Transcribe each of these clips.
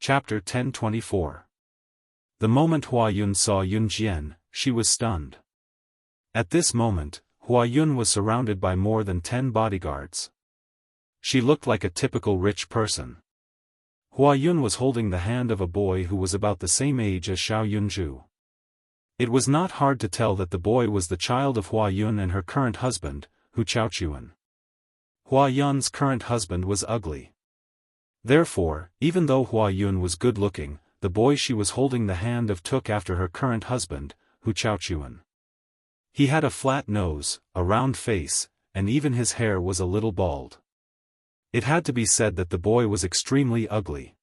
Chapter 1024. The moment Hua Yun saw Yun Jian, she was stunned. At this moment, Hua Yun was surrounded by more than 10 bodyguards. She looked like a typical rich person. Hua Yun was holding the hand of a boy who was about the same age as Xiao Yunju. It was not hard to tell that the boy was the child of Hua Yun and her current husband, Hu Chaochuan. Hua Yun's current husband was ugly. Therefore, even though Hua Yun was good-looking, the boy she was holding the hand of took after her current husband, Hu Chaochuan. He had a flat nose, a round face, and even his hair was a little bald. It had to be said that the boy was extremely ugly.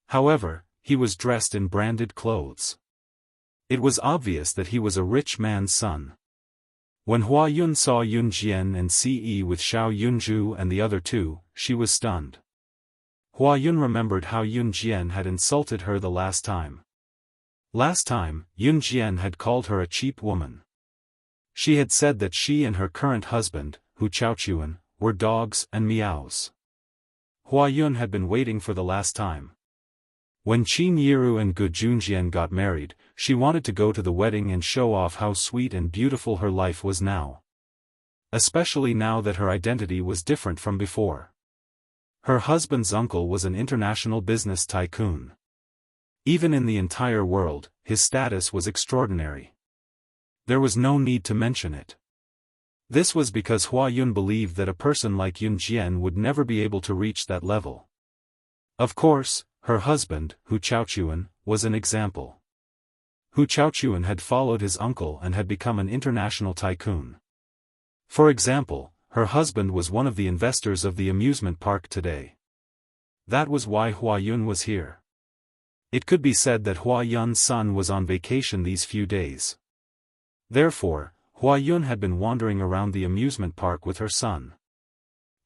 However, he was dressed in branded clothes. It was obvious that he was a rich man's son. When Hua Yun saw Yun Jian and Ce with Xiao Yunju and the other two, she was stunned. Hua Yun remembered how Yun Jian had insulted her the last time. Last time, Yun Jian had called her a cheap woman. She had said that she and her current husband, Hu Chaochuan, were dogs and meows. Hua Yun had been waiting for the last time. When Qin Yiru and Gu Junjian got married, she wanted to go to the wedding and show off how sweet and beautiful her life was now. Especially now that her identity was different from before. Her husband's uncle was an international business tycoon. Even in the entire world, his status was extraordinary. There was no need to mention it. This was because Hua Yun believed that a person like Yun Jian would never be able to reach that level. Of course, her husband, Hu Chaochuan, was an example. Hu Chaochuan had followed his uncle and had become an international tycoon. For example, her husband was one of the investors of the amusement park today. That was why Hua Yun was here. It could be said that Hua Yun's son was on vacation these few days. Therefore, Hua Yun had been wandering around the amusement park with her son.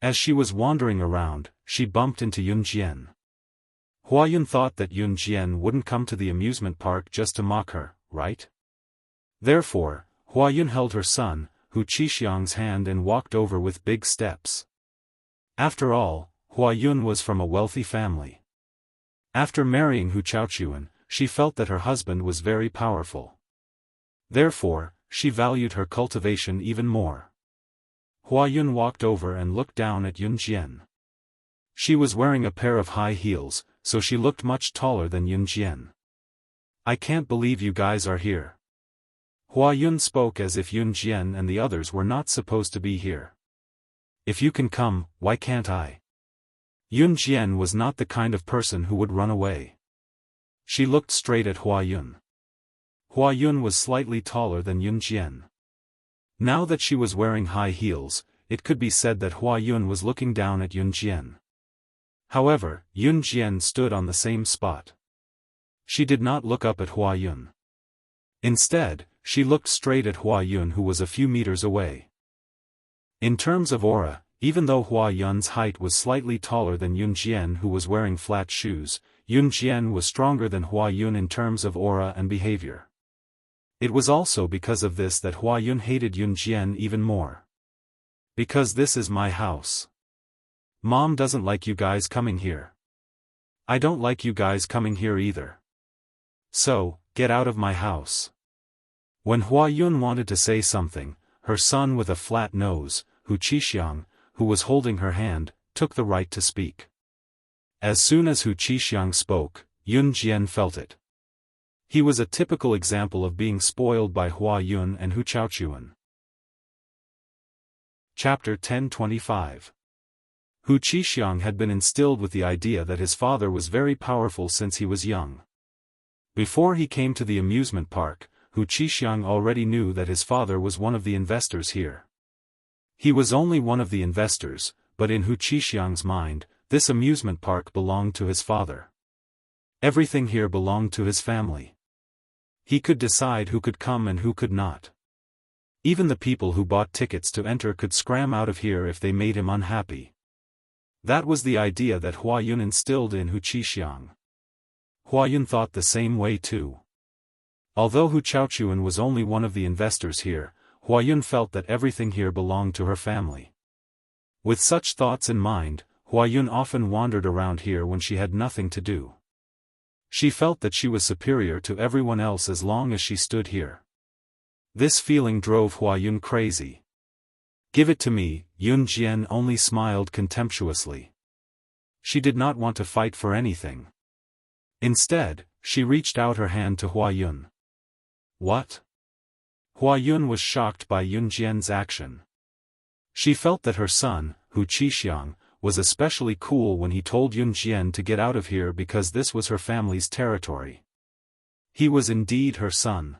As she was wandering around, she bumped into Yun Jian. Hua Yun thought that Yun Jian wouldn't come to the amusement park just to mock her, right? Therefore, Hua Yun held her son, Hu Qixiang's hand and walked over with big steps. After all, Hua Yun was from a wealthy family. After marrying Hu Chaochuan, she felt that her husband was very powerful. Therefore, she valued her cultivation even more. Hua Yun walked over and looked down at Yun Jian. She was wearing a pair of high heels, so she looked much taller than Yun Jian. "I can't believe you guys are here." Hua Yun spoke as if Yun Jian and the others were not supposed to be here. "If you can come, why can't I?" Yun Jian was not the kind of person who would run away. She looked straight at Hua Yun. Hua Yun was slightly taller than Yun Jian. Now that she was wearing high heels, it could be said that Hua Yun was looking down at Yun Jian. However, Yun Jian stood on the same spot. She did not look up at Hua Yun. Instead, she looked straight at Hua Yun, who was a few meters away. In terms of aura, even though Hua Yun's height was slightly taller than Yun Jian, who was wearing flat shoes, Yun Jian was stronger than Hua Yun in terms of aura and behavior. It was also because of this that Hua Yun hated Yun Jian even more. "Because this is my house. Mom doesn't like you guys coming here. I don't like you guys coming here either. So, get out of my house." When Hua Yun wanted to say something, her son with a flat nose, Hu Qixiang, who was holding her hand, took the right to speak. As soon as Hu Qixiang spoke, Yun Jian felt it. He was a typical example of being spoiled by Hua Yun and Hu Chaochuan. Chapter 1025. Hu Qixiang had been instilled with the idea that his father was very powerful since he was young. Before he came to the amusement park, Hu Qixiang already knew that his father was one of the investors here. He was only one of the investors, but in Hu Qixiang's mind, this amusement park belonged to his father. Everything here belonged to his family. He could decide who could come and who could not. Even the people who bought tickets to enter could scram out of here if they made him unhappy. That was the idea that Hua Yun instilled in Hu Qixiang. Hua Yun thought the same way too. Although Hu Chaochuan was only one of the investors here, Hua Yun felt that everything here belonged to her family. With such thoughts in mind, Hua Yun often wandered around here when she had nothing to do. She felt that she was superior to everyone else as long as she stood here. This feeling drove Huayun crazy. "Give it to me," Yun Jian only smiled contemptuously. She did not want to fight for anything. Instead, she reached out her hand to Huayun. "What?" Huayun was shocked by Yun Jian's action. She felt that her son, Hu Qixiang, was especially cool when he told Yun Jian to get out of here because this was her family's territory. He was indeed her son.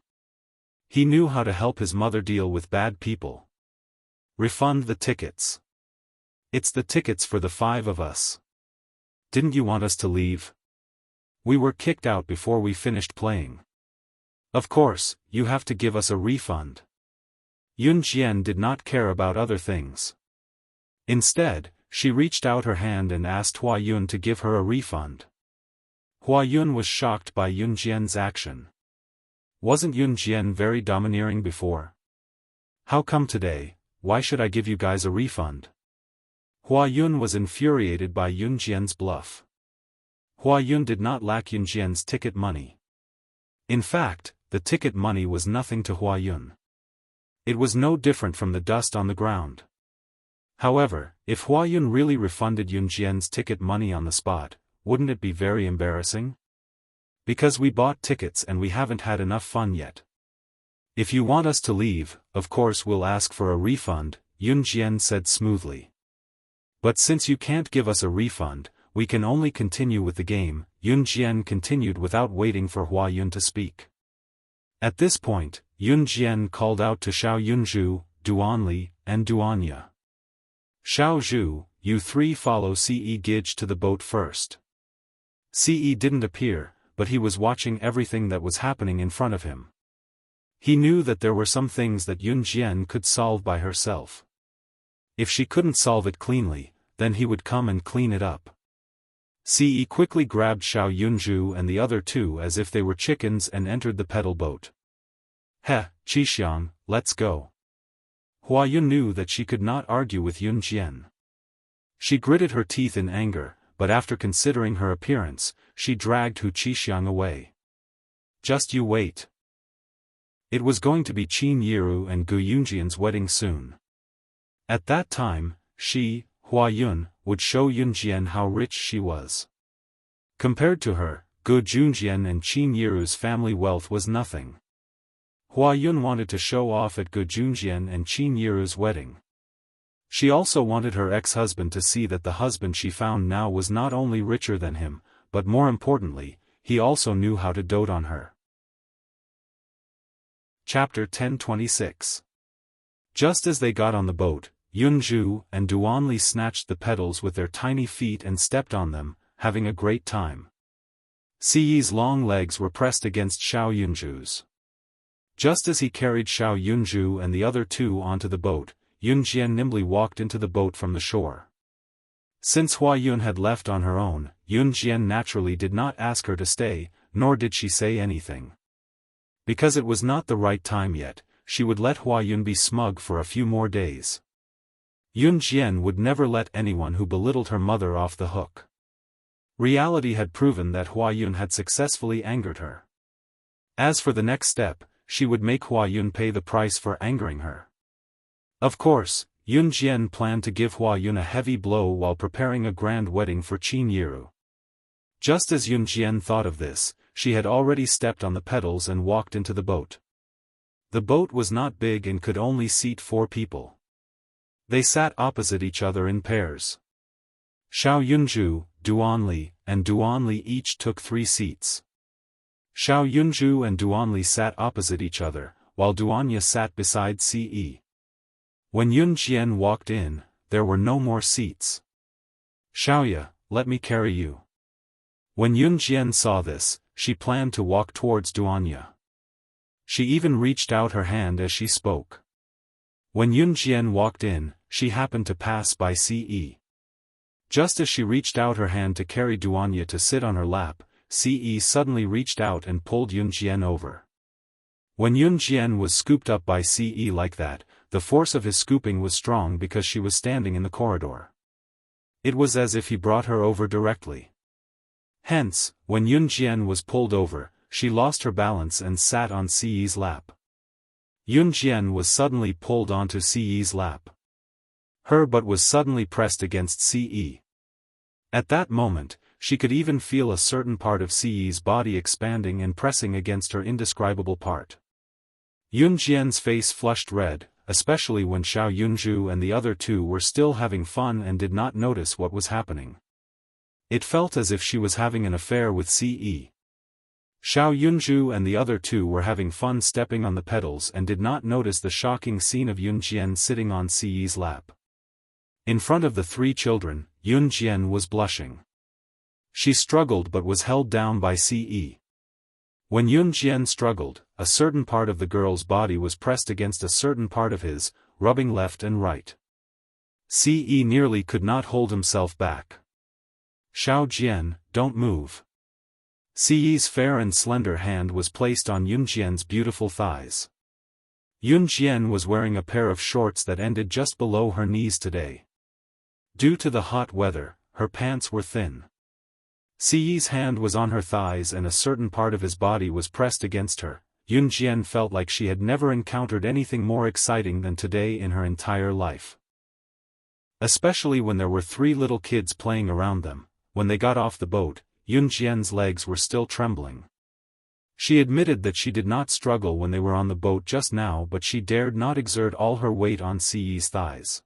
He knew how to help his mother deal with bad people. "Refund the tickets. It's the tickets for the 5 of us. Didn't you want us to leave? We were kicked out before we finished playing. Of course, you have to give us a refund." Yun Jian did not care about other things. Instead, she reached out her hand and asked Huayun to give her a refund. Huayun was shocked by Yun Jian's action. Wasn't Yun Jian very domineering before? "How come today? Why should I give you guys a refund?" Huayun was infuriated by Yun Jian's bluff. Huayun did not lack Yun Jian's ticket money. In fact, the ticket money was nothing to Huayun. It was no different from the dust on the ground. However, if Huayun really refunded Yun Jian's ticket money on the spot, wouldn't it be very embarrassing? "Because we bought tickets and we haven't had enough fun yet. If you want us to leave, of course we'll ask for a refund," Yun Jian said smoothly. "But since you can't give us a refund, we can only continue with the game," Yun Jian continued without waiting for Huayun to speak. At this point, Yun Jian called out to Xiao Yunzhu, Duanli, and Duanya. "Xiao Zhu, you 3 follow Ce Gij to the boat first." Ce didn't appear, but he was watching everything that was happening in front of him. He knew that there were some things that Yun Jian could solve by herself. If she couldn't solve it cleanly, then he would come and clean it up. Ce quickly grabbed Xiao Yunzhu and the other 2 as if they were chickens and entered the pedal boat. "He, Qixiang, let's go." Huayun knew that she could not argue with Yun Jian. She gritted her teeth in anger, but after considering her appearance, she dragged Hu Qixiang away. "Just you wait." It was going to be Qin Yiru and Gu Yunjian's wedding soon. At that time, she, Huayun, would show Yun Jian how rich she was. Compared to her, Gu Junjian and Qin Yiru's family wealth was nothing. Huayun wanted to show off at Gu Junjian and Qin Yiru's wedding. She also wanted her ex-husband to see that the husband she found now was not only richer than him, but more importantly, he also knew how to dote on her. Chapter 1026. Just as they got on the boat, Yunzhu and Duanli snatched the pedals with their tiny feet and stepped on them, having a great time. Ce's long legs were pressed against Xiao Yunzhu's. Just as he carried Xiao Yunzhu and the other 2 onto the boat, Yun Jian nimbly walked into the boat from the shore. Since Huayun had left on her own, Yun Jian naturally did not ask her to stay, nor did she say anything. Because it was not the right time yet, she would let Huayun be smug for a few more days. Yun Jian would never let anyone who belittled her mother off the hook. Reality had proven that Huayun had successfully angered her. As for the next step, she would make Huayun pay the price for angering her. Of course, Yun Jian planned to give Huayun a heavy blow while preparing a grand wedding for Qin Yiru. Just as Yun Jian thought of this, she had already stepped on the pedals and walked into the boat. The boat was not big and could only seat 4 people. They sat opposite each other in pairs. Xiao Yunzhu, Duanli, and Duanli each took 3 seats. Xiao Yunzhu and Duanli sat opposite each other, while Duanya sat beside Ce. When Yun Jian walked in, there were no more seats. "Xiaoya, let me carry you." When Yun Jian saw this, she planned to walk towards Duanya. She even reached out her hand as she spoke. When Yun Jian walked in, she happened to pass by Ce. Just as she reached out her hand to carry Duanya to sit on her lap, Ce suddenly reached out and pulled Yun Jian over. When Yun Jian was scooped up by Ce like that, the force of his scooping was strong because she was standing in the corridor. It was as if he brought her over directly. Hence, when Yun Jian was pulled over, she lost her balance and sat on Siyi's lap. Yun Jian was suddenly pulled onto Siyi's lap. Her butt was suddenly pressed against Siyi. At that moment, she could even feel a certain part of Siyi's body expanding and pressing against her indescribable part. Yun Jian's face flushed red, especially when Xiao Yunju and the other two were still having fun and did not notice what was happening. It felt as if she was having an affair with Siyi. Xiao Yunju and the other two were having fun stepping on the pedals and did not notice the shocking scene of Yun Jian sitting on Siyi's lap. In front of the three children, Yun Jian was blushing. She struggled but was held down by Siyi. When Yun Jian struggled, a certain part of the girl's body was pressed against a certain part of his, rubbing left and right. Siyi nearly could not hold himself back. Xiao Jian, don't move. Siyi's fair and slender hand was placed on Yun Jian's beautiful thighs. Yun Jian was wearing a pair of shorts that ended just below her knees today. Due to the hot weather, her pants were thin. Siyi's hand was on her thighs and a certain part of his body was pressed against her. Yun Jian felt like she had never encountered anything more exciting than today in her entire life. Especially when there were three little kids playing around them. When they got off the boat, Yun Jian's legs were still trembling. She admitted that she did not struggle when they were on the boat just now, but she dared not exert all her weight on Siyi's thighs.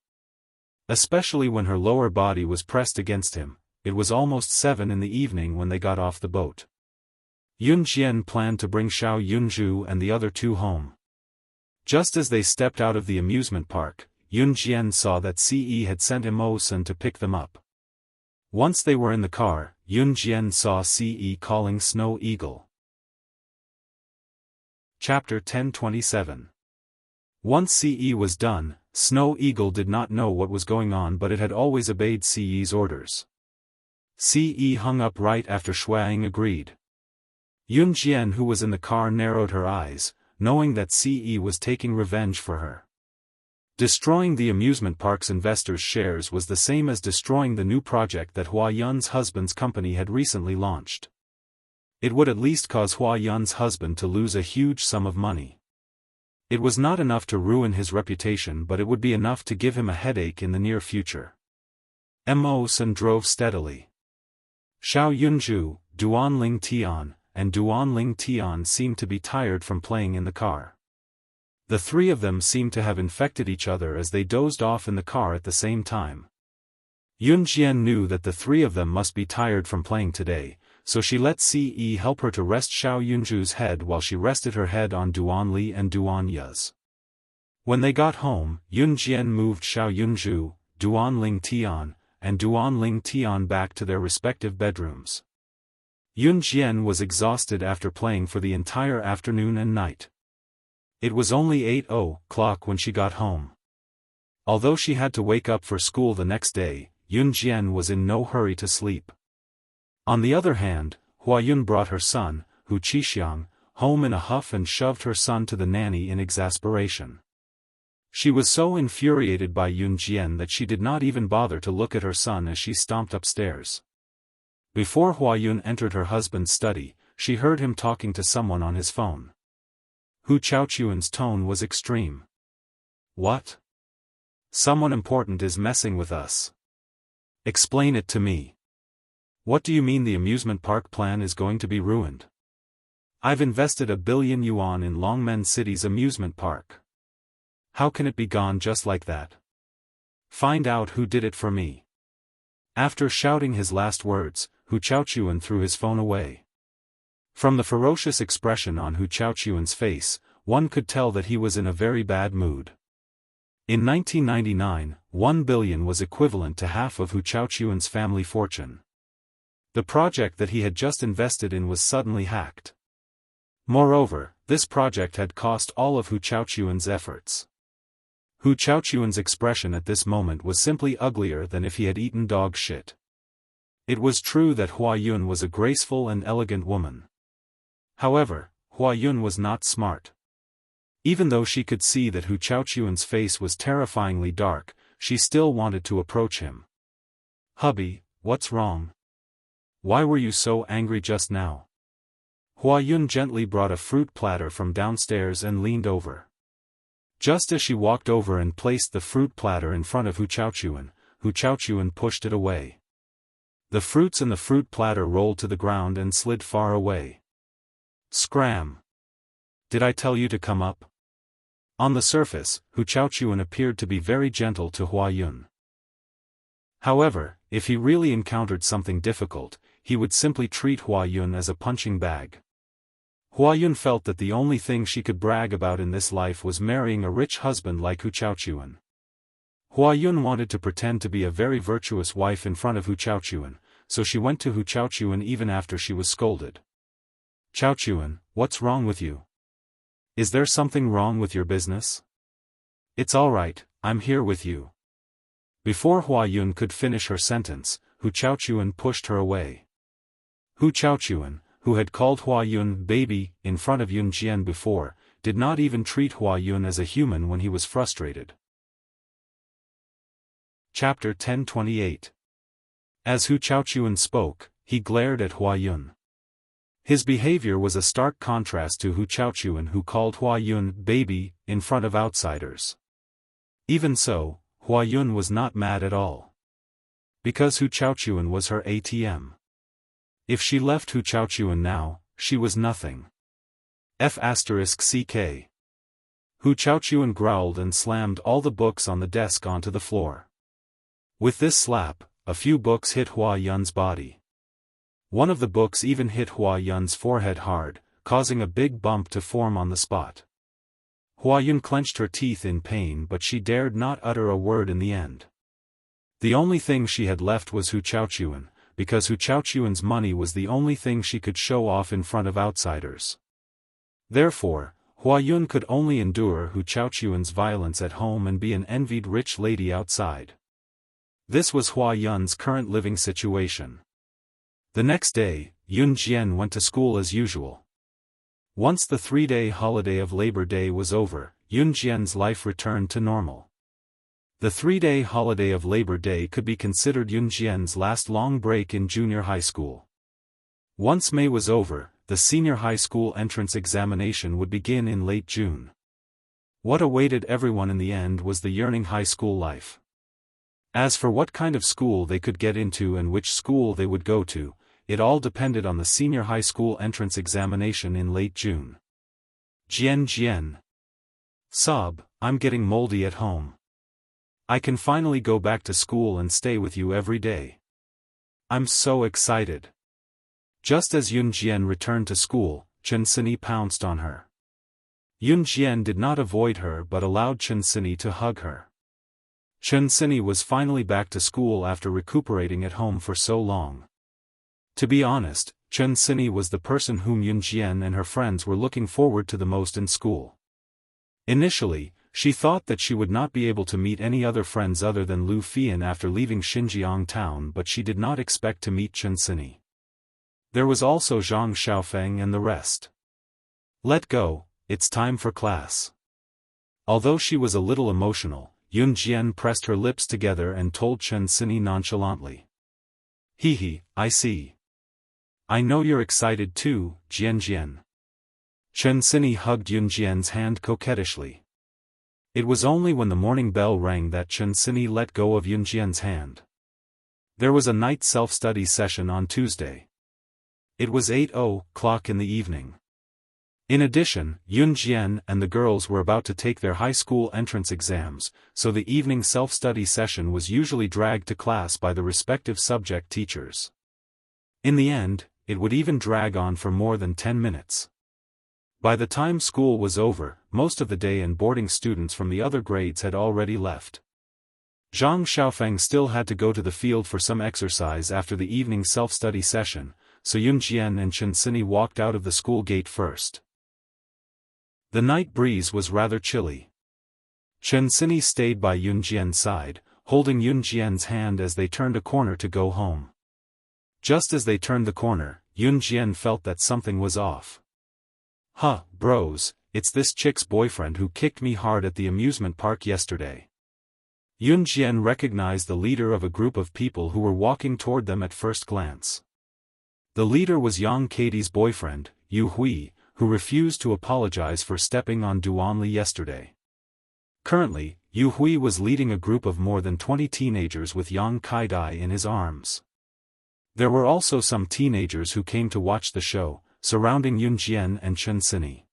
Especially when her lower body was pressed against him. It was almost 7 in the evening when they got off the boat. Yun Jian planned to bring Xiao Yunju and the other two home. Just as they stepped out of the amusement park, Yun Jian saw that Siyi had sent Emosan to pick them up. Once they were in the car, Yun Jian saw Siyi calling Snow Eagle. Chapter 1027. Once Siyi was done, Snow Eagle did not know what was going on, but it had always obeyed Siyi's orders. Siyi hung up right after Shuang agreed. Yun Jian, who was in the car, narrowed her eyes, knowing that Siyi was taking revenge for her. Destroying the amusement park's investors' shares was the same as destroying the new project that Hua Yun's husband's company had recently launched. It would at least cause Hua Yun's husband to lose a huge sum of money. It was not enough to ruin his reputation, but it would be enough to give him a headache in the near future. Emosan drove steadily. Xiao Yunju, Duanling Tian, and Duanling Tian seemed to be tired from playing in the car. The three of them seemed to have infected each other as they dozed off in the car at the same time. Yun Jian knew that the three of them must be tired from playing today, so she let Siyi help her to rest Xiao Yunju's head while she rested her head on Duanli and Duanya's. When they got home, Yun Jian moved Xiao Yunju, Duanling Tian, and Duanling Tian back to their respective bedrooms. Yun Jian was exhausted after playing for the entire afternoon and night. It was only 8:00 when she got home. Although she had to wake up for school the next day, Yun Jian was in no hurry to sleep. On the other hand, Hua Yun brought her son, Hu Qixiang, home in a huff and shoved her son to the nanny in exasperation. She was so infuriated by Yun Jian that she did not even bother to look at her son as she stomped upstairs. Before Hua Yun entered her husband's study, she heard him talking to someone on his phone. Hu Chaochuan's tone was extreme. "What? Someone important is messing with us. Explain it to me. What do you mean the amusement park plan is going to be ruined? I've invested 1 billion yuan in Longmen City's amusement park. How can it be gone just like that? Find out who did it for me." After shouting his last words, Hu Chaochuan threw his phone away. From the ferocious expression on Hu Chaochuan's face, one could tell that he was in a very bad mood. In 1999, 1 billion was equivalent to half of Hu Chaochuan's family fortune. The project that he had just invested in was suddenly hacked. Moreover, this project had cost all of Hu Chaochuan's efforts. Hu Chaochuan's expression at this moment was simply uglier than if he had eaten dog shit. It was true that Hua Yun was a graceful and elegant woman. However, Hua Yun was not smart. Even though she could see that Hu Chaochuan's face was terrifyingly dark, she still wanted to approach him. "Hubby, what's wrong? Why were you so angry just now? Hua Yun gently brought a fruit platter from downstairs and leaned over. Just as she walked over and placed the fruit platter in front of Hu Chaochuan pushed it away. The fruits in the fruit platter rolled to the ground and slid far away. Scram! Did I tell you to come up? On the surface, Hu Chaochuan appeared to be very gentle to Hua Yun. However, if he really encountered something difficult, he would simply treat Hua Yun as a punching bag. Hua Yun felt that the only thing she could brag about in this life was marrying a rich husband like Hu Chaochuan. Hua Yun wanted to pretend to be a very virtuous wife in front of Hu Chaochuan, so she went to Hu Chaochuan even after she was scolded. Chaochuan, what's wrong with you? Is there something wrong with your business? It's alright, I'm here with you. Before Hua Yun could finish her sentence, Hu Chaochuan pushed her away. Hu Chaochuan, who had called Hua Yun baby in front of Yun Jian before, did not even treat Hua Yun as a human when he was frustrated. Chapter 1028. As Hu Chaochuan spoke, he glared at Hua Yun. His behavior was a stark contrast to Hu Chaochuan, who called Hua Yun baby in front of outsiders. Even so, Hua Yun was not mad at all. Because Hu Chaochuan was her ATM. If she left Hu Chaochuan now, she was nothing. F***ck. Hu Chaochuan growled and slammed all the books on the desk onto the floor. With this slap, a few books hit Hua Yun's body. One of the books even hit Hua Yun's forehead hard, causing a big bump to form on the spot. Hua Yun clenched her teeth in pain, but she dared not utter a word in the end. The only thing she had left was Hu Chaochuan, because Hu Chaochuan's money was the only thing she could show off in front of outsiders. Therefore, Hua Yun could only endure Hu Chaochuan's violence at home and be an envied rich lady outside. This was Hua Yun's current living situation. The next day, Yun Jian went to school as usual. Once the 3-day holiday of Labor Day was over, Yun Jian's life returned to normal. The 3-day holiday of Labor Day could be considered Yun Jian's last long break in junior high school. Once May was over, the senior high school entrance examination would begin in late June. What awaited everyone in the end was the yearning high school life. As for what kind of school they could get into and which school they would go to, it all depended on the senior high school entrance examination in late June. Jian. Sob, I'm getting moldy at home. I can finally go back to school and stay with you every day. I'm so excited. Just as Yun Jian returned to school, Chen Sini pounced on her. Yun Jian did not avoid her but allowed Chen Sini to hug her. Chen Sini was finally back to school after recuperating at home for so long. To be honest, Chen Sini was the person whom Yun Jian and her friends were looking forward to the most in school. Initially, she thought that she would not be able to meet any other friends other than Lu Fian after leaving Xinjiang town, but she did not expect to meet Chen Sini. There was also Zhang Xiaofan and the rest. Let go, it's time for class. Although she was a little emotional, Yun Jian pressed her lips together and told Chen Sini nonchalantly. I see. I know you're excited too, Jian. Chen Sini hugged Yun Jian's hand coquettishly. It was only when the morning bell rang that Chen Sini let go of Yun Jian's hand. There was a night self-study session on Tuesday. It was 8:00 in the evening. In addition, Yun Jian and the girls were about to take their high school entrance exams, so the evening self-study session was usually dragged to class by the respective subject teachers. In the end, it would even drag on for more than 10 minutes. By the time school was over, most of the day and boarding students from the other grades had already left. Zhang Xiaofan still had to go to the field for some exercise after the evening self-study session, so Yun Jian and Chen Sini walked out of the school gate first. The night breeze was rather chilly. Chen Sini stayed by Yun Jian's side, holding Yun Jian's hand as they turned a corner to go home. Just as they turned the corner, Yun Jian felt that something was off. Bros, it's this chick's boyfriend who kicked me hard at the amusement park yesterday. Yun Jian recognized the leader of a group of people who were walking toward them at first glance. The leader was Yang Katie's boyfriend, Yu Hui, who refused to apologize for stepping on Duanli yesterday. Currently, Yu Hui was leading a group of more than 20 teenagers with Yang Kaidai in his arms. There were also some teenagers who came to watch the show, surrounding Yun Jian and Chen Sini.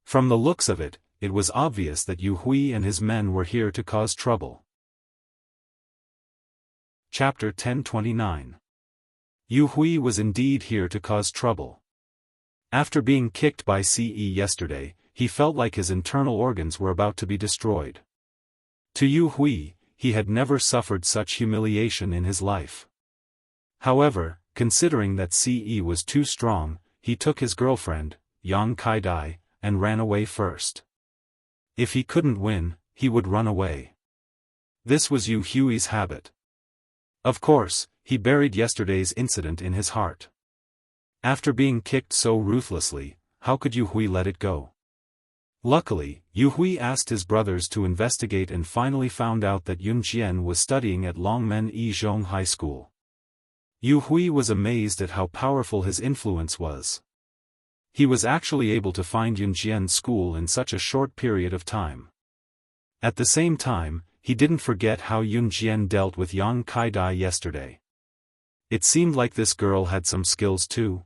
From the looks of it, it was obvious that Yu Hui and his men were here to cause trouble. Chapter 1029. Yu Hui was indeed here to cause trouble. After being kicked by Ce yesterday, he felt like his internal organs were about to be destroyed. To Yu Hui, he had never suffered such humiliation in his life. However, considering that Ce was too strong, he took his girlfriend, Yang Kaidai, and ran away first. If he couldn't win, he would run away. This was Yu Hui's habit. Of course, he buried yesterday's incident in his heart. After being kicked so ruthlessly, how could Yu Hui let it go? Luckily, Yu Hui asked his brothers to investigate and finally found out that Yun Jian was studying at Longmen Yizhong High School. Yu Hui was amazed at how powerful his influence was. He was actually able to find Yun Jian's school in such a short period of time. At the same time, he didn't forget how Yun Jian dealt with Yang Kaidai yesterday. It seemed like this girl had some skills too.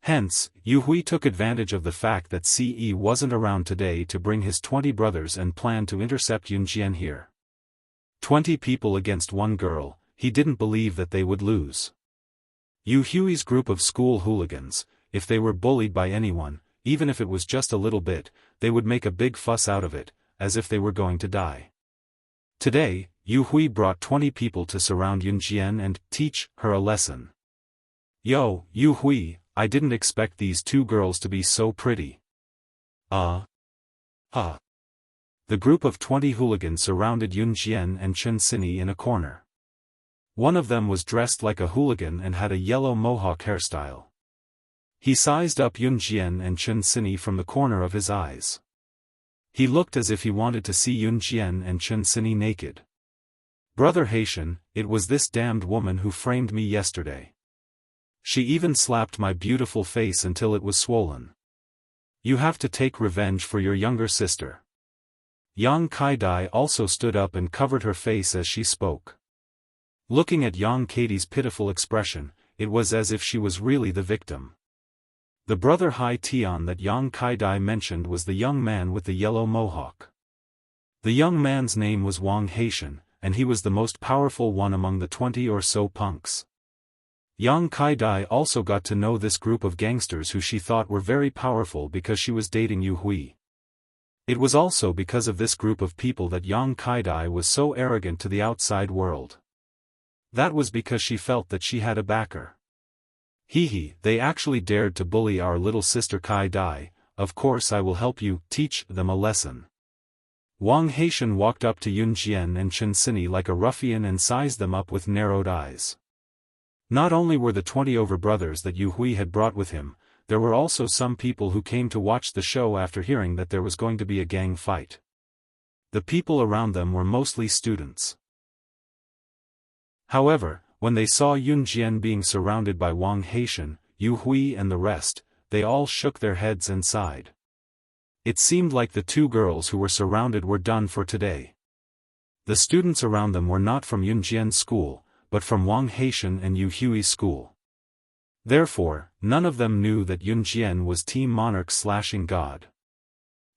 Hence, Yu Hui took advantage of the fact that Ce wasn't around today to bring his 20 brothers and planned to intercept Yun Jian here. 20 people against one girl, he didn't believe that they would lose. Yu Hui's group of school hooligans, if they were bullied by anyone, even if it was just a little bit, they would make a big fuss out of it, as if they were going to die. Today, Yu Hui brought 20 people to surround Yun Jian and teach her a lesson. Yo, Yu Hui, I didn't expect these two girls to be so pretty. The group of 20 hooligans surrounded Yun Jian and Chen Sini in a corner. One of them was dressed like a hooligan and had a yellow mohawk hairstyle. He sized up Yun Jian and Chen Sini from the corner of his eyes. He looked as if he wanted to see Yun Jian and Chen Sini naked. Brother Haitian, it was this damned woman who framed me yesterday. She even slapped my beautiful face until it was swollen. You have to take revenge for your younger sister. Yang Kaidai also stood up and covered her face as she spoke. Looking at Yang Katie's pitiful expression, it was as if she was really the victim. The brother Hai Tian that Yang Kaidai mentioned was the young man with the yellow mohawk. The young man's name was Wang Haitian, and he was the most powerful one among the 20 or so punks. Yang Kaidai also got to know this group of gangsters who she thought were very powerful because she was dating Yu Hui. It was also because of this group of people that Yang Kaidai was so arrogant to the outside world. That was because she felt that she had a backer. They actually dared to bully our little sister Kaidai, of course I will help you, teach them a lesson. Wang Haitian walked up to Yun Jian and Chen Sini like a ruffian and sized them up with narrowed eyes. Not only were the 20 over brothers that Yu Hui had brought with him, there were also some people who came to watch the show after hearing that there was going to be a gang fight. The people around them were mostly students. However, when they saw Yun Jian being surrounded by Wang Haitian, Yu Hui and the rest, they all shook their heads and sighed. It seemed like the two girls who were surrounded were done for today. The students around them were not from Yun Jian's school, but from Wang Haitian and Yu Hui's school. Therefore, none of them knew that Yun Jian was Team Monarch/God.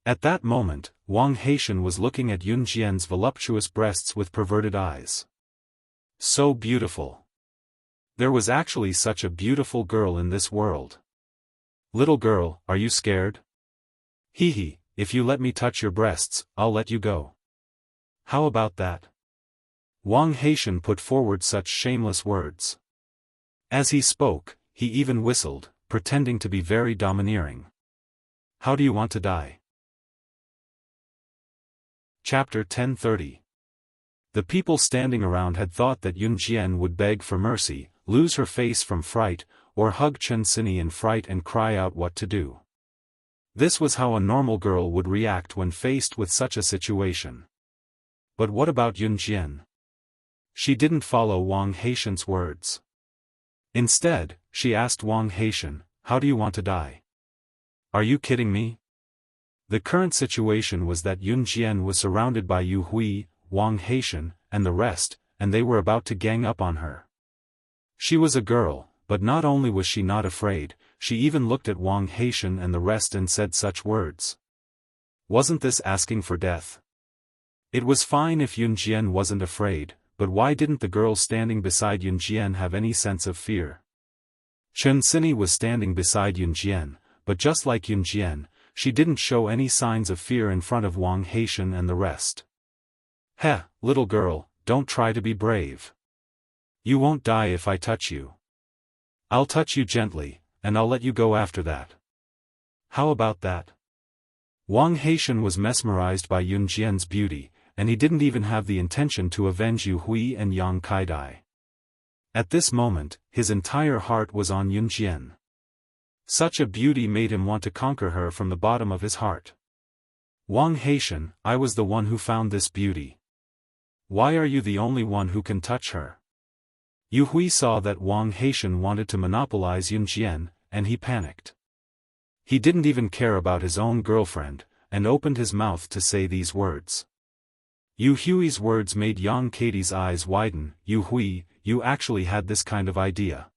At that moment, Wang Haitian was looking at Yun Jian's voluptuous breasts with perverted eyes. So beautiful. There was actually such a beautiful girl in this world. Little girl, are you scared? If you let me touch your breasts, I'll let you go. How about that? Wang Haitian put forward such shameless words. As he spoke, he even whistled, pretending to be very domineering. How do you want to die? Chapter 1030. The people standing around had thought that Yun Jian would beg for mercy, lose her face from fright, or hug Chen Sini in fright and cry out what to do. This was how a normal girl would react when faced with such a situation. But what about Yun Jian? She didn't follow Wang Haitian's words. Instead, she asked Wang Haitian, how do you want to die? Are you kidding me? The current situation was that Yun Jian was surrounded by Yu Hui, Wang Haitian, and the rest, and they were about to gang up on her. She was a girl, but not only was she not afraid, she even looked at Wang Haitian and the rest and said such words. Wasn't this asking for death? It was fine if Yun Jian wasn't afraid, but why didn't the girl standing beside Yun Jian have any sense of fear? Chen Sini was standing beside Yun Jian, but just like Yun Jian, she didn't show any signs of fear in front of Wang Haitian and the rest. Heh, little girl, don't try to be brave. You won't die if I touch you. I'll touch you gently, and I'll let you go after that. How about that? Wang Haitian was mesmerized by Yun Jian's beauty, and he didn't even have the intention to avenge Yu Hui and Yang Kaidai. At this moment, his entire heart was on Yun Jian. Such a beauty made him want to conquer her from the bottom of his heart. Wang Haitian, I was the one who found this beauty. Why are you the only one who can touch her? Yu Hui saw that Wang Haitian wanted to monopolize Yun Jian, and he panicked. He didn't even care about his own girlfriend, and opened his mouth to say these words. Yu Hui's words made Yang Katie's eyes widen. Yu Hui, you actually had this kind of idea.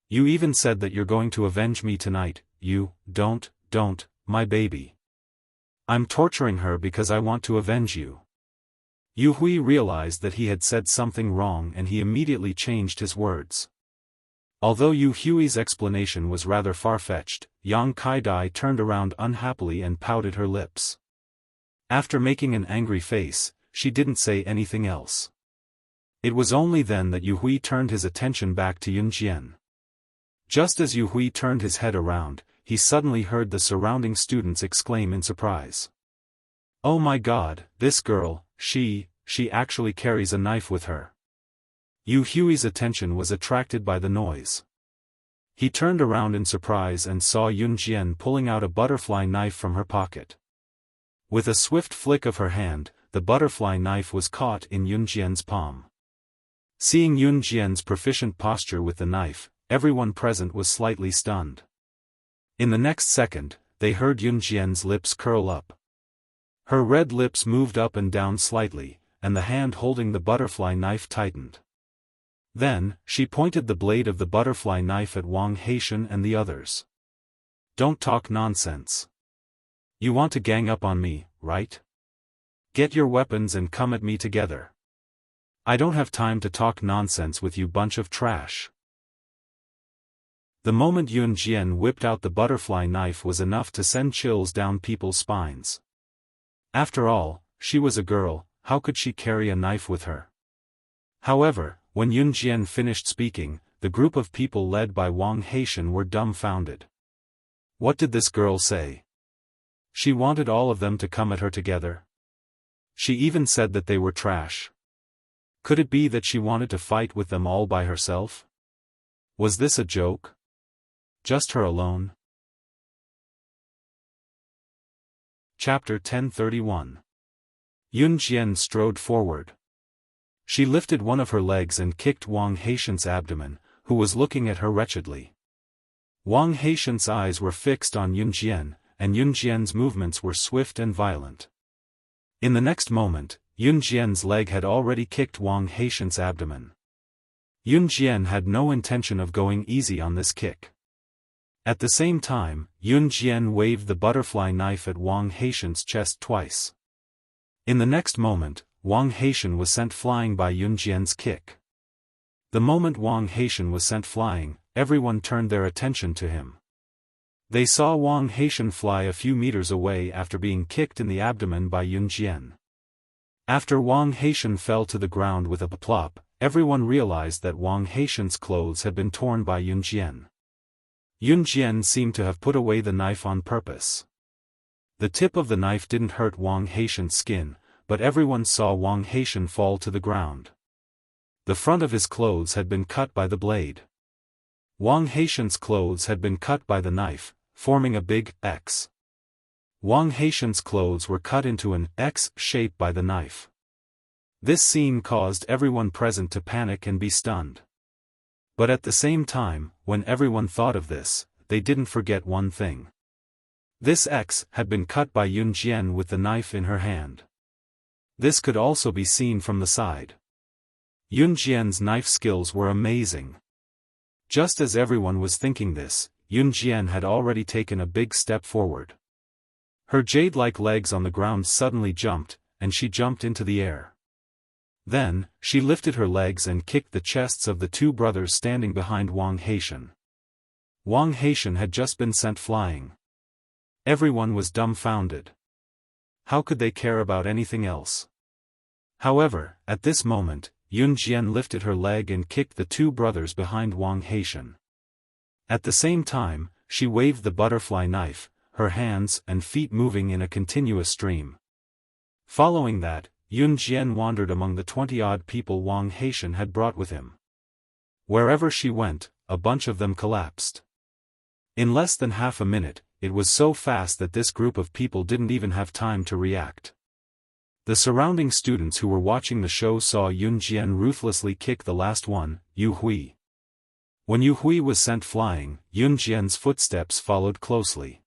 You even said that you're going to avenge me tonight. Don't, my baby. I'm torturing her because I want to avenge you. Yu Hui realized that he had said something wrong and he immediately changed his words. Although Yu Hui's explanation was rather far-fetched, Yang Kaidai turned around unhappily and pouted her lips. After making an angry face, she didn't say anything else. It was only then that Yu Hui turned his attention back to Yun Jian. Just as Yu Hui turned his head around, he suddenly heard the surrounding students exclaim in surprise. Oh my God, this girl, she actually carries a knife with her. Yu Hui's attention was attracted by the noise. He turned around in surprise and saw Yun Jian pulling out a butterfly knife from her pocket. With a swift flick of her hand, the butterfly knife was caught in Yun Jian's palm. Seeing Yun Jian's proficient posture with the knife, everyone present was slightly stunned. In the next second, they heard Yun Jian's lips curl up. Her red lips moved up and down slightly, and the hand holding the butterfly knife tightened. Then, she pointed the blade of the butterfly knife at Wang Haitian and the others. Don't talk nonsense. You want to gang up on me, right? Get your weapons and come at me together. I don't have time to talk nonsense with you bunch of trash. The moment Yun Jian whipped out the butterfly knife was enough to send chills down people's spines. After all, she was a girl, how could she carry a knife with her? However, when Yun Jian finished speaking, the group of people led by Wang Haitian were dumbfounded. What did this girl say? She wanted all of them to come at her together. She even said that they were trash. Could it be that she wanted to fight with them all by herself? Was this a joke? Just her alone? Chapter 1031. Yun Jian strode forward. She lifted one of her legs and kicked Wang Haitian's abdomen, who was looking at her wretchedly. Wang Haitian's eyes were fixed on Yun Jian, and Yun Jian's movements were swift and violent. In the next moment, Yun Jian's leg had already kicked Wang Haitian's abdomen. Yun Jian had no intention of going easy on this kick. At the same time, Yun Jian waved the butterfly knife at Wang Haitian's chest twice. In the next moment, Wang Haitian was sent flying by Yun Jian's kick. The moment Wang Haitian was sent flying, everyone turned their attention to him. They saw Wang Haitian fly a few meters away after being kicked in the abdomen by Yun Jian. After Wang Haitian fell to the ground with a plop, everyone realized that Wang Haitian's clothes had been torn by Yun Jian. Yun Jian seemed to have put away the knife on purpose. The tip of the knife didn't hurt Wang Haitian's skin, but everyone saw Wang Haitian fall to the ground. The front of his clothes had been cut by the blade. Wang Haitian's clothes had been cut by the knife, forming a big X. Wang Haitian's clothes were cut into an X shape by the knife. This scene caused everyone present to panic and be stunned. But at the same time, when everyone thought of this, they didn't forget one thing. This X had been cut by Yun Jian with the knife in her hand. This could also be seen from the side. Yun Jian's knife skills were amazing. Just as everyone was thinking this, Yun Jian had already taken a big step forward. Her jade-like legs on the ground suddenly jumped, and she jumped into the air. Then, she lifted her legs and kicked the chests of the two brothers standing behind Wang Haitian. Wang Haitian had just been sent flying. Everyone was dumbfounded. How could they care about anything else? However, at this moment, Yun Jian lifted her leg and kicked the two brothers behind Wang Haitian. At the same time, she waved the butterfly knife, her hands and feet moving in a continuous stream. Following that, Yun Jian wandered among the 20-odd people Wang Haitian had brought with him. Wherever she went, a bunch of them collapsed. In less than half a minute, it was so fast that this group of people didn't even have time to react. The surrounding students who were watching the show saw Yun Jian ruthlessly kick the last one, Yu Hui. When Yu Hui was sent flying, Yun Jian's footsteps followed closely.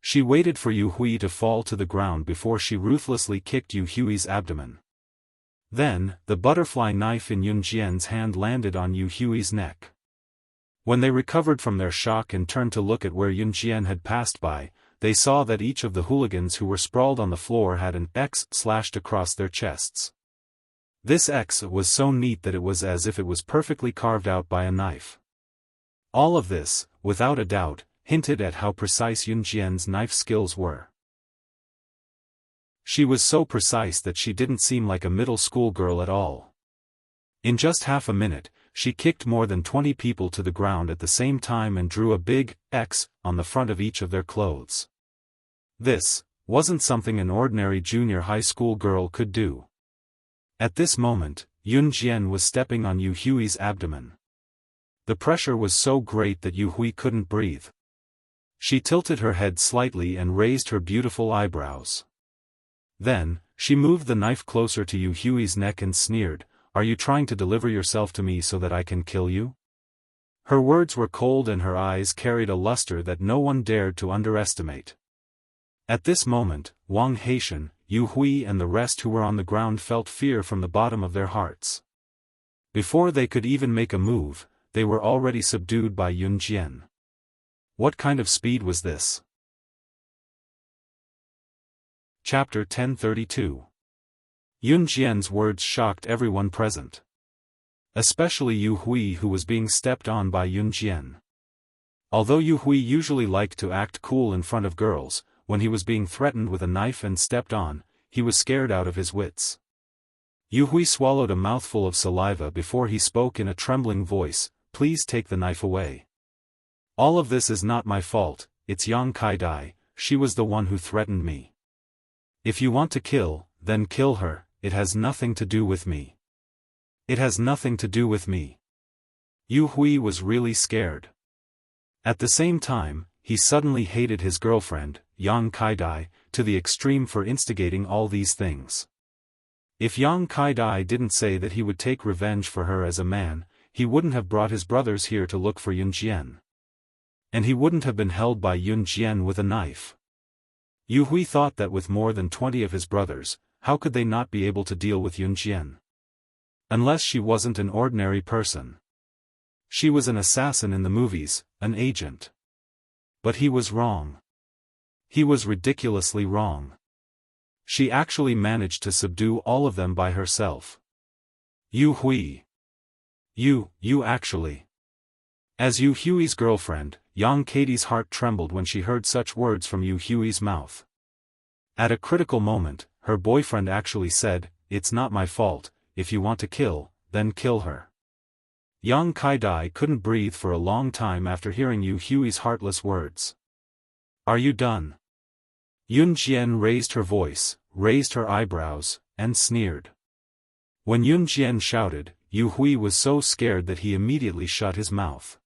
She waited for Yu Hui to fall to the ground before she ruthlessly kicked Yu Hui's abdomen. Then, the butterfly knife in Yun Jian's hand landed on Yu Hui's neck. When they recovered from their shock and turned to look at where Yun Jian had passed by, they saw that each of the hooligans who were sprawled on the floor had an X slashed across their chests. This X was so neat that it was as if it was perfectly carved out by a knife. All of this, without a doubt, hinted at how precise Yun Jian's knife skills were. She was so precise that she didn't seem like a middle school girl at all. In just half a minute, she kicked more than 20 people to the ground at the same time and drew a big X on the front of each of their clothes. This wasn't something an ordinary junior high school girl could do. At this moment, Yun Jian was stepping on Yu Hui's abdomen. The pressure was so great that Yu Hui couldn't breathe. She tilted her head slightly and raised her beautiful eyebrows. Then, she moved the knife closer to Yu Hui's neck and sneered, "Are you trying to deliver yourself to me so that I can kill you?" Her words were cold and her eyes carried a luster that no one dared to underestimate. At this moment, Wang Haitian, Yu Hui and the rest who were on the ground felt fear from the bottom of their hearts. Before they could even make a move, they were already subdued by Yun Jian. What kind of speed was this? Chapter 1032. Yun Jian's words shocked everyone present. Especially Yu Hui, who was being stepped on by Yun Jian. Although Yu Hui usually liked to act cool in front of girls, when he was being threatened with a knife and stepped on, he was scared out of his wits. Yu Hui swallowed a mouthful of saliva before he spoke in a trembling voice, "Please take the knife away. All of this is not my fault, it's Yang Kai-dai, she was the one who threatened me. If you want to kill, then kill her, it has nothing to do with me. It has nothing to do with me." Yu Hui was really scared. At the same time, he suddenly hated his girlfriend, Yang Kai-dai, to the extreme for instigating all these things. If Yang Kai-dai didn't say that he would take revenge for her as a man, he wouldn't have brought his brothers here to look for Yun Jian. And he wouldn't have been held by Yun Jian with a knife. Yu Hui thought that with more than 20 of his brothers, how could they not be able to deal with Yun Jian? Unless she wasn't an ordinary person. She was an assassin in the movies, an agent. But he was wrong. He was ridiculously wrong. She actually managed to subdue all of them by herself. Yu Hui. You actually. As Yu Hui's girlfriend, Yang Katie's heart trembled when she heard such words from Yu Hui's mouth. At a critical moment, her boyfriend actually said, "It's not my fault, if you want to kill, then kill her." Yang Kai-dai couldn't breathe for a long time after hearing Yu Hui's heartless words. "Are you done?" Yun Jian raised her voice, raised her eyebrows, and sneered. When Yun Jian shouted, Yu Hui was so scared that he immediately shut his mouth.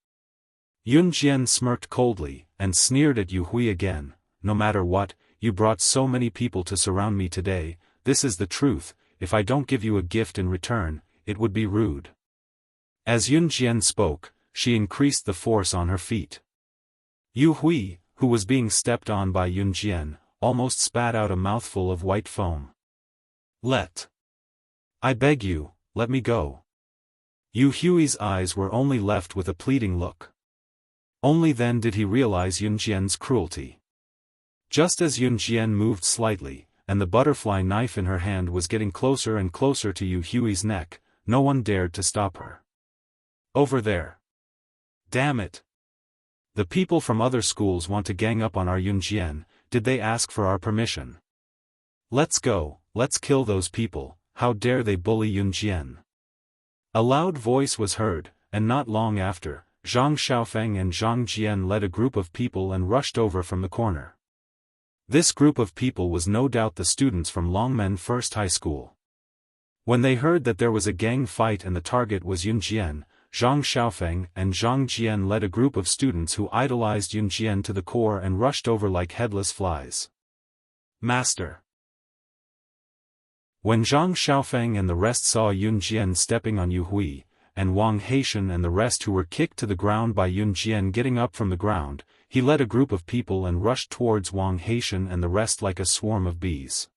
Yun Jian smirked coldly, and sneered at Yu Hui again, "No matter what, you brought so many people to surround me today, this is the truth, if I don't give you a gift in return, it would be rude." As Yun Jian spoke, she increased the force on her feet. Yu Hui, who was being stepped on by Yun Jian, almost spat out a mouthful of white foam. I beg you, let me go. Yu Hui's eyes were only left with a pleading look. Only then did he realize Yun Jian's cruelty. Just as Yun Jian moved slightly, and the butterfly knife in her hand was getting closer and closer to Yu Hui's neck, no one dared to stop her. Over there. Damn it. The people from other schools want to gang up on our Yun Jian, did they ask for our permission? Let's go, let's kill those people, how dare they bully Yun Jian? A loud voice was heard, and not long after, Zhang Xiaofan and Zhang Jian led a group of people and rushed over from the corner. This group of people was no doubt the students from Longmen First High School. When they heard that there was a gang fight and the target was Yun Jian, Zhang Xiaofan and Zhang Jian led a group of students who idolized Yun Jian to the core and rushed over like headless flies. Master! When Zhang Xiaofan and the rest saw Yun Jian stepping on Yu Hui, and Wang Haitian and the rest who were kicked to the ground by Yun Jian getting up from the ground, he led a group of people and rushed towards Wang Haitian and the rest like a swarm of bees.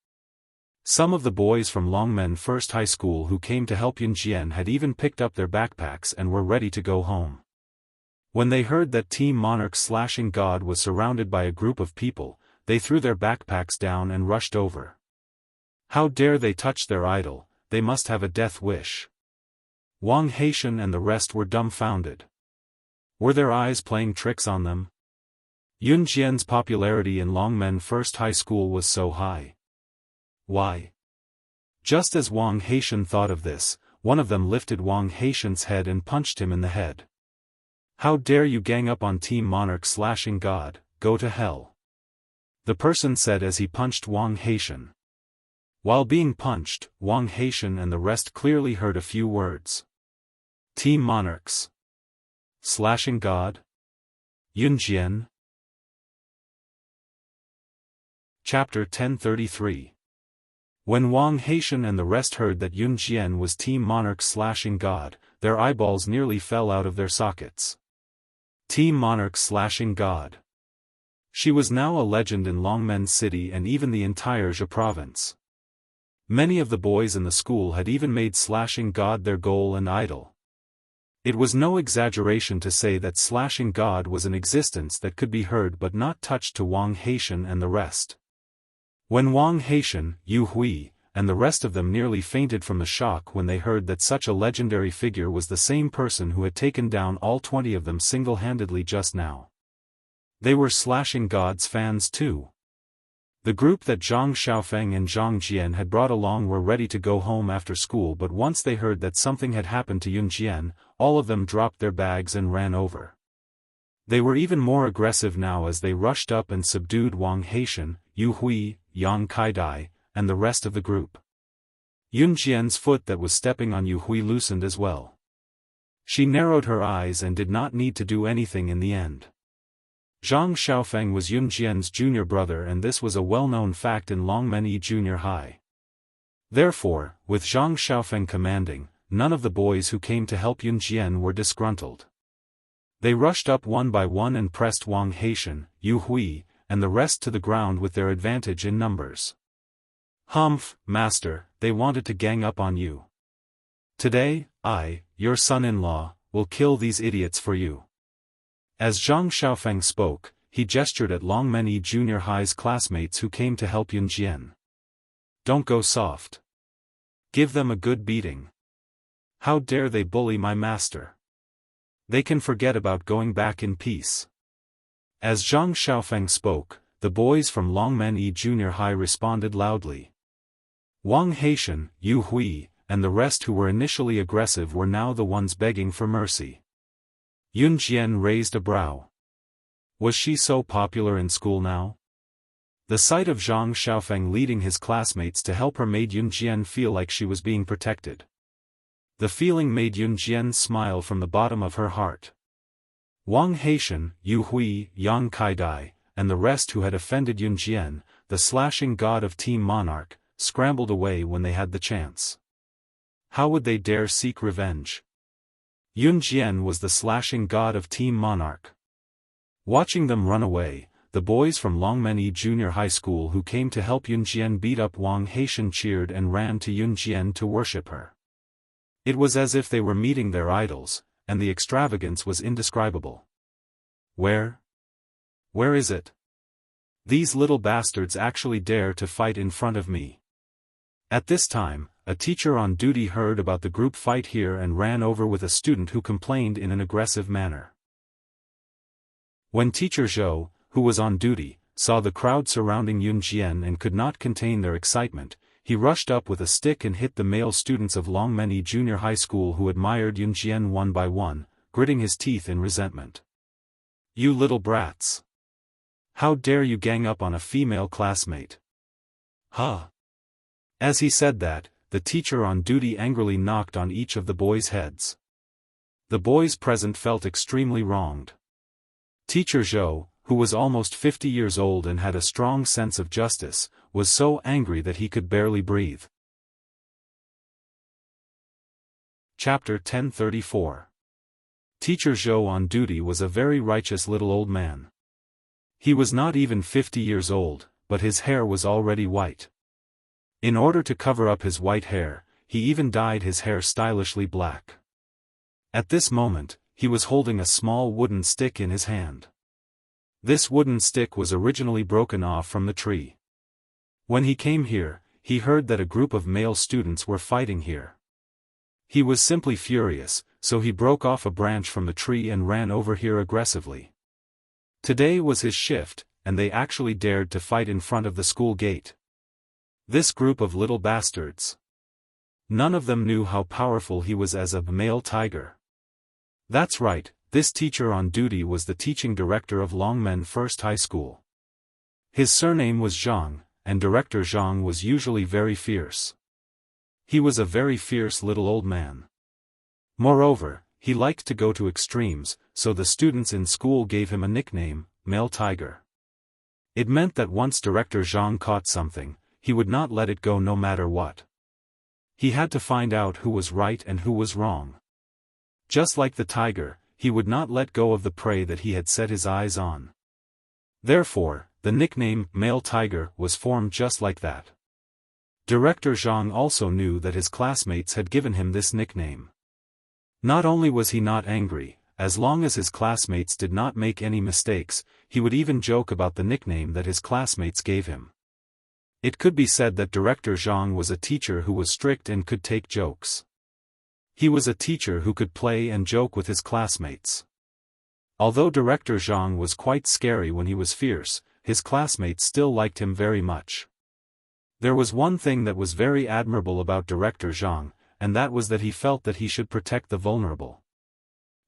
Some of the boys from Longmen First High School who came to help Yun Jian had even picked up their backpacks and were ready to go home. When they heard that Team Monarch's slashing god was surrounded by a group of people, they threw their backpacks down and rushed over. How dare they touch their idol, they must have a death wish. Wang Haitian and the rest were dumbfounded. Were their eyes playing tricks on them? Yun Jian's popularity in Longmen First High School was so high. Why? Just as Wang Haitian thought of this, one of them lifted Wang Haitian's head and punched him in the head. How dare you gang up on Team Monarch slashing god, go to hell. The person said as he punched Wang Haitian. While being punched, Wang Haitian and the rest clearly heard a few words. Team Monarchs. Slashing god? Yun Jian? Chapter 1033. When Wang Haitian and the rest heard that Yun Jian was Team Monarch's slashing god, their eyeballs nearly fell out of their sockets. Team Monarch's slashing god. She was now a legend in Longmen City and even the entire Zhe province. Many of the boys in the school had even made slashing god their goal and idol. It was no exaggeration to say that slashing god was an existence that could be heard but not touched to Wang Haitian and the rest. When Wang Haitian, Yu Hui, and the rest of them nearly fainted from the shock when they heard that such a legendary figure was the same person who had taken down all 20 of them single-handedly just now. They were slashing god's fans too. The group that Zhang Xiaofan and Zhang Jian had brought along were ready to go home after school, but once they heard that something had happened to Yun Jian, all of them dropped their bags and ran over. They were even more aggressive now as they rushed up and subdued Wang Haitian, Yu Hui, Yang Kaidai, and the rest of the group. Yun Jian's foot that was stepping on Yu Hui loosened as well. She narrowed her eyes and did not need to do anything in the end. Zhang Xiaofan was Yun Jian's junior brother, and this was a well-known fact in Longmen Junior High. Therefore, with Zhang Xiaofan commanding, none of the boys who came to help Yun Jian were disgruntled. They rushed up one by one and pressed Wang Haitian, Yu Hui, and the rest to the ground with their advantage in numbers. Humph, master, they wanted to gang up on you. Today, I, your son-in-law, will kill these idiots for you. As Zhang Xiaofan spoke, he gestured at Longmen Junior High's classmates who came to help Yun Jian. Don't go soft. Give them a good beating. How dare they bully my master? They can forget about going back in peace. As Zhang Xiaofan spoke, the boys from Longmen Junior High responded loudly. Wang Haitian, Yu Hui, and the rest who were initially aggressive were now the ones begging for mercy. Yun Jian raised a brow. Was she so popular in school now? The sight of Zhang Xiaofan leading his classmates to help her made Yun Jian feel like she was being protected. The feeling made Yun Jian smile from the bottom of her heart. Wang Haitian, Yu Hui, Yang Kaidai, and the rest who had offended Yun Jian, the slashing god of Team Monarch, scrambled away when they had the chance. How would they dare seek revenge? Yun Jian was the slashing god of Team Monarch. Watching them run away, the boys from Longmenyi Junior High School who came to help Yun Jian beat up Wang Haitian cheered and ran to Yun Jian to worship her. It was as if they were meeting their idols, and the extravagance was indescribable. Where is it? These little bastards actually dare to fight in front of me. At this time, a teacher on duty heard about the group fight here and ran over with a student who complained in an aggressive manner. When Teacher Zhou, who was on duty, saw the crowd surrounding Yun Jian and could not contain their excitement, he rushed up with a stick and hit the male students of Longmenyi Junior High School who admired Yun Jian one by one, gritting his teeth in resentment. "You little brats! How dare you gang up on a female classmate? Huh?" As he said that, the teacher on duty angrily knocked on each of the boys' heads. The boys present felt extremely wronged. Teacher Zhou, who was almost 50 years old and had a strong sense of justice, was so angry that he could barely breathe. Chapter 1034. Teacher Zhou on duty was a very righteous little old man. He was not even 50 years old, but his hair was already white. In order to cover up his white hair, he even dyed his hair stylishly black. At this moment, he was holding a small wooden stick in his hand. This wooden stick was originally broken off from the tree. When he came here, he heard that a group of male students were fighting here. He was simply furious, so he broke off a branch from the tree and ran over here aggressively. Today was his shift, and they actually dared to fight in front of the school gate. This group of little bastards. None of them knew how powerful he was as a male tiger. That's right, this teacher on duty was the teaching director of Longmen First High School. His surname was Zhang, and Director Zhang was usually very fierce. He was a very fierce little old man. Moreover, he liked to go to extremes, so the students in school gave him a nickname, Male Tiger. It meant that once Director Zhang caught something, he would not let it go no matter what. He had to find out who was right and who was wrong. Just like the tiger, he would not let go of the prey that he had set his eyes on. Therefore, the nickname Male Tiger was formed just like that. Director Zhang also knew that his classmates had given him this nickname. Not only was he not angry, as long as his classmates did not make any mistakes, he would even joke about the nickname that his classmates gave him. It could be said that Director Zhang was a teacher who was strict and could take jokes. He was a teacher who could play and joke with his classmates. Although Director Zhang was quite scary when he was fierce, his classmates still liked him very much. There was one thing that was very admirable about Director Zhang, and that was that he felt that he should protect the vulnerable.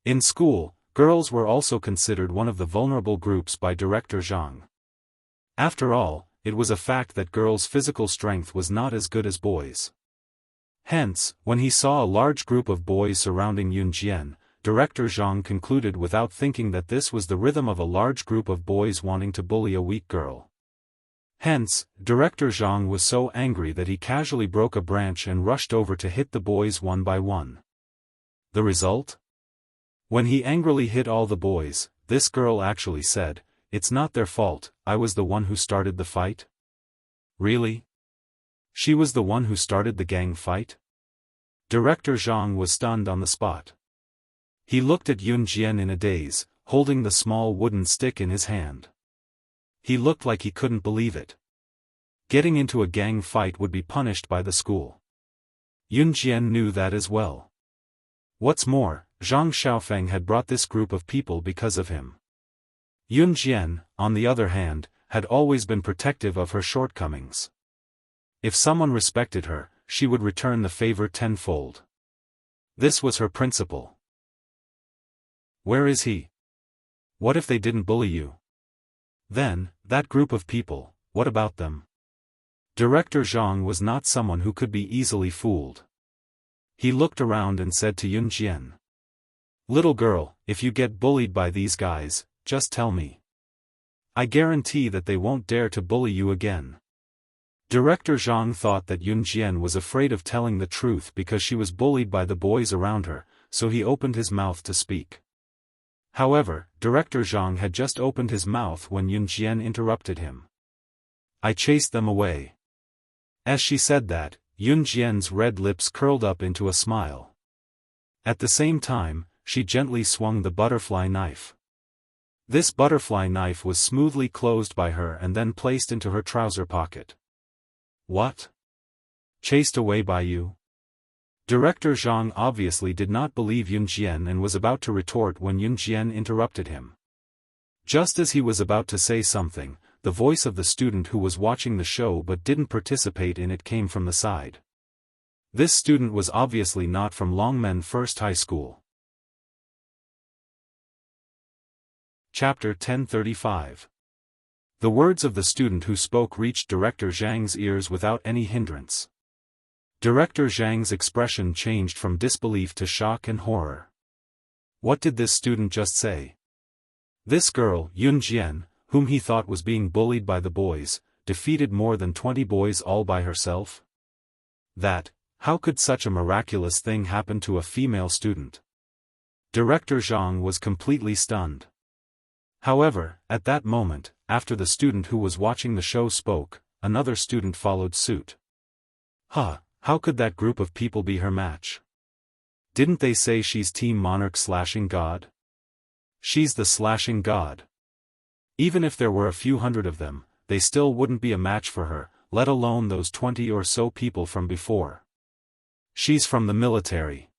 In school, girls were also considered one of the vulnerable groups by Director Zhang. After all, it was a fact that girls' physical strength was not as good as boys'. Hence, when he saw a large group of boys surrounding Yun Jian, Director Zhang concluded without thinking that this was the rhythm of a large group of boys wanting to bully a weak girl. Hence, Director Zhang was so angry that he casually broke a branch and rushed over to hit the boys one by one. The result? When he angrily hit all the boys, this girl actually said, "It's not their fault, I was the one who started the fight." Really? She was the one who started the gang fight? Director Zhang was stunned on the spot. He looked at Yun Jian in a daze, holding the small wooden stick in his hand. He looked like he couldn't believe it. Getting into a gang fight would be punished by the school. Yun Jian knew that as well. What's more, Zhang Xiaofan had brought this group of people because of him. Yun Jian, on the other hand, had always been protective of her shortcomings. If someone respected her, she would return the favor tenfold. This was her principle. Where is he? What if they didn't bully you? Then, that group of people, what about them? Director Zhang was not someone who could be easily fooled. He looked around and said to Yun Jian, "Little girl, if you get bullied by these guys, just tell me. I guarantee that they won't dare to bully you again." Director Zhang thought that Yun Jian was afraid of telling the truth because she was bullied by the boys around her, so he opened his mouth to speak. However, Director Zhang had just opened his mouth when Yun Jian interrupted him. "I chased them away." As she said that, Yun Jian's red lips curled up into a smile. At the same time, she gently swung the butterfly knife. This butterfly knife was smoothly closed by her and then placed into her trouser pocket. "What? Chased away by you?" Director Zhang obviously did not believe Yun Jian and was about to retort when Yun Jian interrupted him. Just as he was about to say something, the voice of the student who was watching the show but didn't participate in it came from the side. This student was obviously not from Longmen First High School. Chapter 1035. The words of the student who spoke reached Director Zhang's ears without any hindrance. Director Zhang's expression changed from disbelief to shock and horror. What did this student just say? This girl, Yun Jian, whom he thought was being bullied by the boys, defeated more than 20 boys all by herself? How could such a miraculous thing happen to a female student? Director Zhang was completely stunned. However, at that moment, after the student who was watching the show spoke, another student followed suit. How could that group of people be her match? Didn't they say she's Team Monarch slashing god? She's the slashing god. Even if there were a few hundred of them, they still wouldn't be a match for her, let alone those 20 or so people from before. She's from the military.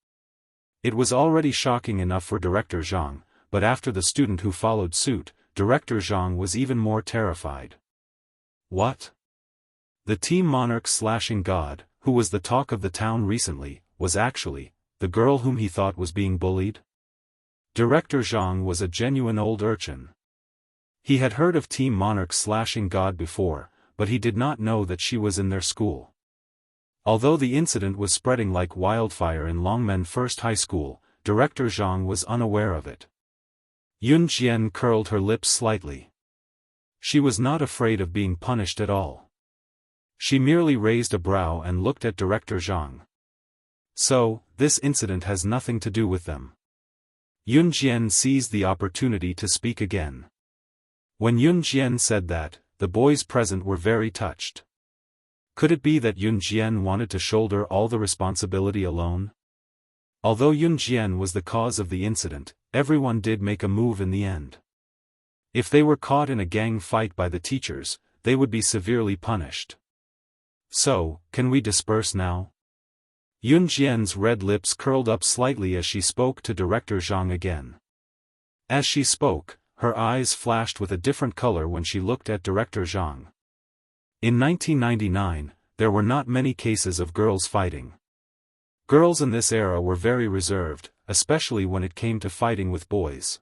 It was already shocking enough for Director Zhang, but after the student who followed suit, Director Zhang was even more terrified. What? The Team Monarch slashing god, who was the talk of the town recently, was actually the girl whom he thought was being bullied? Director Zhang was a genuine old urchin. He had heard of Team Monarch slashing god before, but he did not know that she was in their school. Although the incident was spreading like wildfire in Longmen First High School, Director Zhang was unaware of it. Yun Jian curled her lips slightly. She was not afraid of being punished at all. She merely raised a brow and looked at Director Zhang. So, this incident has nothing to do with them. Yun Jian seized the opportunity to speak again. When Yun Jian said that, the boys present were very touched. Could it be that Yun Jian wanted to shoulder all the responsibility alone? Although Yun Jian was the cause of the incident, everyone did make a move in the end. If they were caught in a gang fight by the teachers, they would be severely punished. So, can we disperse now? Yun Jian's red lips curled up slightly as she spoke to Director Zhang again. As she spoke, her eyes flashed with a different color when she looked at Director Zhang. In 1999, there were not many cases of girls fighting. Girls in this era were very reserved, especially when it came to fighting with boys.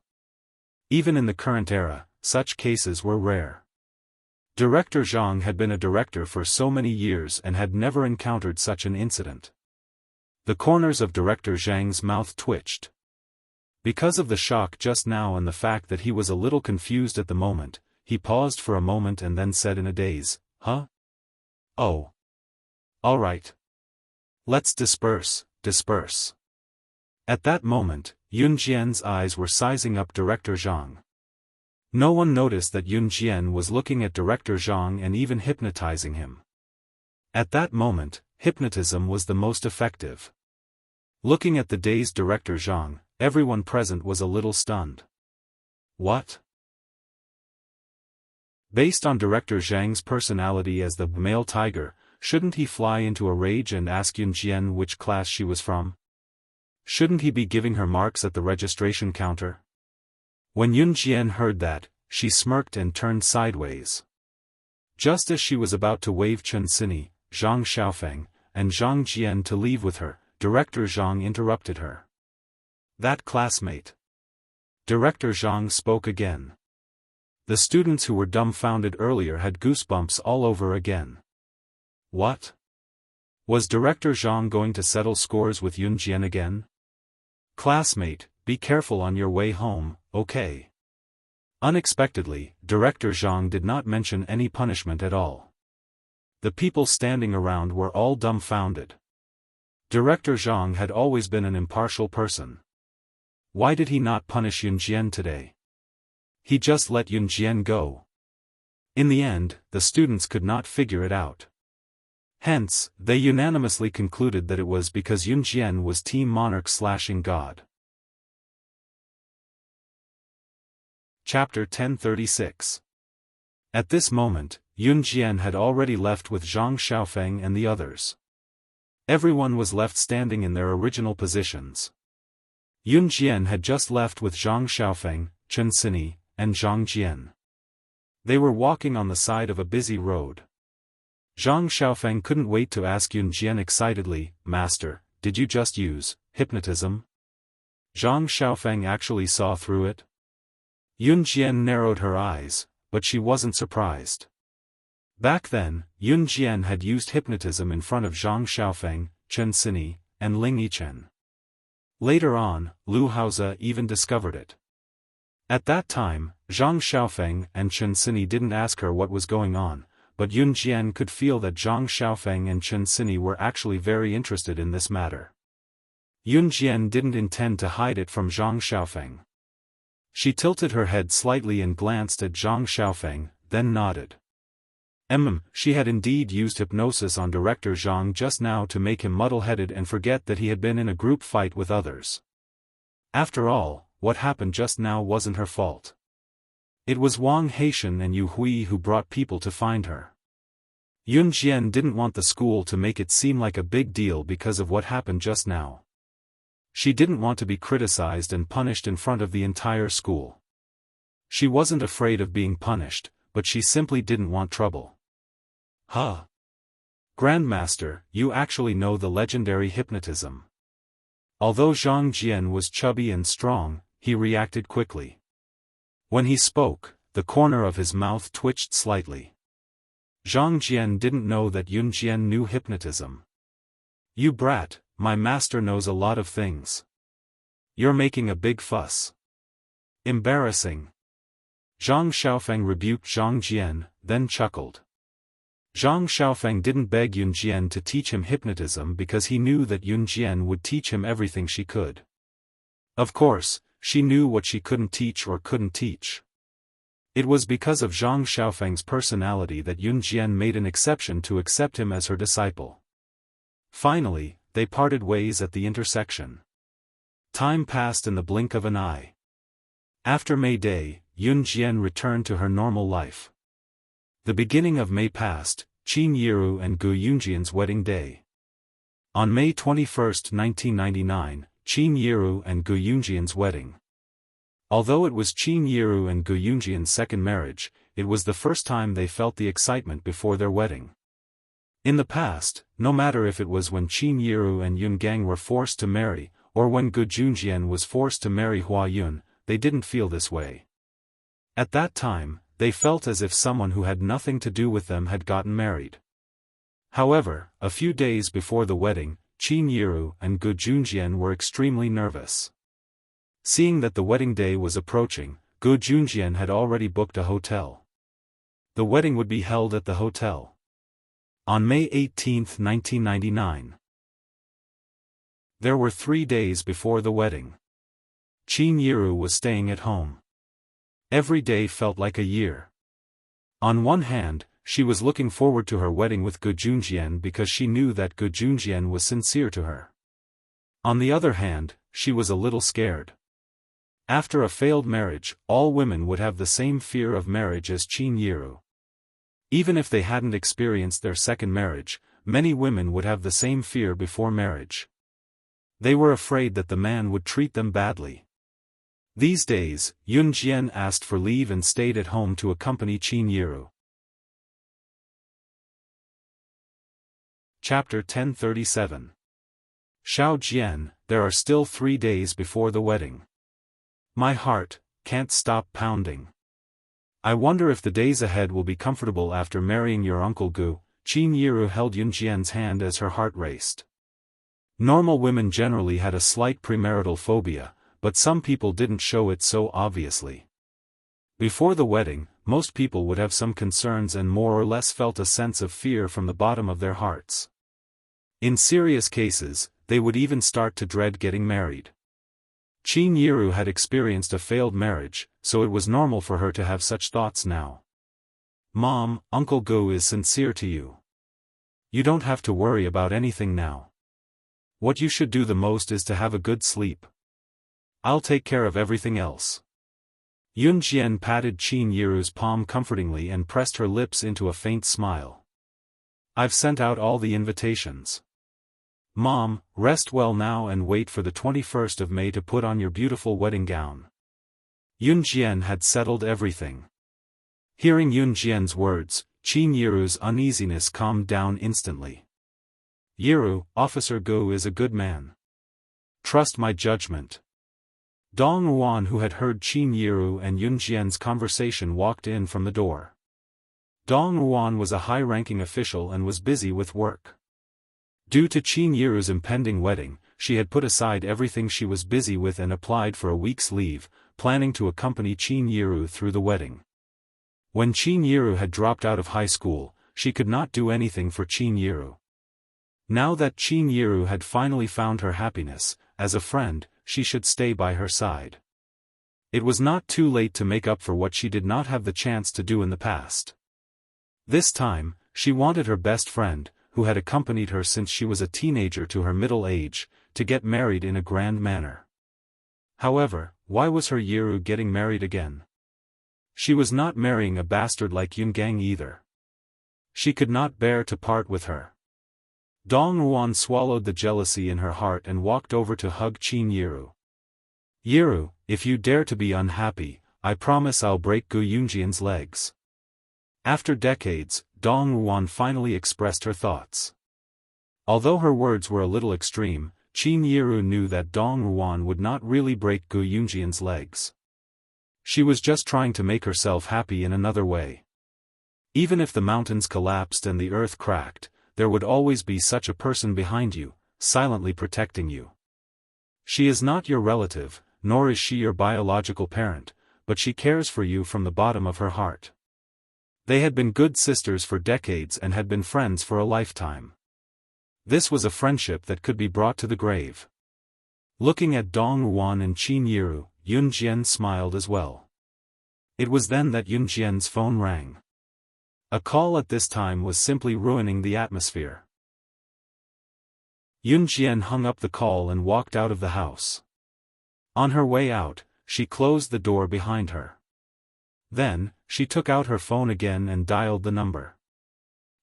Even in the current era, such cases were rare. Director Zhang had been a director for so many years and had never encountered such an incident. The corners of Director Zhang's mouth twitched. Because of the shock just now and the fact that he was a little confused at the moment, he paused for a moment and then said in a daze, "Huh? Oh. All right. Let's disperse." At that moment, Yun Jian's eyes were sizing up Director Zhang. No one noticed that Yun Jian was looking at Director Zhang and even hypnotizing him. At that moment, hypnotism was the most effective. Looking at the dazed Director Zhang, everyone present was a little stunned. What? Based on Director Zhang's personality as the male tiger, shouldn't he fly into a rage and ask Yun Jian which class she was from? Shouldn't he be giving her marks at the registration counter? When Yun Jian heard that, she smirked and turned sideways. Just as she was about to wave Chen Sini, Zhang Xiaofan, and Zhang Jian to leave with her, Director Zhang interrupted her. That classmate. Director Zhang spoke again. The students who were dumbfounded earlier had goosebumps all over again. What? Was Director Zhang going to settle scores with Yun Jian again? Classmate, be careful on your way home, okay? Unexpectedly, Director Zhang did not mention any punishment at all. The people standing around were all dumbfounded. Director Zhang had always been an impartial person. Why did he not punish Yun Jian today? He just let Yun Jian go. In the end, the students could not figure it out. Hence, they unanimously concluded that it was because Yun Jian was Team Monarch/ing God. Chapter 1036. At this moment, Yun Jian had already left with Zhang Xiaofan and the others. Everyone was left standing in their original positions. Yun Jian had just left with Zhang Xiaofan, Chen Sini, and Zhang Jian. They were walking on the side of a busy road. Zhang Xiaofan couldn't wait to ask Yun Jian excitedly, "Master, did you just use hypnotism?" Zhang Xiaofan actually saw through it. Yun Jian narrowed her eyes, but she wasn't surprised. Back then, Yun Jian had used hypnotism in front of Zhang Xiaofan, Chen Sini, and Ling Yichen. Later on, Lu Haoze even discovered it. At that time, Zhang Xiaofan and Chen Sini didn't ask her what was going on, but Yun Jian could feel that Zhang Xiaofan and Chen Sini were actually very interested in this matter. Yun Jian didn't intend to hide it from Zhang Xiaofan. She tilted her head slightly and glanced at Zhang Xiaofan, then nodded. She had indeed used hypnosis on Director Zhang just now to make him muddle-headed and forget that he had been in a group fight with others. After all, what happened just now wasn't her fault. It was Wang Haishan and Yu Hui who brought people to find her. Yun Jian didn't want the school to make it seem like a big deal because of what happened just now. She didn't want to be criticized and punished in front of the entire school. She wasn't afraid of being punished, but she simply didn't want trouble. Huh? Grandmaster, you actually know the legendary hypnotism. Although Zhang Jian was chubby and strong, he reacted quickly. When he spoke, the corner of his mouth twitched slightly. Zhang Jian didn't know that Yun Jian knew hypnotism. "You brat, my master knows a lot of things. You're making a big fuss. Embarrassing." Zhang Xiaofan rebuked Zhang Jian, then chuckled. Zhang Xiaofan didn't beg Yun Jian to teach him hypnotism because he knew that Yun Jian would teach him everything she could. Of course, she knew what she couldn't teach or couldn't teach. It was because of Zhang Xiaofan's personality that Yun Jian made an exception to accept him as her disciple. Finally, they parted ways at the intersection. Time passed in the blink of an eye. After May Day, Yun Jian returned to her normal life. The beginning of May passed, Qin Yiru and Gu Yunjian's wedding day. On May 21, 1999, Qin Yiru and Gu Yunjian's wedding. Although it was Qin Yiru and Gu Yunjian's second marriage, it was the first time they felt the excitement before their wedding. In the past, no matter if it was when Qin Yiru and Yun Gang were forced to marry, or when Gu Junjian was forced to marry Hua Yun, they didn't feel this way. At that time, they felt as if someone who had nothing to do with them had gotten married. However, a few days before the wedding, Qin Yiru and Gu Junjian were extremely nervous. Seeing that the wedding day was approaching, Gu Junjian had already booked a hotel. The wedding would be held at the hotel on May 18, 1999. There were 3 days before the wedding. Qin Yiru was staying at home. Every day felt like a year. On one hand, she was looking forward to her wedding with Gu Junjian because she knew that Gu Junjian was sincere to her. On the other hand, she was a little scared. After a failed marriage, all women would have the same fear of marriage as Qin Yiru. Even if they hadn't experienced their second marriage, many women would have the same fear before marriage. They were afraid that the man would treat them badly. These days, Yun Jian asked for leave and stayed at home to accompany Qin Yiru. Chapter 1037. Xiao Jian, there are still 3 days before the wedding. My heart can't stop pounding. I wonder if the days ahead will be comfortable after marrying your uncle Gu. Qin Yiru held Yun Jian's hand as her heart raced. Normal women generally had a slight premarital phobia, but some people didn't show it so obviously. Before the wedding, most people would have some concerns and more or less felt a sense of fear from the bottom of their hearts. In serious cases, they would even start to dread getting married. Qin Yiru had experienced a failed marriage, so it was normal for her to have such thoughts now. Mom, Uncle Gu is sincere to you. You don't have to worry about anything now. What you should do the most is to have a good sleep. I'll take care of everything else. Yun Jian patted Qin Yiru's palm comfortingly and pressed her lips into a faint smile. I've sent out all the invitations. Mom, rest well now and wait for the 21st of May to put on your beautiful wedding gown. Yun Jian had settled everything. Hearing Yun Jian's words, Qin Yiru's uneasiness calmed down instantly. Yiru, Officer Gu is a good man. Trust my judgment. Dong Ruan, who had heard Qin Yiru and Yun Jian's conversation, walked in from the door. Dong Ruan was a high-ranking official and was busy with work. Due to Qin Yiru's impending wedding, she had put aside everything she was busy with and applied for a week's leave, planning to accompany Qin Yiru through the wedding. When Qin Yiru had dropped out of high school, she could not do anything for Qin Yiru. Now that Qin Yiru had finally found her happiness, as a friend, she should stay by her side. It was not too late to make up for what she did not have the chance to do in the past. This time, she wanted her best friend, who had accompanied her since she was a teenager to her middle age, to get married in a grand manner. However, why was her Yiru getting married again? She was not marrying a bastard like Yungang either. She could not bear to part with her. Dong Ruan swallowed the jealousy in her heart and walked over to hug Qin Yiru. Yiru, if you dare to be unhappy, I promise I'll break Gu Yunjian's legs. After decades, Dong Ruan finally expressed her thoughts. Although her words were a little extreme, Qin Yiru knew that Dong Ruan would not really break Gu Yunjian's legs. She was just trying to make herself happy in another way. Even if the mountains collapsed and the earth cracked, there would always be such a person behind you, silently protecting you. She is not your relative, nor is she your biological parent, but she cares for you from the bottom of her heart. They had been good sisters for decades and had been friends for a lifetime. This was a friendship that could be brought to the grave. Looking at Dong Ruan and Qin Yiru, Yun Jian smiled as well. It was then that Yun Jian's phone rang. A call at this time was simply ruining the atmosphere. Yun Jian hung up the call and walked out of the house. On her way out, she closed the door behind her. Then, she took out her phone again and dialed the number.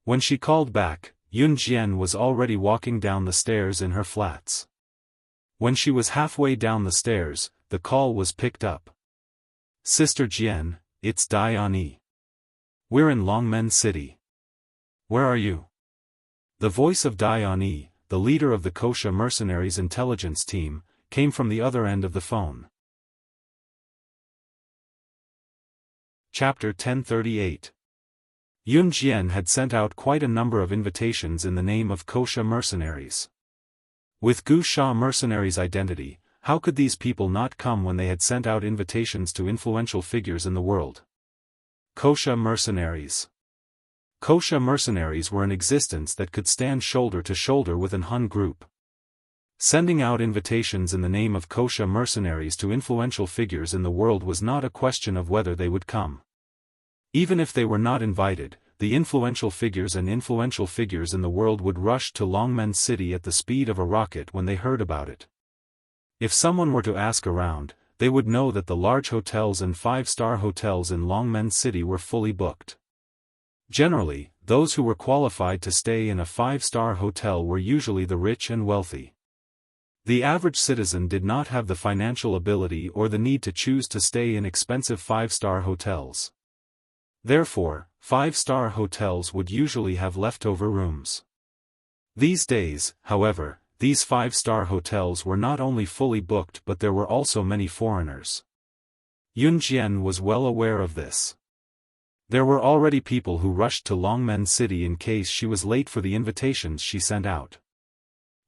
When she called back, Yun Jian was already walking down the stairs in her flats. When she was halfway down the stairs, the call was picked up. Sister Jian, it's Dai Ani. We're in Longmen City. Where are you? The voice of Dai Ani, the leader of the Kosha mercenaries' intelligence team, came from the other end of the phone. Chapter 1038. Yun Jian had sent out quite a number of invitations in the name of Kosha mercenaries. With Gu Sha mercenaries' identity, how could these people not come when they had sent out invitations to influential figures in the world? Kosha mercenaries. Kosha mercenaries were an existence that could stand shoulder to shoulder with an Hun group. Sending out invitations in the name of Kosha mercenaries to influential figures in the world was not a question of whether they would come. Even if they were not invited, the influential figures in the world would rush to Longmen City at the speed of a rocket when they heard about it. If someone were to ask around, they would know that the large hotels and five-star hotels in Longmen City were fully booked. Generally, those who were qualified to stay in a five-star hotel were usually the rich and wealthy. The average citizen did not have the financial ability or the need to choose to stay in expensive five-star hotels. Therefore, five-star hotels would usually have leftover rooms. These days, however, these five-star hotels were not only fully booked but there were also many foreigners. Yun Jian was well aware of this. There were already people who rushed to Longmen City in case she was late for the invitations she sent out.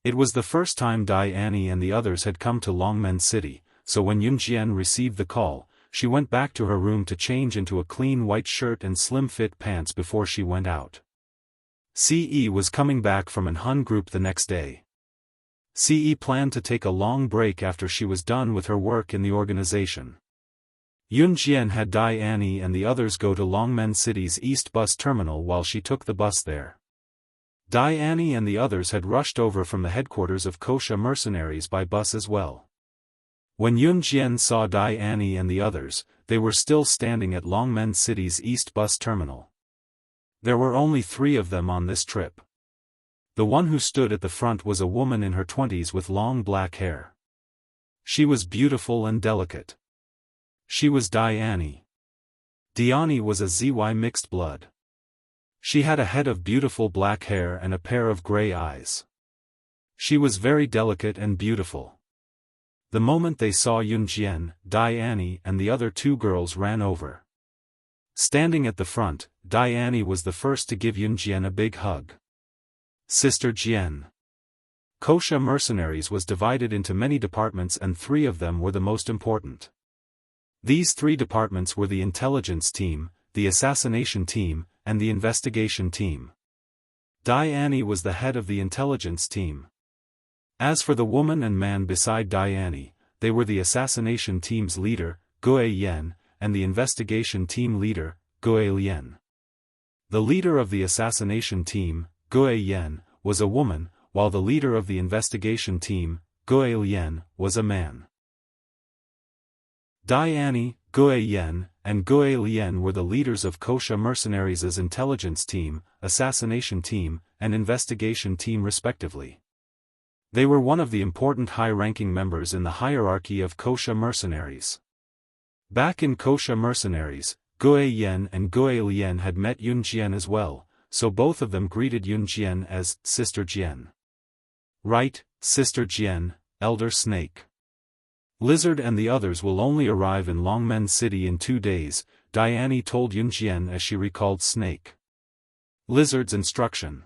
It was the first time Dai Ani and the others had come to Longmen City, so when Yun Jian received the call, she went back to her room to change into a clean white shirt and slim-fit pants before she went out. CE was coming back from an Hun group the next day. Ce planned to take a long break after she was done with her work in the organization. Yun Jian had Dai Annie and the others go to Longmen City's East Bus Terminal while she took the bus there. Dai Annie and the others had rushed over from the headquarters of Kosha mercenaries by bus as well. When Yun Jian saw Dai Annie and the others, they were still standing at Longmen City's East Bus Terminal. There were only 3 of them on this trip. The one who stood at the front was a woman in her 20s with long black hair. She was beautiful and delicate. She was Dai Annie. Diani was a ZY mixed blood. She had a head of beautiful black hair and a pair of gray eyes. She was very delicate and beautiful. The moment they saw Yun Jian, Dai Annie and the other 2 girls ran over. Standing at the front, Dai Annie was the first to give Yun Jian a big hug. Sister Jian. Kosha mercenaries was divided into many departments and 3 of them were the most important. These 3 departments were the intelligence team, the assassination team, and the investigation team. Dai Annie was the head of the intelligence team. As for the woman and man beside Dai Annie, they were the assassination team's leader, Gue Yan, and the investigation team leader, Gue Lian. The leader of the assassination team, Gue Yan, was a woman, while the leader of the investigation team, Gue Lian, was a man. Dai Annie, Gue Yan, and Gue Lian were the leaders of Kosha mercenaries' intelligence team, assassination team, and investigation team respectively. They were one of the important high-ranking members in the hierarchy of Kosha mercenaries. Back in Kosha mercenaries, Gue Yan and Gue Lian had met Yun Jian as well, so both of them greeted Yun Jian as Sister Jian. Right, Sister Jian, Elder Snake. Lizard and the others will only arrive in Longmen City in 2 days, Dai Annie told Yun Jian as she recalled Snake. Lizard's instruction.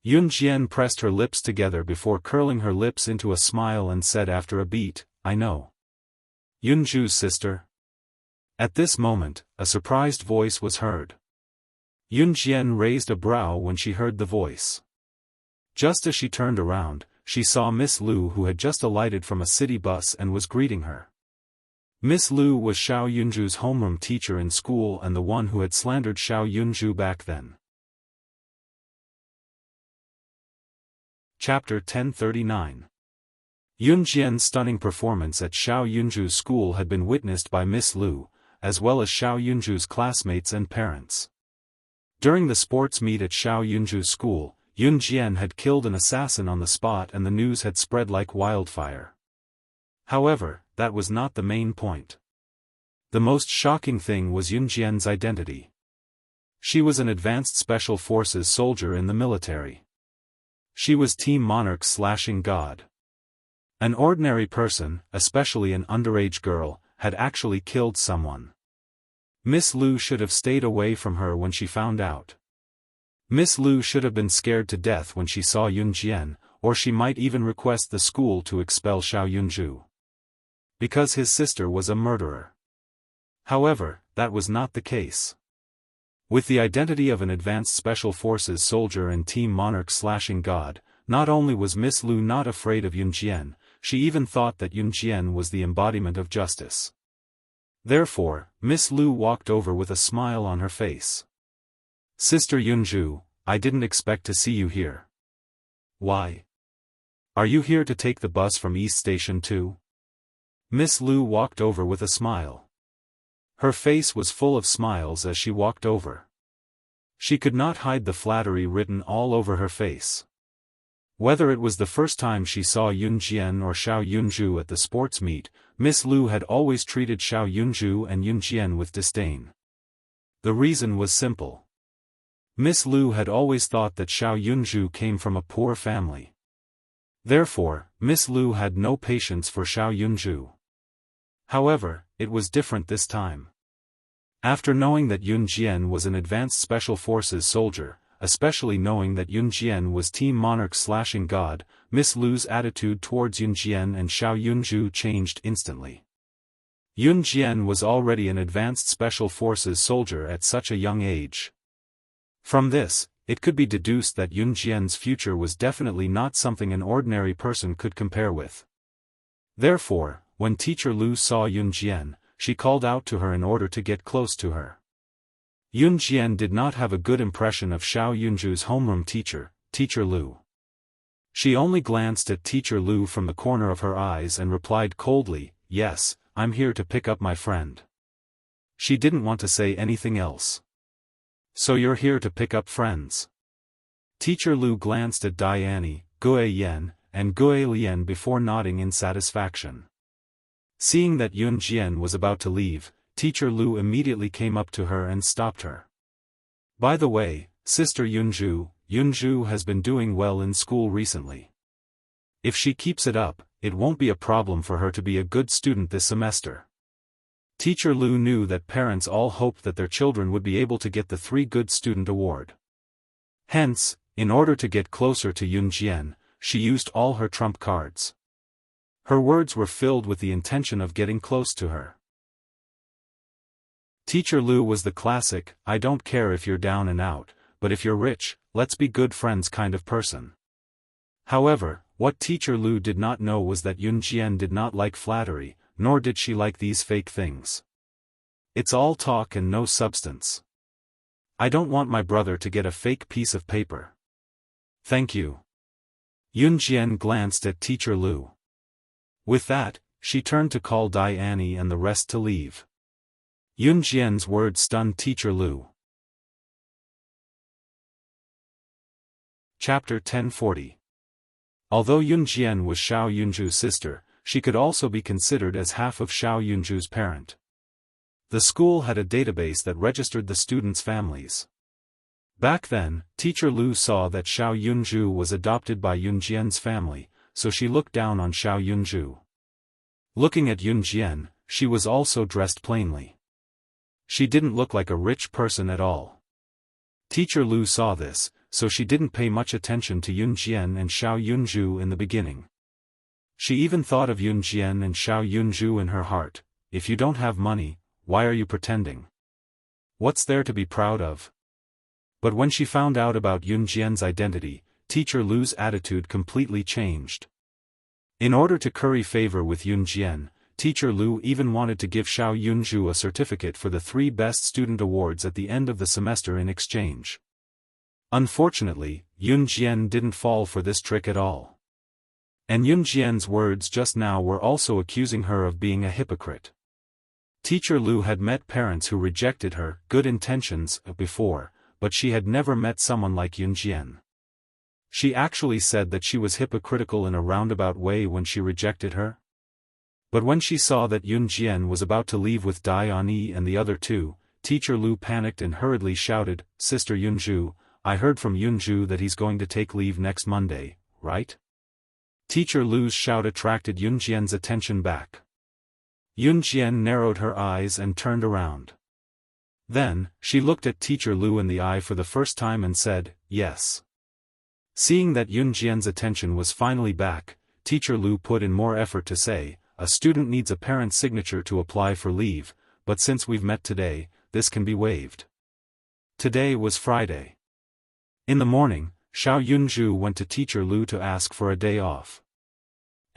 Yun Jian pressed her lips together before curling her lips into a smile and said after a beat, I know. Yunju's sister. At this moment, a surprised voice was heard. Yun Jian raised a brow when she heard the voice. Just as she turned around, she saw Miss Lu who had just alighted from a city bus and was greeting her. Miss Lu was Xiao Yunju's homeroom teacher in school and the one who had slandered Xiao Yunju back then. Chapter 1039. Yun Jian's stunning performance at Xiao Yunju's school had been witnessed by Miss Lu, as well as Xiao Yunju's classmates and parents. During the sports meet at Xiao Yunju's school, Yun Jian had killed an assassin on the spot and the news had spread like wildfire. However, that was not the main point. The most shocking thing was Yun Jian's identity. She was an advanced special forces soldier in the military. She was Team Monarch's /God. An ordinary person, especially an underage girl, had actually killed someone. Miss Lu should have stayed away from her when she found out. Miss Lu should have been scared to death when she saw Yun Jian, or she might even request the school to expel Xiao Yunju. Because his sister was a murderer. However, that was not the case. With the identity of an advanced special forces soldier and Team Monarch's /God, not only was Miss Lu not afraid of Yun Jian, she even thought that Yun Jian was the embodiment of justice. Therefore, Miss Lu walked over with a smile on her face. Sister Yunju, I didn't expect to see you here. Why? Are you here to take the bus from East Station too? Miss Lu walked over with a smile. Her face was full of smiles as she walked over. She could not hide the flattery written all over her face. Whether it was the first time she saw Yun Jian or Xiao Yunju at the sports meet, Miss Lu had always treated Xiao Yunju and Yun Jian with disdain. The reason was simple. Miss Lu had always thought that Xiao Yunju came from a poor family. Therefore, Miss Lu had no patience for Xiao Yunju. However, it was different this time. After knowing that Yun Jian was an advanced special forces soldier, especially knowing that Yun Jian was Team Monarch's /God, Miss Lu's attitude towards Yun Jian and Xiao Yunju changed instantly. Yun Jian was already an advanced special forces soldier at such a young age. From this, it could be deduced that Yun Jian's future was definitely not something an ordinary person could compare with. Therefore, when Teacher Lu saw Yun Jian, she called out to her in order to get close to her. Yun Jian did not have a good impression of Xiao Yunju's homeroom teacher, Teacher Lu. She only glanced at Teacher Lu from the corner of her eyes and replied coldly, "Yes, I'm here to pick up my friend." She didn't want to say anything else. "So you're here to pick up friends?" Teacher Lu glanced at Dai Annie, Gue Yan, and Gue Lian before nodding in satisfaction. Seeing that Yun Jian was about to leave, Teacher Lu immediately came up to her and stopped her. "By the way, Sister Yunju has been doing well in school recently. If she keeps it up, it won't be a problem for her to be a good student this semester." Teacher Lu knew that parents all hoped that their children would be able to get the 3 Good Student Award. Hence, in order to get closer to Yun Jian, she used all her trump cards. Her words were filled with the intention of getting close to her. Teacher Lu was the classic, "I don't care if you're down and out, but if you're rich, let's be good friends" kind of person. However, what Teacher Lu did not know was that Yun Jian did not like flattery, nor did she like these fake things. It's all talk and no substance. "I don't want my brother to get a fake piece of paper. Thank you." Yun Jian glanced at Teacher Lu. With that, she turned to call Dai Annie and the rest to leave. Yun Jian's words stunned Teacher Lu. Chapter 1040. Although Yun Jian was Xiao Yunju's sister, she could also be considered as half of Xiao Yunju's parent. The school had a database that registered the students' families. Back then, Teacher Lu saw that Xiao Yunju was adopted by Yun Jian's family, so she looked down on Xiao Yunju. Looking at Yun Jian, she was also dressed plainly. She didn't look like a rich person at all. Teacher Lu saw this, so she didn't pay much attention to Yun Jian and Xiao Yunju in the beginning. She even thought of Yun Jian and Xiao Yunju in her heart, "If you don't have money, why are you pretending? What's there to be proud of?" But when she found out about Yun Jian's identity, Teacher Lu's attitude completely changed. In order to curry favor with Yun Jian, Teacher Lu even wanted to give Xiao Yunju a certificate for the 3 Best Student Awards at the end of the semester in exchange. Unfortunately, Yun Jian didn't fall for this trick at all. And Yun Jian's words just now were also accusing her of being a hypocrite. Teacher Lu had met parents who rejected her good intentions before, but she had never met someone like Yun Jian. She actually said that she was hypocritical in a roundabout way when she rejected her. But when she saw that Yun Jian was about to leave with Dai Annie and the other 2, Teacher Lu panicked and hurriedly shouted, "Sister Yunju, I heard from Yunju that he's going to take leave next Monday, right?" Teacher Lu's shout attracted Yun Jian's attention back. Yun Jian narrowed her eyes and turned around. Then, she looked at Teacher Lu in the eye for the first time and said, "Yes." Seeing that Yun Jian's attention was finally back, Teacher Lu put in more effort to say, "A student needs a parent's signature to apply for leave, but since we've met today, this can be waived." Today was Friday. In the morning, Xiao Yunju went to Teacher Lu to ask for a day off.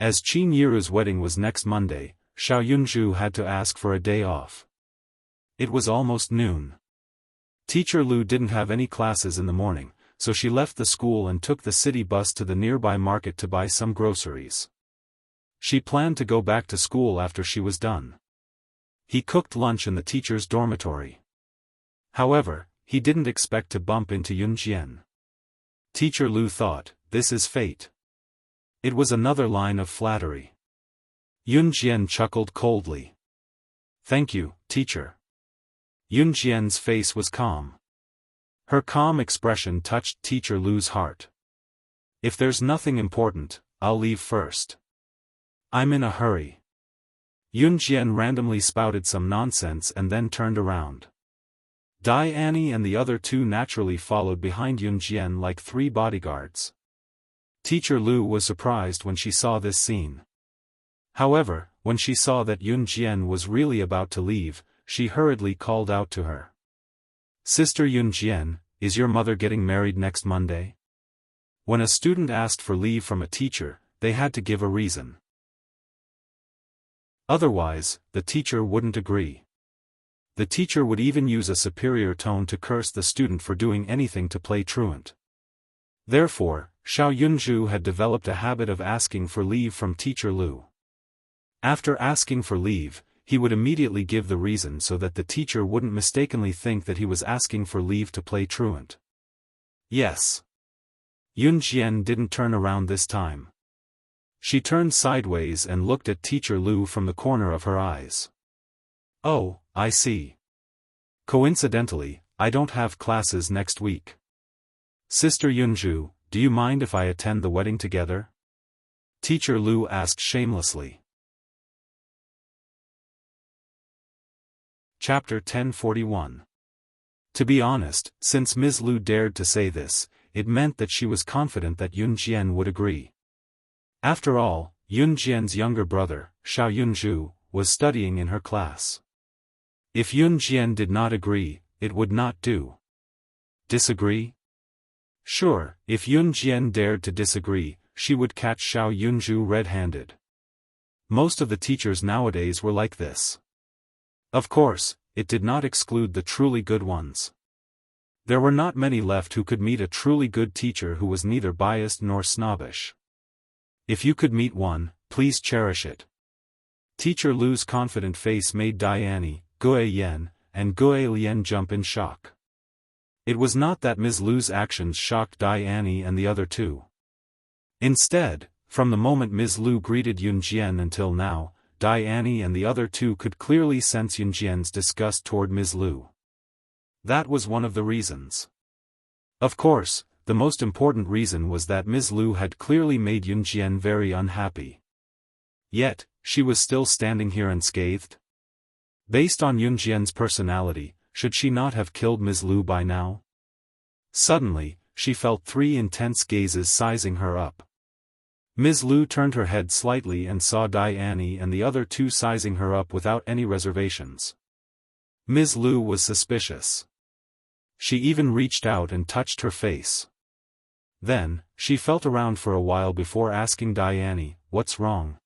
As Qin Yiru's wedding was next Monday, Xiao Yunju had to ask for a day off. It was almost noon. Teacher Lu didn't have any classes in the morning, so she left the school and took the city bus to the nearby market to buy some groceries. She planned to go back to school after she was done. He cooked lunch in the teacher's dormitory. However, he didn't expect to bump into Yun Jian. Teacher Lu thought, "This is fate." It was another line of flattery. Yun Jian chuckled coldly. "Thank you, teacher." Yun Jian's face was calm. Her calm expression touched Teacher Lu's heart. "If there's nothing important, I'll leave first. I'm in a hurry." Yun Jian randomly spouted some nonsense and then turned around. Dai Annie and the other 2 naturally followed behind Yun Jian like 3 bodyguards. Teacher Lu was surprised when she saw this scene. However, when she saw that Yun Jian was really about to leave, she hurriedly called out to her. "Sister Yun Jian, is your mother getting married next Monday? When a student asked for leave from a teacher, they had to give a reason. Otherwise, the teacher wouldn't agree. The teacher would even use a superior tone to curse the student for doing anything to play truant. Therefore, Xiao Yunzhu had developed a habit of asking for leave from Teacher Lu. After asking for leave, he would immediately give the reason so that the teacher wouldn't mistakenly think that he was asking for leave to play truant. Yes. Yun Jian didn't turn around this time. She turned sideways and looked at Teacher Lu from the corner of her eyes. Oh, I see. Coincidentally, I don't have classes next week. Sister Yunzhu, do you mind if I attend the wedding together? Teacher Lu asked shamelessly. Chapter 1041. To be honest, since Ms. Lu dared to say this, it meant that she was confident that Yun Jian would agree. After all, Yun Jian's younger brother, Xiao Yunzhu, was studying in her class. If Yun Jian did not agree, it would not do. Disagree? Sure, if Yun Jian dared to disagree, she would catch Xiao Yunzhu red-handed. Most of the teachers nowadays were like this. Of course, it did not exclude the truly good ones. There were not many left who could meet a truly good teacher who was neither biased nor snobbish. If you could meet one, please cherish it. Teacher Lu's confident face made Diane, Gue Yen, and Gue Lian jump in shock. It was not that Ms. Lu's actions shocked Diane and the other two. Instead, from the moment Ms. Lu greeted Yun Jian until now, Diane and the other two could clearly sense Yun Jian's disgust toward Ms. Lu. That was one of the reasons. Of course, the most important reason was that Ms. Lu had clearly made Yun Jian very unhappy. Yet, she was still standing here unscathed. Based on Yun Jian's personality, should she not have killed Ms. Lu by now? Suddenly, she felt three intense gazes sizing her up. Ms. Lu turned her head slightly and saw Diane and the other two sizing her up without any reservations. Ms. Lu was suspicious. She even reached out and touched her face. Then, she felt around for a while before asking Diane, "What's wrong?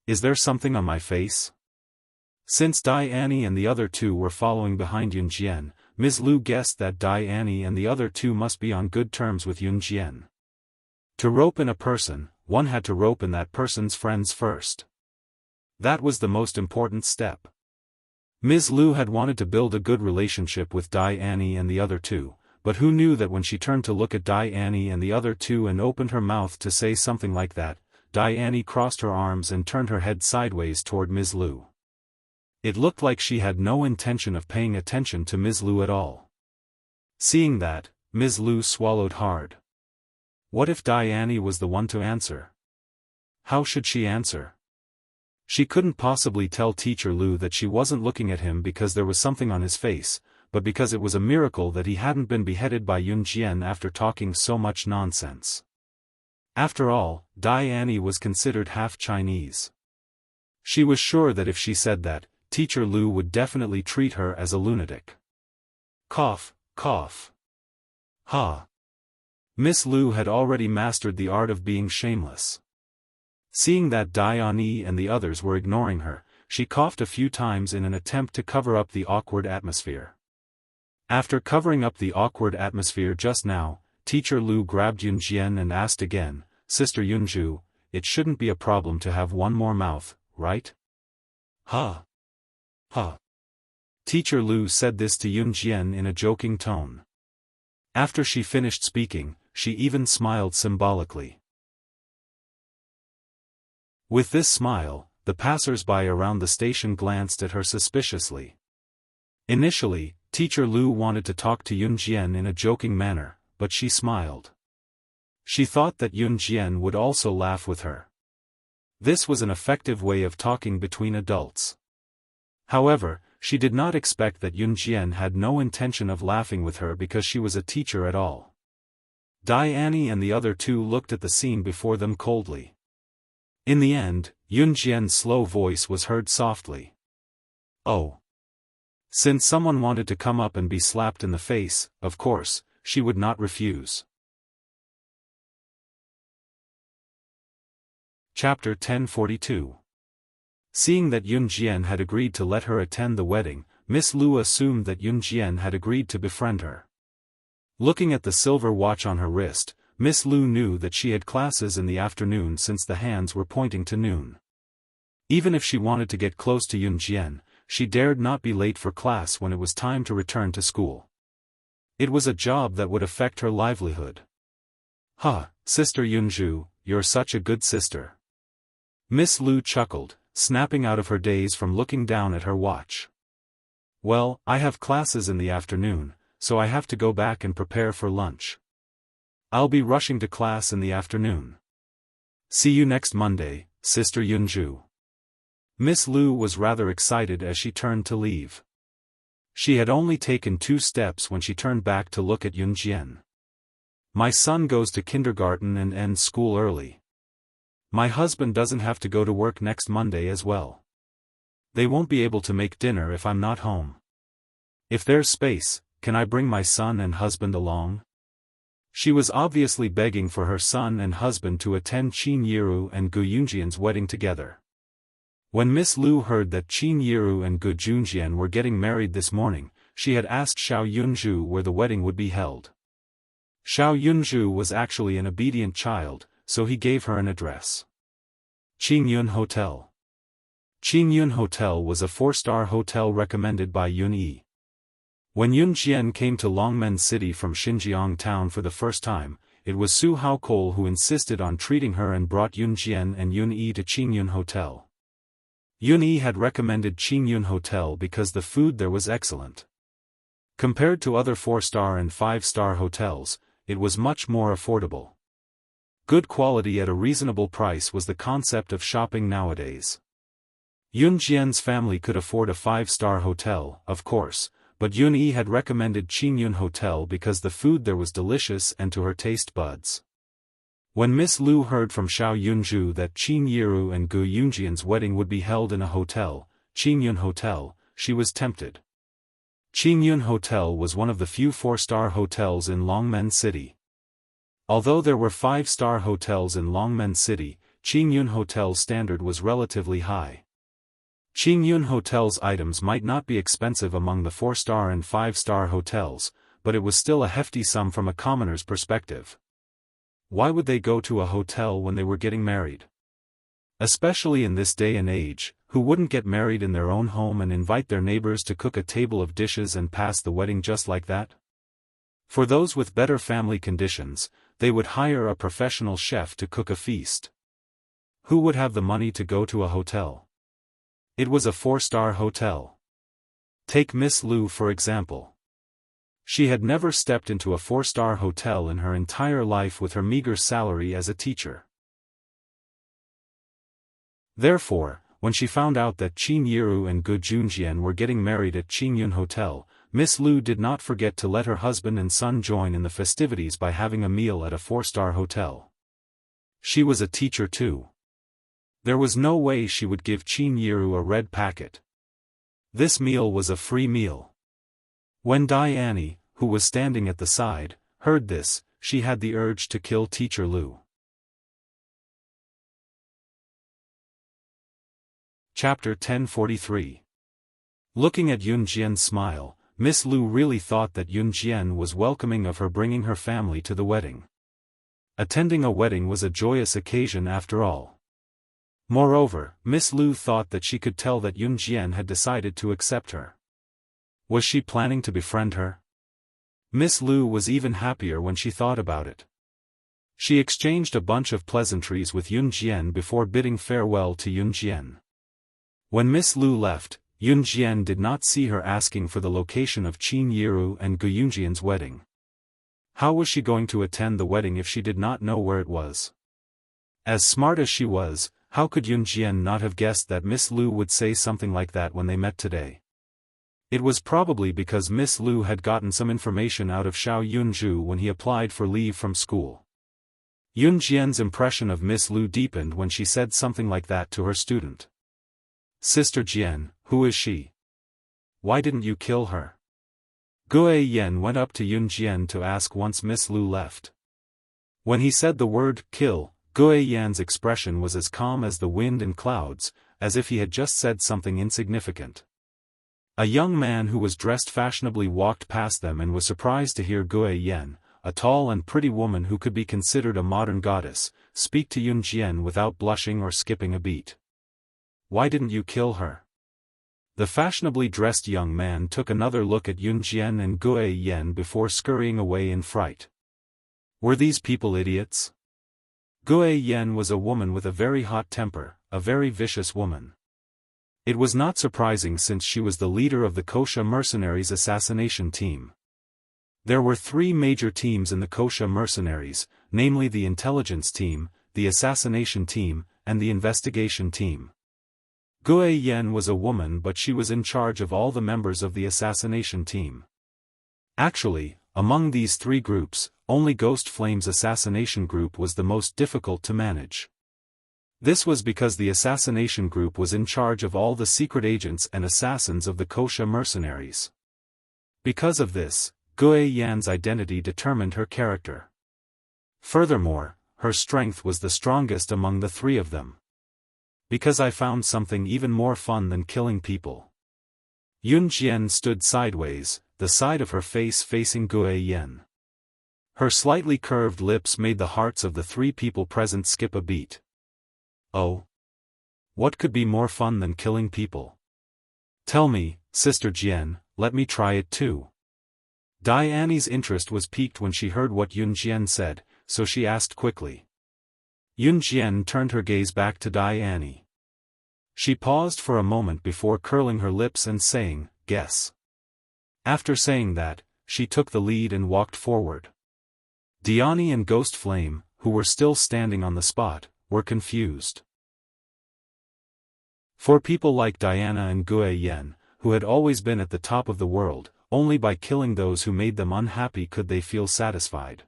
Is there something on my face?" Since Diane and the other two were following behind Yun Jian, Ms. Lu guessed that Diane and the other two must be on good terms with Yun Jian. To rope in a person, one had to rope in that person's friends first. That was the most important step. Ms. Lu had wanted to build a good relationship with Diane and the other two, but who knew that when she turned to look at Diane and the other two and opened her mouth to say something like that, Diane crossed her arms and turned her head sideways toward Ms. Lu. It looked like she had no intention of paying attention to Ms. Lu at all. Seeing that, Ms. Lu swallowed hard. What if Diane was the one to answer? How should she answer? She couldn't possibly tell Teacher Lu that she wasn't looking at him because there was something on his face, but because it was a miracle that he hadn't been beheaded by Yun Jian after talking so much nonsense. After all, Diane was considered half Chinese. She was sure that if she said that, Teacher Lu would definitely treat her as a lunatic. Cough, cough. Ha. Miss Lu had already mastered the art of being shameless. Seeing that Diane and the others were ignoring her, she coughed a few times in an attempt to cover up the awkward atmosphere. After covering up the awkward atmosphere just now, Teacher Lu grabbed Yun Jian and asked again, "Sister Yunzhu, it shouldn't be a problem to have one more mouth, right?" Ha. Ha. Teacher Lu said this to Yun Jian in a joking tone. After she finished speaking, she even smiled symbolically. With this smile, the passers-by around the station glanced at her suspiciously. Initially, Teacher Lu wanted to talk to Yun Jian in a joking manner, but she smiled. She thought that Yun Jian would also laugh with her. This was an effective way of talking between adults. However, she did not expect that Yun Jian had no intention of laughing with her because she was a teacher at all. Diane and the other two looked at the scene before them coldly. In the end, Yun Jian's slow voice was heard softly. "Oh. Since someone wanted to come up and be slapped in the face, of course, she would not refuse. Chapter 1042. Seeing that Yun Jian had agreed to let her attend the wedding, Miss Lu assumed that Yun Jian had agreed to befriend her. Looking at the silver watch on her wrist, Miss Lu knew that she had classes in the afternoon since the hands were pointing to noon. Even if she wanted to get close to Yun Jian, she dared not be late for class when it was time to return to school. It was a job that would affect her livelihood. "Ha, Sister Yunju, you're such a good sister." Miss Lu chuckled, snapping out of her daze from looking down at her watch. "Well, I have classes in the afternoon, so I have to go back and prepare for lunch. I'll be rushing to class in the afternoon. See you next Monday, Sister Yunju." Miss Lu was rather excited as she turned to leave. She had only taken 2 steps when she turned back to look at Yun Jian. "My son goes to kindergarten and ends school early. My husband doesn't have to go to work next Monday as well. They won't be able to make dinner if I'm not home. If there's space, can I bring my son and husband along?" She was obviously begging for her son and husband to attend Qin Yiru and Gu Yunjian's wedding together. When Miss Lu heard that Qin Yiru and Gu Junjian were getting married this morning, she had asked Xiao Yunju where the wedding would be held. Xiao Yunju was actually an obedient child, so he gave her an address. Qingyun Hotel. Qingyun Hotel was a 4-star hotel recommended by Yun Yi. When Yun Jian came to Longmen City from Xinjiang town for the first time, it was Su Haokol who insisted on treating her and brought Yun Jian and Yun Yi to Qingyun Hotel. Yun Yi had recommended Qingyun Hotel because the food there was excellent. Compared to other 4-star and 5-star hotels, it was much more affordable. Good quality at a reasonable price was the concept of shopping nowadays. Yun Jian's family could afford a 5-star hotel, of course, but Yun Yi had recommended Qingyun Hotel because the food there was delicious and to her taste buds. When Miss Lu heard from Xiao Yunju that Qin Yiru and Gu Yunjian's wedding would be held in a hotel, Qingyun Hotel, she was tempted. Qingyun Hotel was one of the few 4-star hotels in Longmen City. Although there were 5-star hotels in Longmen City, Qingyun Hotel's standard was relatively high. Qingyun Hotel's items might not be expensive among the 4-star and 5-star hotels, but it was still a hefty sum from a commoner's perspective. Why would they go to a hotel when they were getting married? Especially in this day and age, who wouldn't get married in their own home and invite their neighbors to cook a table of dishes and pass the wedding just like that? For those with better family conditions, they would hire a professional chef to cook a feast. Who would have the money to go to a hotel? It was a 4-star hotel. Take Miss Lu for example. She had never stepped into a 4-star hotel in her entire life with her meager salary as a teacher. Therefore, when she found out that Qin Yiru and Gu Junjian were getting married at Qingyun Hotel, Miss Lu did not forget to let her husband and son join in the festivities by having a meal at a 4-star hotel. She was a teacher too. There was no way she would give Qin Yiru a red packet. This meal was a free meal. When Diane, who was standing at the side, heard this, she had the urge to kill Teacher Lu. Chapter 1043. Looking at Yun Jian's smile, Miss Lu really thought that Yun Jian was welcoming of her bringing her family to the wedding. Attending a wedding was a joyous occasion after all. Moreover, Miss Lu thought that she could tell that Yun Jian had decided to accept her. Was she planning to befriend her? Miss Lu was even happier when she thought about it. She exchanged a bunch of pleasantries with Yun Jian before bidding farewell to Yun Jian. When Miss Lu left, Yun Jian did not see her asking for the location of Qin Yiru and Gu Yunjian's wedding. How was she going to attend the wedding if she did not know where it was? As smart as she was, how could Yun Jian not have guessed that Miss Lu would say something like that when they met today? It was probably because Miss Lu had gotten some information out of Xiao Yunju when he applied for leave from school. Yun Jian's impression of Miss Lu deepened when she said something like that to her student. "Sister Jian, who is she? Why didn't you kill her?" Gue Yen went up to Yun Jian to ask once Miss Lu left. When he said the word, kill, Gue Yan's expression was as calm as the wind and clouds, as if he had just said something insignificant. A young man who was dressed fashionably walked past them and was surprised to hear Gue Yen, a tall and pretty woman who could be considered a modern goddess, speak to Yun Jian without blushing or skipping a beat. Why didn't you kill her? The fashionably dressed young man took another look at Yun Jian and Gue Yen before scurrying away in fright. Were these people idiots? Gue Yen was a woman with a very hot temper, a very vicious woman. It was not surprising since she was the leader of the Wuxia mercenaries' assassination team. There were 3 major teams in the Wuxia mercenaries, namely the intelligence team, the assassination team, and the investigation team. Gue Yen was a woman, but she was in charge of all the members of the assassination team. Actually, among these 3 groups, only Ghost Flame's assassination group was the most difficult to manage. This was because the assassination group was in charge of all the secret agents and assassins of the Wuxia mercenaries. Because of this, Gue Yan's identity determined her character. Furthermore, her strength was the strongest among the 3 of them. Because I found something even more fun than killing people. Yun Jian stood sideways, the side of her face facing Gue Yan. Her slightly curved lips made the hearts of the 3 people present skip a beat. Oh? What could be more fun than killing people? Tell me, Sister Jian, let me try it too. Diane's interest was piqued when she heard what Yun Jian said, so she asked quickly. Yun Jian turned her gaze back to Diane. She paused for a moment before curling her lips and saying, guess. After saying that, she took the lead and walked forward. Diane and Ghost Flame, who were still standing on the spot, were confused. For people like Diana and Gue Yen, who had always been at the top of the world, only by killing those who made them unhappy could they feel satisfied.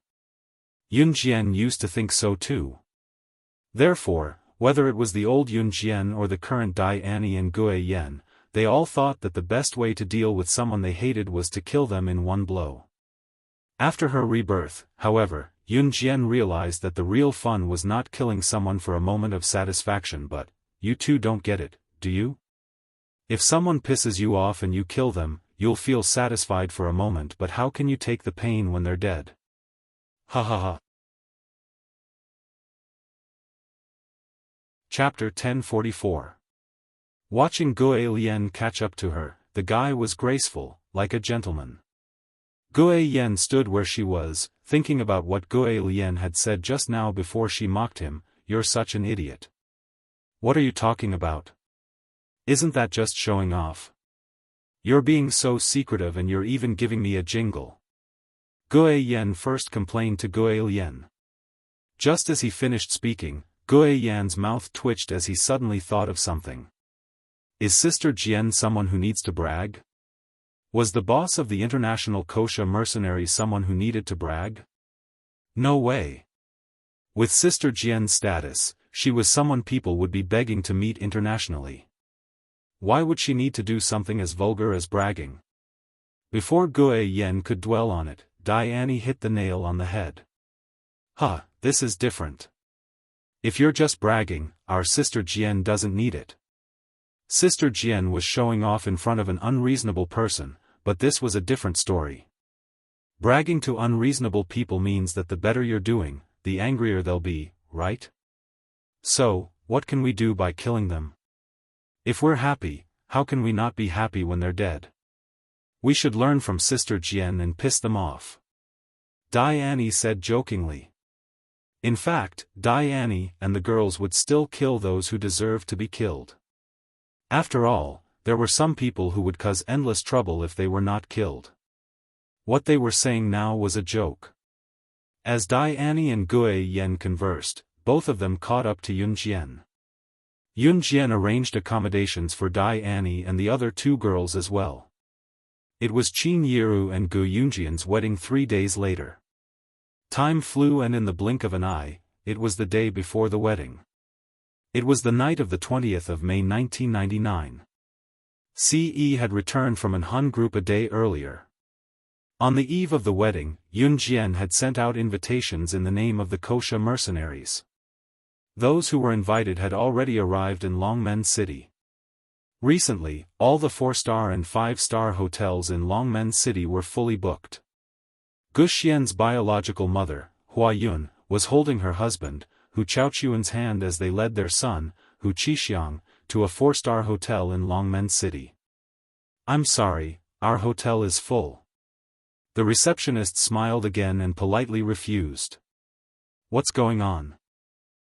Yun Jian used to think so too. Therefore, whether it was the old Yun Jian or the current Diane and Gue Yen, they all thought that the best way to deal with someone they hated was to kill them in one blow. After her rebirth, however, Yun Jian realized that the real fun was not killing someone for a moment of satisfaction, but, you two don't get it, do you? If someone pisses you off and you kill them, you'll feel satisfied for a moment, but how can you take the pain when they're dead? Ha ha ha. Chapter 1044. Watching Gue Yen catch up to her, the guy was graceful, like a gentleman. Gue Yen stood where she was, thinking about what Gue Yen had said just now before she mocked him, "You're such an idiot." What are you talking about? Isn't that just showing off? You're being so secretive and you're even giving me a jingle. Gue Yen first complained to Gue Yen. Just as he finished speaking, Gue Yan's mouth twitched as he suddenly thought of something. Is Sister Jian someone who needs to brag? Was the boss of the international Wuxia mercenaries someone who needed to brag? No way. With Sister Jian's status, she was someone people would be begging to meet internationally. Why would she need to do something as vulgar as bragging? Before Gue Yen could dwell on it, Diane hit the nail on the head. Huh, this is different. If you're just bragging, our Sister Jian doesn't need it. Sister Jian was showing off in front of an unreasonable person, but this was a different story. Bragging to unreasonable people means that the better you're doing, the angrier they'll be, right? So, what can we do by killing them? If we're happy, how can we not be happy when they're dead? We should learn from Sister Jian and piss them off. Diane said jokingly. In fact, Diane and the girls would still kill those who deserved to be killed. After all, there were some people who would cause endless trouble if they were not killed. What they were saying now was a joke. As Diane and Gue Yen conversed, both of them caught up to Yun Jian. Yun Jian arranged accommodations for Diane and the other 2 girls as well. It was Qin Yiru and Gu Yunjian's wedding 3 days later. Time flew, and in the blink of an eye, it was the day before the wedding. It was the night of the 20th of May 1999. CE had returned from an Hun group a day earlier. On the eve of the wedding, Yun Jian had sent out invitations in the name of the Kosha mercenaries. Those who were invited had already arrived in Longmen City. Recently, all the 4-star and 5-star hotels in Longmen City were fully booked. Gu Xian's biological mother, Hua Yun, was holding her husband, Hu Chaochuan's hand as they led their son, Hu Qixiang, to a 4-star hotel in Longmen City. "I'm sorry, our hotel is full." The receptionist smiled again and politely refused. "What's going on?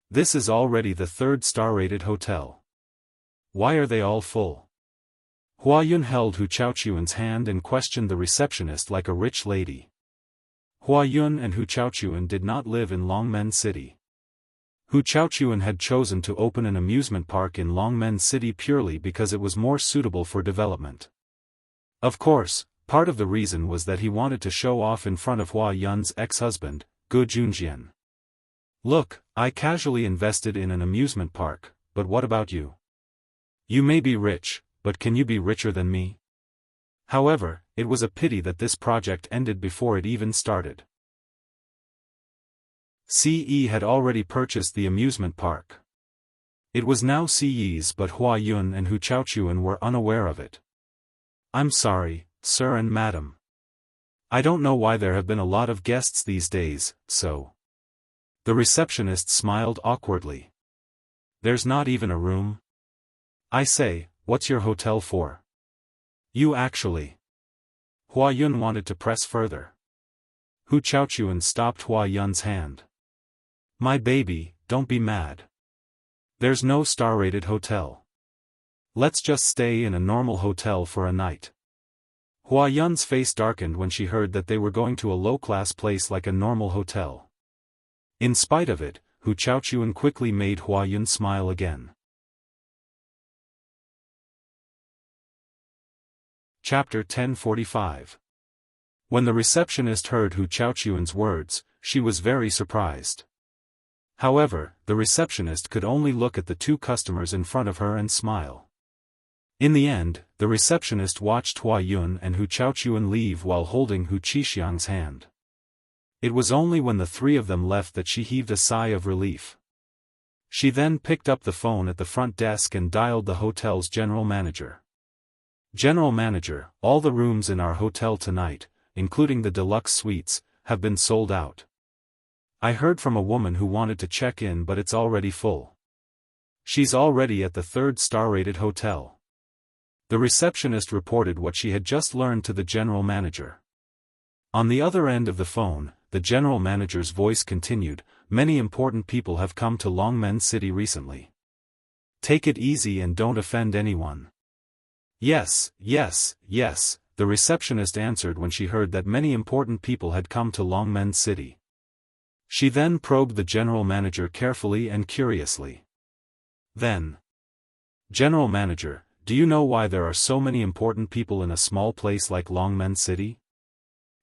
This is already the 3rd-star rated hotel. Why are they all full?" Hua Yun held Hu Chaochuan's hand and questioned the receptionist like a rich lady. Hua Yun and Hu Chaochuan did not live in Longmen City. Hu Chaochuan had chosen to open an amusement park in Longmen City purely because it was more suitable for development. Of course, part of the reason was that he wanted to show off in front of Hua Yun's ex-husband, Gu Junjian. "Look, I casually invested in an amusement park, but what about you? You may be rich, but can you be richer than me?" However, it was a pity that this project ended before it even started. CE had already purchased the amusement park. It was now CE's, but Hua Yun and Hu Chaochuan were unaware of it. "I'm sorry, sir and madam. I don't know why there have been a lot of guests these days, so." The receptionist smiled awkwardly. "There's not even a room? I say, what's your hotel for? You actually..." Hua Yun wanted to press further. Hu Chaochuan stopped Hua Yun's hand. "My baby, don't be mad. There's no star-rated hotel. Let's just stay in a normal hotel for a night." Hua Yun's face darkened when she heard that they were going to a low-class place like a normal hotel. In spite of it, Hu Chaochuan quickly made Hua Yun smile again. Chapter 1045. When the receptionist heard Hu Chaochuan's words, she was very surprised. However, the receptionist could only look at the 2 customers in front of her and smile. In the end, the receptionist watched Hua Yun and Hu Chaochuan leave while holding Hu Qixiang's hand. It was only when the 3 of them left that she heaved a sigh of relief. She then picked up the phone at the front desk and dialed the hotel's general manager. "General manager, all the rooms in our hotel tonight, including the deluxe suites, have been sold out. I heard from a woman who wanted to check in, but it's already full. She's already at the 3rd-star rated hotel." The receptionist reported what she had just learned to the general manager. On the other end of the phone, the general manager's voice continued, "Many important people have come to Longmen City recently. Take it easy and don't offend anyone." "Yes, yes, yes," the receptionist answered when she heard that many important people had come to Longmen City. She then probed the general manager carefully and curiously. Then, "General manager, do you know why there are so many important people in a small place like Longmen City?"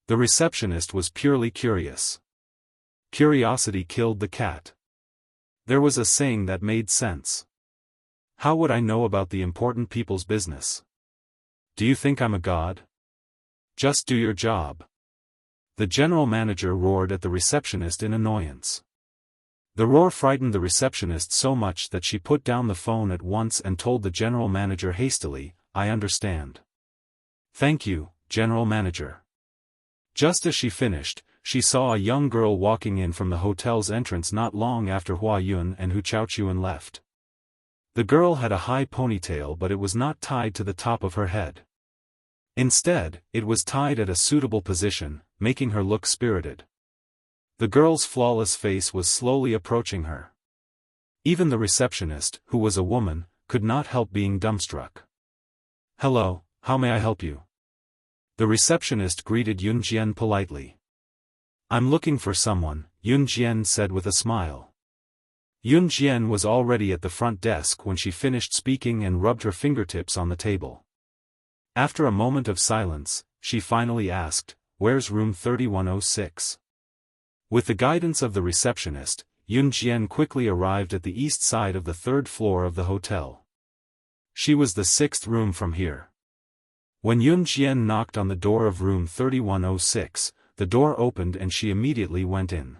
The receptionist was purely curious. Curiosity killed the cat. There was a saying that made sense. How would I know about the important people's business? Do you think I'm a god? Just do your job. The general manager roared at the receptionist in annoyance. The roar frightened the receptionist so much that she put down the phone at once and told the general manager hastily, "I understand. Thank you, general manager." Just as she finished, she saw a young girl walking in from the hotel's entrance not long after Hua Yun and Hu Chaochuan left. The girl had a high ponytail, but it was not tied to the top of her head. Instead, it was tied at a suitable position, making her look spirited. The girl's flawless face was slowly approaching her. Even the receptionist, who was a woman, could not help being dumbstruck. "Hello, how may I help you?" The receptionist greeted Yun Jian politely. "I'm looking for someone," Yun Jian said with a smile. Yun Jian was already at the front desk when she finished speaking and rubbed her fingertips on the table. After a moment of silence, she finally asked, "Where's room 3106? With the guidance of the receptionist, Yun Jian quickly arrived at the east side of the 3rd floor of the hotel. She was the 6th room from here. When Yun Jian knocked on the door of room 3106, the door opened and she immediately went in.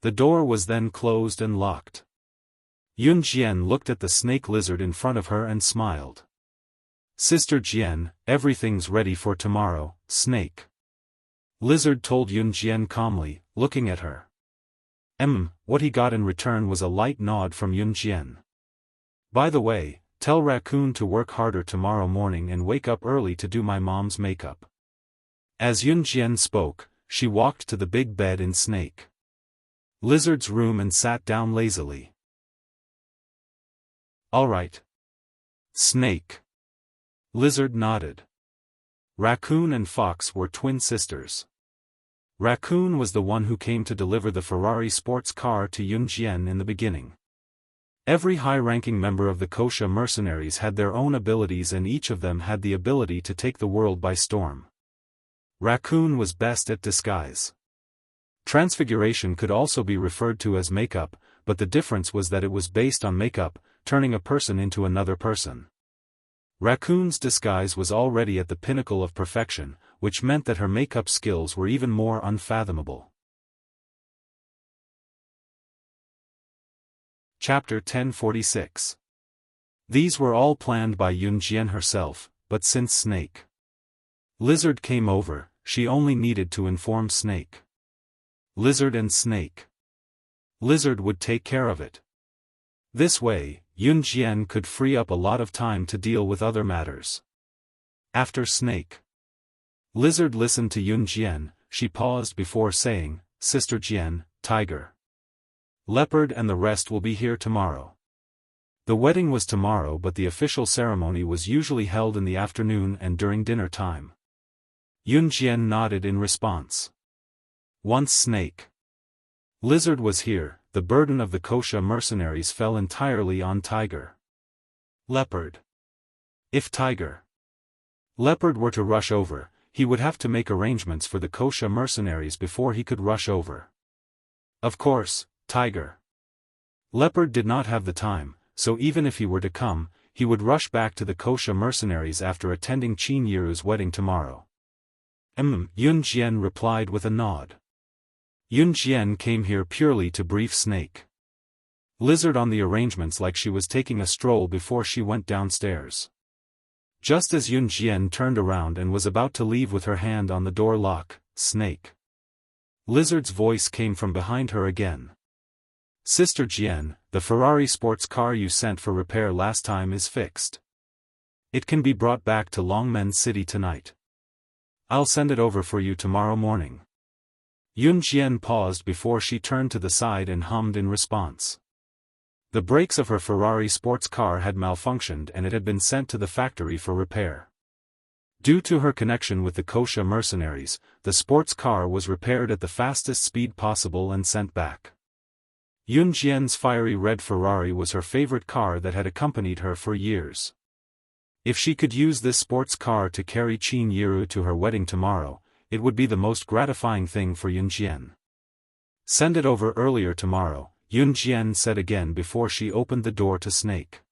The door was then closed and locked. Yun Jian looked at the snake lizard in front of her and smiled. "Sister Jian, everything's ready for tomorrow, snake." Lizard told Yun Jian calmly, looking at her. What he got in return was a light nod from Yun Jian. "By the way, tell Raccoon to work harder tomorrow morning and wake up early to do my mom's makeup." As Yun Jian spoke, she walked to the big bed in Snake Lizard's room and sat down lazily. "All right." Snake Lizard nodded. Raccoon and Fox were twin sisters. Raccoon was the one who came to deliver the Ferrari sports car to Yun Jian in the beginning. Every high-ranking member of the Kosha mercenaries had their own abilities and each of them had the ability to take the world by storm. Raccoon was best at disguise. Transfiguration could also be referred to as makeup, but the difference was that it was based on makeup, turning a person into another person. Raccoon's disguise was already at the pinnacle of perfection, which meant that her makeup skills were even more unfathomable. Chapter 1046. These were all planned by Yun Jian herself, but since Snake Lizard came over, she only needed to inform Snake Lizard and Snake Lizard would take care of it. This way, Yun Jian could free up a lot of time to deal with other matters. After Snake Lizard listened to Yun Jian, she paused before saying, "Sister Jian, Tiger, Leopard and the rest will be here tomorrow." The wedding was tomorrow but the official ceremony was usually held in the afternoon and during dinner time. Yun Jian nodded in response. Once Snake Lizard was here, the burden of the Kosha mercenaries fell entirely on Tiger Leopard. If Tiger Leopard were to rush over, he would have to make arrangements for the Kosha mercenaries before he could rush over. Of course, Tiger Leopard did not have the time, so even if he were to come, he would rush back to the Kosha mercenaries after attending Qin Yiru's wedding tomorrow. Yun Jian replied with a nod. Yun Jian came here purely to brief Snake Lizard on the arrangements like she was taking a stroll before she went downstairs. Just as Yun Jian turned around and was about to leave with her hand on the door lock, Snake Lizard's voice came from behind her again. "Sister Jian, the Ferrari sports car you sent for repair last time is fixed. It can be brought back to Longmen City tonight. I'll send it over for you tomorrow morning." Yun Jian paused before she turned to the side and hummed in response. The brakes of her Ferrari sports car had malfunctioned and it had been sent to the factory for repair. Due to her connection with the Kosha mercenaries, the sports car was repaired at the fastest speed possible and sent back. Yun Jian's fiery red Ferrari was her favorite car that had accompanied her for years. If she could use this sports car to carry Qin Yiru to her wedding tomorrow, it would be the most gratifying thing for Yun Jian. "Send it over earlier tomorrow," Yun Jian said again before she opened the door to Snake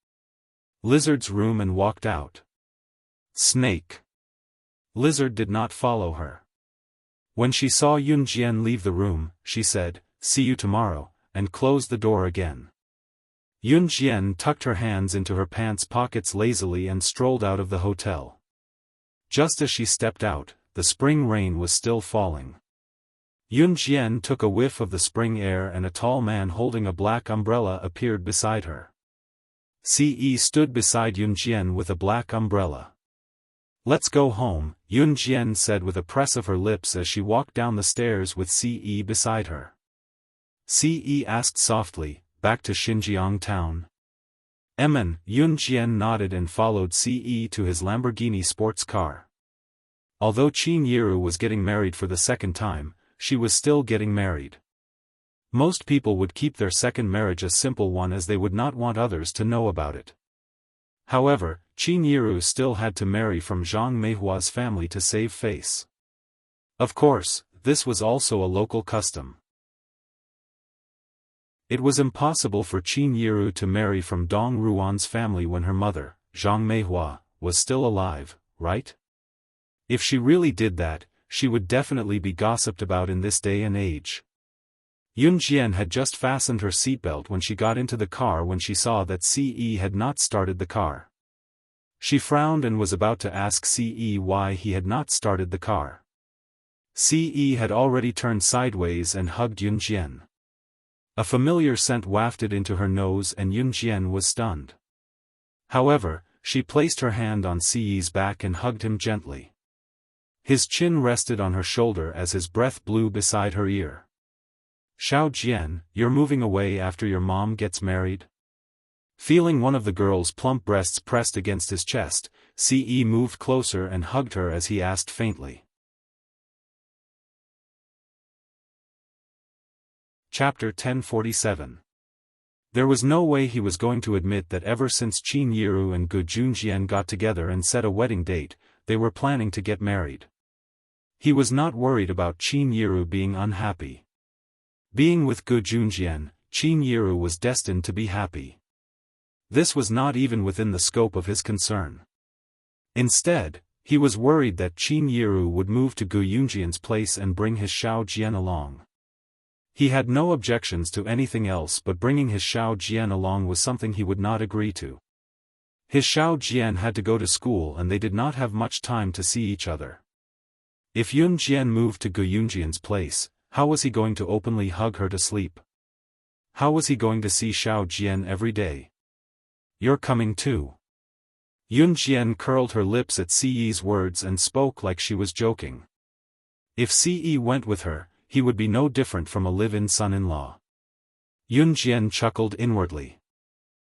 Lizard's room and walked out. Snake Lizard did not follow her. When she saw Yun Jian leave the room, she said, "See you tomorrow," and closed the door again. Yun Jian tucked her hands into her pants pockets lazily and strolled out of the hotel. Just as she stepped out, the spring rain was still falling. Yun Jian took a whiff of the spring air and a tall man holding a black umbrella appeared beside her. Ce stood beside Yun Jian with a black umbrella. "Let's go home," Yun Jian said with a press of her lips as she walked down the stairs with Ce beside her. Ce asked softly, "Back to Xinjiang town?" Yun Jian nodded and followed Ce to his Lamborghini sports car. Although Qin Yiru was getting married for the second time, she was still getting married. Most people would keep their second marriage a simple one as they would not want others to know about it. However, Qin Yiru still had to marry from Zhang Meihua's family to save face. Of course, this was also a local custom. It was impossible for Qin Yiru to marry from Dong Ruan's family when her mother, Zhang Meihua, was still alive, right? If she really did that, she would definitely be gossiped about in this day and age. Yun Jian had just fastened her seatbelt when she got into the car when she saw that Ce had not started the car. She frowned and was about to ask Ce why he had not started the car. Ce had already turned sideways and hugged Yun Jian. A familiar scent wafted into her nose and Yun Jian was stunned. However, she placed her hand on Ce's back and hugged him gently. His chin rested on her shoulder as his breath blew beside her ear. "Xiao Jian, you're moving away after your mom gets married?" Feeling one of the girl's plump breasts pressed against his chest, Ce moved closer and hugged her as he asked faintly. Chapter 1047. There was no way he was going to admit that ever since Qin Yiru and Gu Junjian got together and set a wedding date, they were planning to get married. He was not worried about Qin Yiru being unhappy. Being with Gu Junjian, Qin Yiru was destined to be happy. This was not even within the scope of his concern. Instead, he was worried that Qin Yiru would move to Gu Junjian's place and bring his Xiao Jian along. He had no objections to anything else, but bringing his Xiao Jian along was something he would not agree to. His Xiao Jian had to go to school and they did not have much time to see each other. If Yun Jian moved to Gu Junjian's place, how was he going to openly hug her to sleep? How was he going to see Xiao Jian every day? "You're coming too." Yun Jian curled her lips at Ce's words and spoke like she was joking. If Ce went with her, he would be no different from a live-in son-in-law. Yun Jian chuckled inwardly.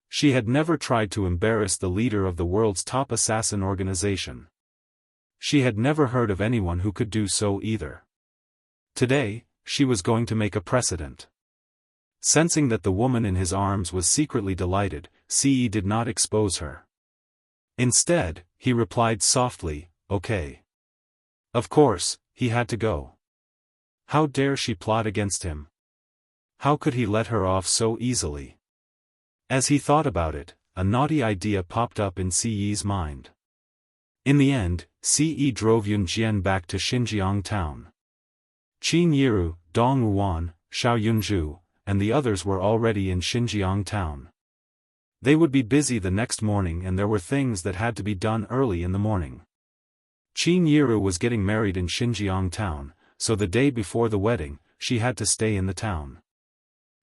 She had never tried to embarrass the leader of the world's top assassin organization. She had never heard of anyone who could do so either. Today, she was going to make a precedent. Sensing that the woman in his arms was secretly delighted, Ce did not expose her. Instead, he replied softly, "Okay." Of course, he had to go. How dare she plot against him? How could he let her off so easily? As he thought about it, a naughty idea popped up in Ce's mind. In the end, Ce drove Yun Jian back to Xinjiang town. Qin Yiru, Dong Ruan, Xiao Yunzhu, and the others were already in Xinjiang town. They would be busy the next morning and there were things that had to be done early in the morning. Qin Yiru was getting married in Xinjiang town, so the day before the wedding, she had to stay in the town.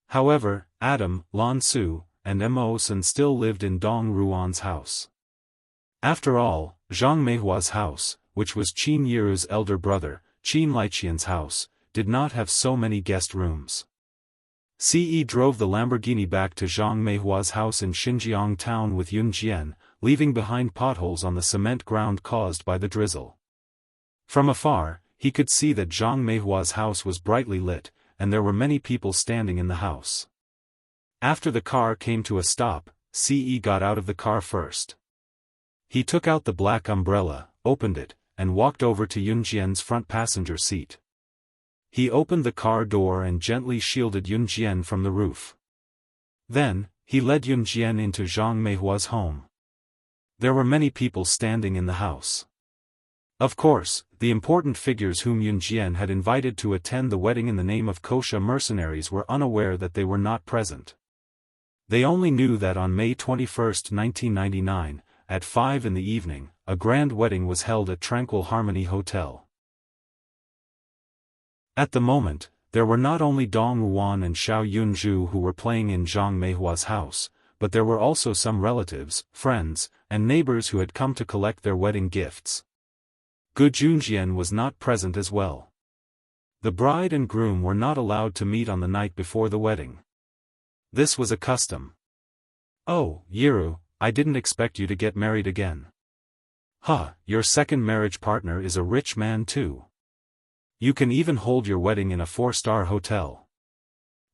However, Adam, Lan Su, and Mo Sun still lived in Dong Ruan's house. After all, Zhang Meihua's house, which was Qin Yiru's elder brother, Qin Liqian's house, did not have so many guest rooms. Ce drove the Lamborghini back to Zhang Meihua's house in Xinjiang town with Yun Jian, leaving behind potholes on the cement ground caused by the drizzle. From afar, he could see that Zhang Meihua's house was brightly lit, and there were many people standing in the house. After the car came to a stop, Ce got out of the car first. He took out the black umbrella, opened it, and walked over to Yun Jian's front passenger seat. He opened the car door and gently shielded Yun Jian from the roof. Then, he led Yun Jian into Zhang Meihua's home. There were many people standing in the house. Of course, the important figures whom Yun Jian had invited to attend the wedding in the name of kosha mercenaries were unaware that they were not present. They only knew that on May 21, 1999, at 5 in the evening, a grand wedding was held at Tranquil Harmony Hotel. At the moment, there were not only Dong Ruan and Xiao Yunzhu who were playing in Zhang Meihua's house, but there were also some relatives, friends, and neighbors who had come to collect their wedding gifts. Gu Junjian was not present as well. The bride and groom were not allowed to meet on the night before the wedding. This was a custom. "Oh, Yiru, I didn't expect you to get married again. Huh, your second marriage partner is a rich man too. You can even hold your wedding in a 4-star hotel.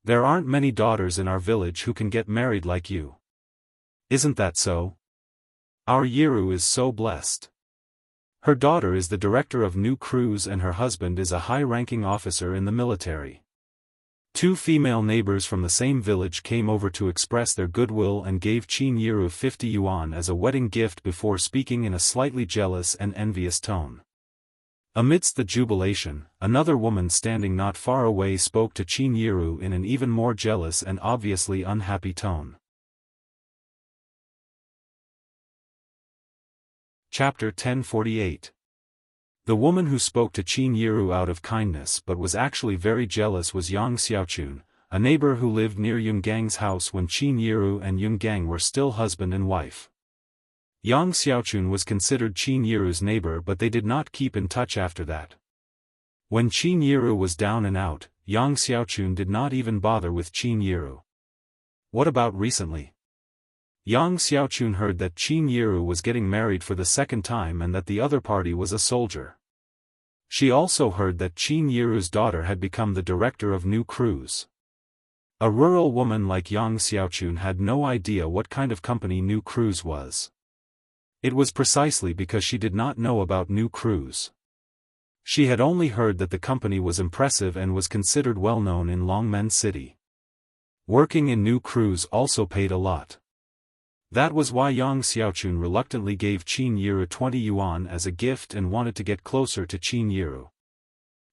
There aren't many daughters in our village who can get married like you. Isn't that so? Our Yiru is so blessed. Her daughter is the director of new crews and her husband is a high-ranking officer in the military." 2 female neighbors from the same village came over to express their goodwill and gave Qin Yiru 50 yuan as a wedding gift before speaking in a slightly jealous and envious tone. Amidst the jubilation, another woman standing not far away spoke to Qin Yiru in an even more jealous and obviously unhappy tone. Chapter 1048. The woman who spoke to Qin Yiru out of kindness but was actually very jealous was Yang Xiaochun, a neighbor who lived near Yun Gang's house when Qin Yiru and Yun Gang were still husband and wife. Yang Xiaochun was considered Qin Yiru's neighbor, but they did not keep in touch after that. When Qin Yiru was down and out, Yang Xiaochun did not even bother with Qin Yiru. What about recently? Yang Xiaochun heard that Qin Yiru was getting married for the second time and that the other party was a soldier. She also heard that Qin Yiru's daughter had become the director of new crews. A rural woman like Yang Xiaochun had no idea what kind of company New Cruise was. It was precisely because she did not know about New Cruise. She had only heard that the company was impressive and was considered well known in Longmen City. Working in New Cruise also paid a lot. That was why Yang Xiaochun reluctantly gave Qin Yiru 20 yuan as a gift and wanted to get closer to Qin Yiru.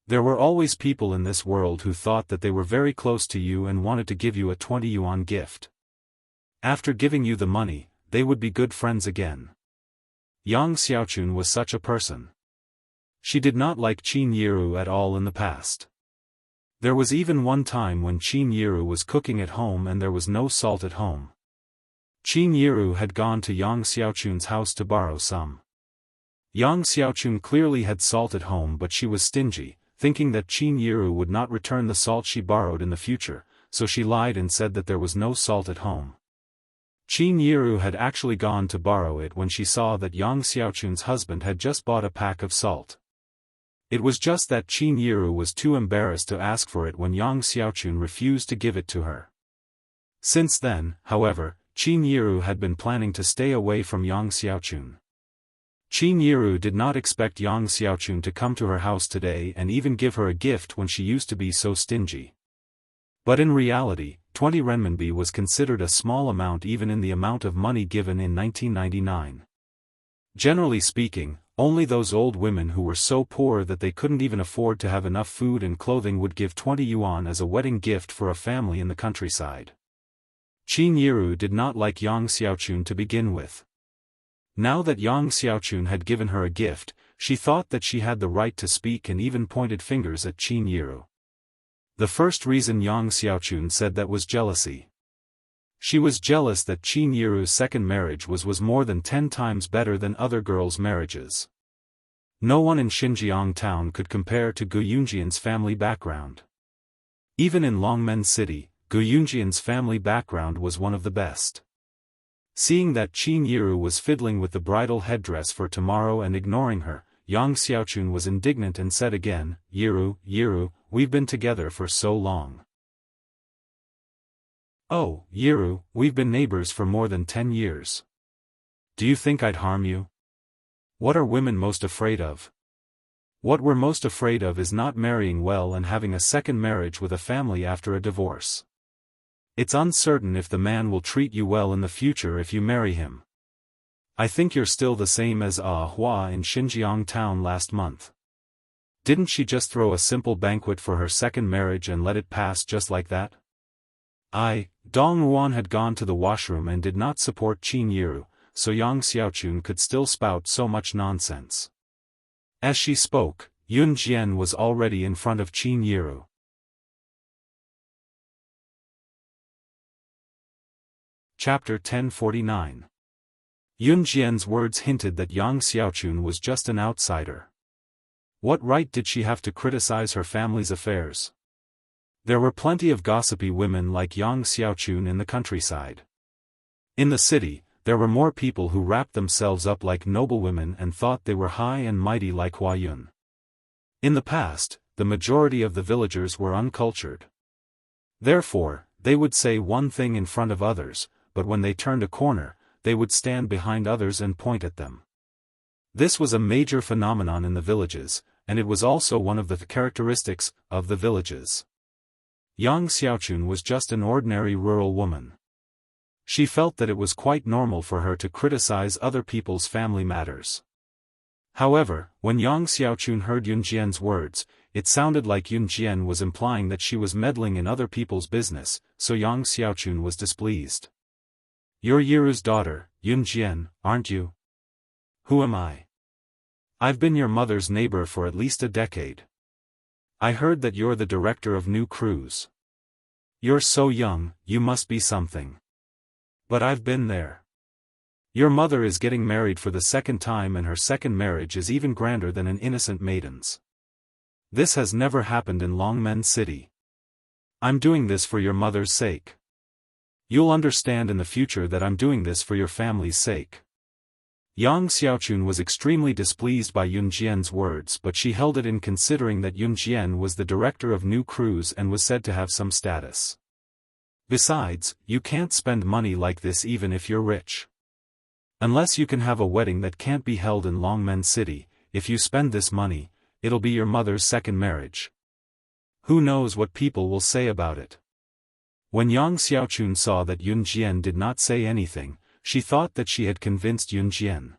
There were always people in this world who thought that they were very close to you and wanted to give you a 20 yuan gift. After giving you the money, they would be good friends again. Yang Xiaochun was such a person. She did not like Qin Yiru at all in the past. There was even one time when Qin Yiru was cooking at home and there was no salt at home. Qin Yiru had gone to Yang Xiaochun's house to borrow some. Yang Xiaochun clearly had salt at home, but she was stingy, thinking that Qin Yiru would not return the salt she borrowed in the future, so she lied and said that there was no salt at home. Qin Yiru had actually gone to borrow it when she saw that Yang Xiaochun's husband had just bought a pack of salt. It was just that Qin Yiru was too embarrassed to ask for it when Yang Xiaochun refused to give it to her. Since then, however, Qin Yiru had been planning to stay away from Yang Xiaochun. Qin Yiru did not expect Yang Xiaochun to come to her house today and even give her a gift when she used to be so stingy. But in reality, 20 renminbi was considered a small amount even in the amount of money given in 1999. Generally speaking, only those old women who were so poor that they couldn't even afford to have enough food and clothing would give 20 yuan as a wedding gift for a family in the countryside. Qin Yiru did not like Yang Xiaochun to begin with. Now that Yang Xiaochun had given her a gift, she thought that she had the right to speak and even pointed fingers at Qin Yiru. The first reason Yang Xiaochun said that was jealousy. She was jealous that Qin Yiru's second marriage was more than 10 times better than other girls' marriages. No one in Xinjiang town could compare to Gu Yunjian's family background. Even in Longmen City, Gu Yunjian's family background was one of the best. Seeing that Qin Yiru was fiddling with the bridal headdress for tomorrow and ignoring her, Yang Xiaochun was indignant and said again, Yiru, we've been together for so long. Oh, Yiru, we've been neighbors for more than 10 years. Do you think I'd harm you? What are women most afraid of? What we're most afraid of is not marrying well and having a second marriage with a family after a divorce. It's uncertain if the man will treat you well in the future if you marry him. I think you're still the same as Hua in Xinjiang town last month. Didn't she just throw a simple banquet for her second marriage and let it pass just like that? Dong Ruan had gone to the washroom and did not support Qin Yiru, so Yang Xiaochun could still spout so much nonsense. As she spoke, Yun Jian was already in front of Qin Yiru. Chapter 1049. Yun Jian's words hinted that Yang Xiaochun was just an outsider. What right did she have to criticize her family's affairs? There were plenty of gossipy women like Yang Xiaochun in the countryside. In the city, there were more people who wrapped themselves up like noblewomen and thought they were high and mighty like Hua Yun. In the past, the majority of the villagers were uncultured. Therefore, they would say one thing in front of others, but when they turned a corner, they would stand behind others and point at them. This was a major phenomenon in the villages, and it was also one of the characteristics of the villages. Yang Xiaochun was just an ordinary rural woman. She felt that it was quite normal for her to criticize other people's family matters. However, when Yang Xiaochun heard Yun Jian's words, it sounded like Yun Jian was implying that she was meddling in other people's business, so Yang Xiaochun was displeased. "You're Yiru's daughter, Yun Jian, aren't you?" "Who am I?" "I've been your mother's neighbor for at least a decade. I heard that you're the director of new crews. You're so young, you must be something. But I've been there. Your mother is getting married for the second time and her second marriage is even grander than an innocent maiden's. This has never happened in Longmen City. I'm doing this for your mother's sake. You'll understand in the future that I'm doing this for your family's sake." Yang Xiaochun was extremely displeased by Yun Jian's words, but she held it in considering that Yun Jian was the director of new crews and was said to have some status. Besides, you can't spend money like this even if you're rich. Unless you can have a wedding that can't be held in Longmen City, if you spend this money, it'll be your mother's second marriage. Who knows what people will say about it? When Yang Xiaochun saw that Yun Jian did not say anything, she thought that she had convinced Yun Jian.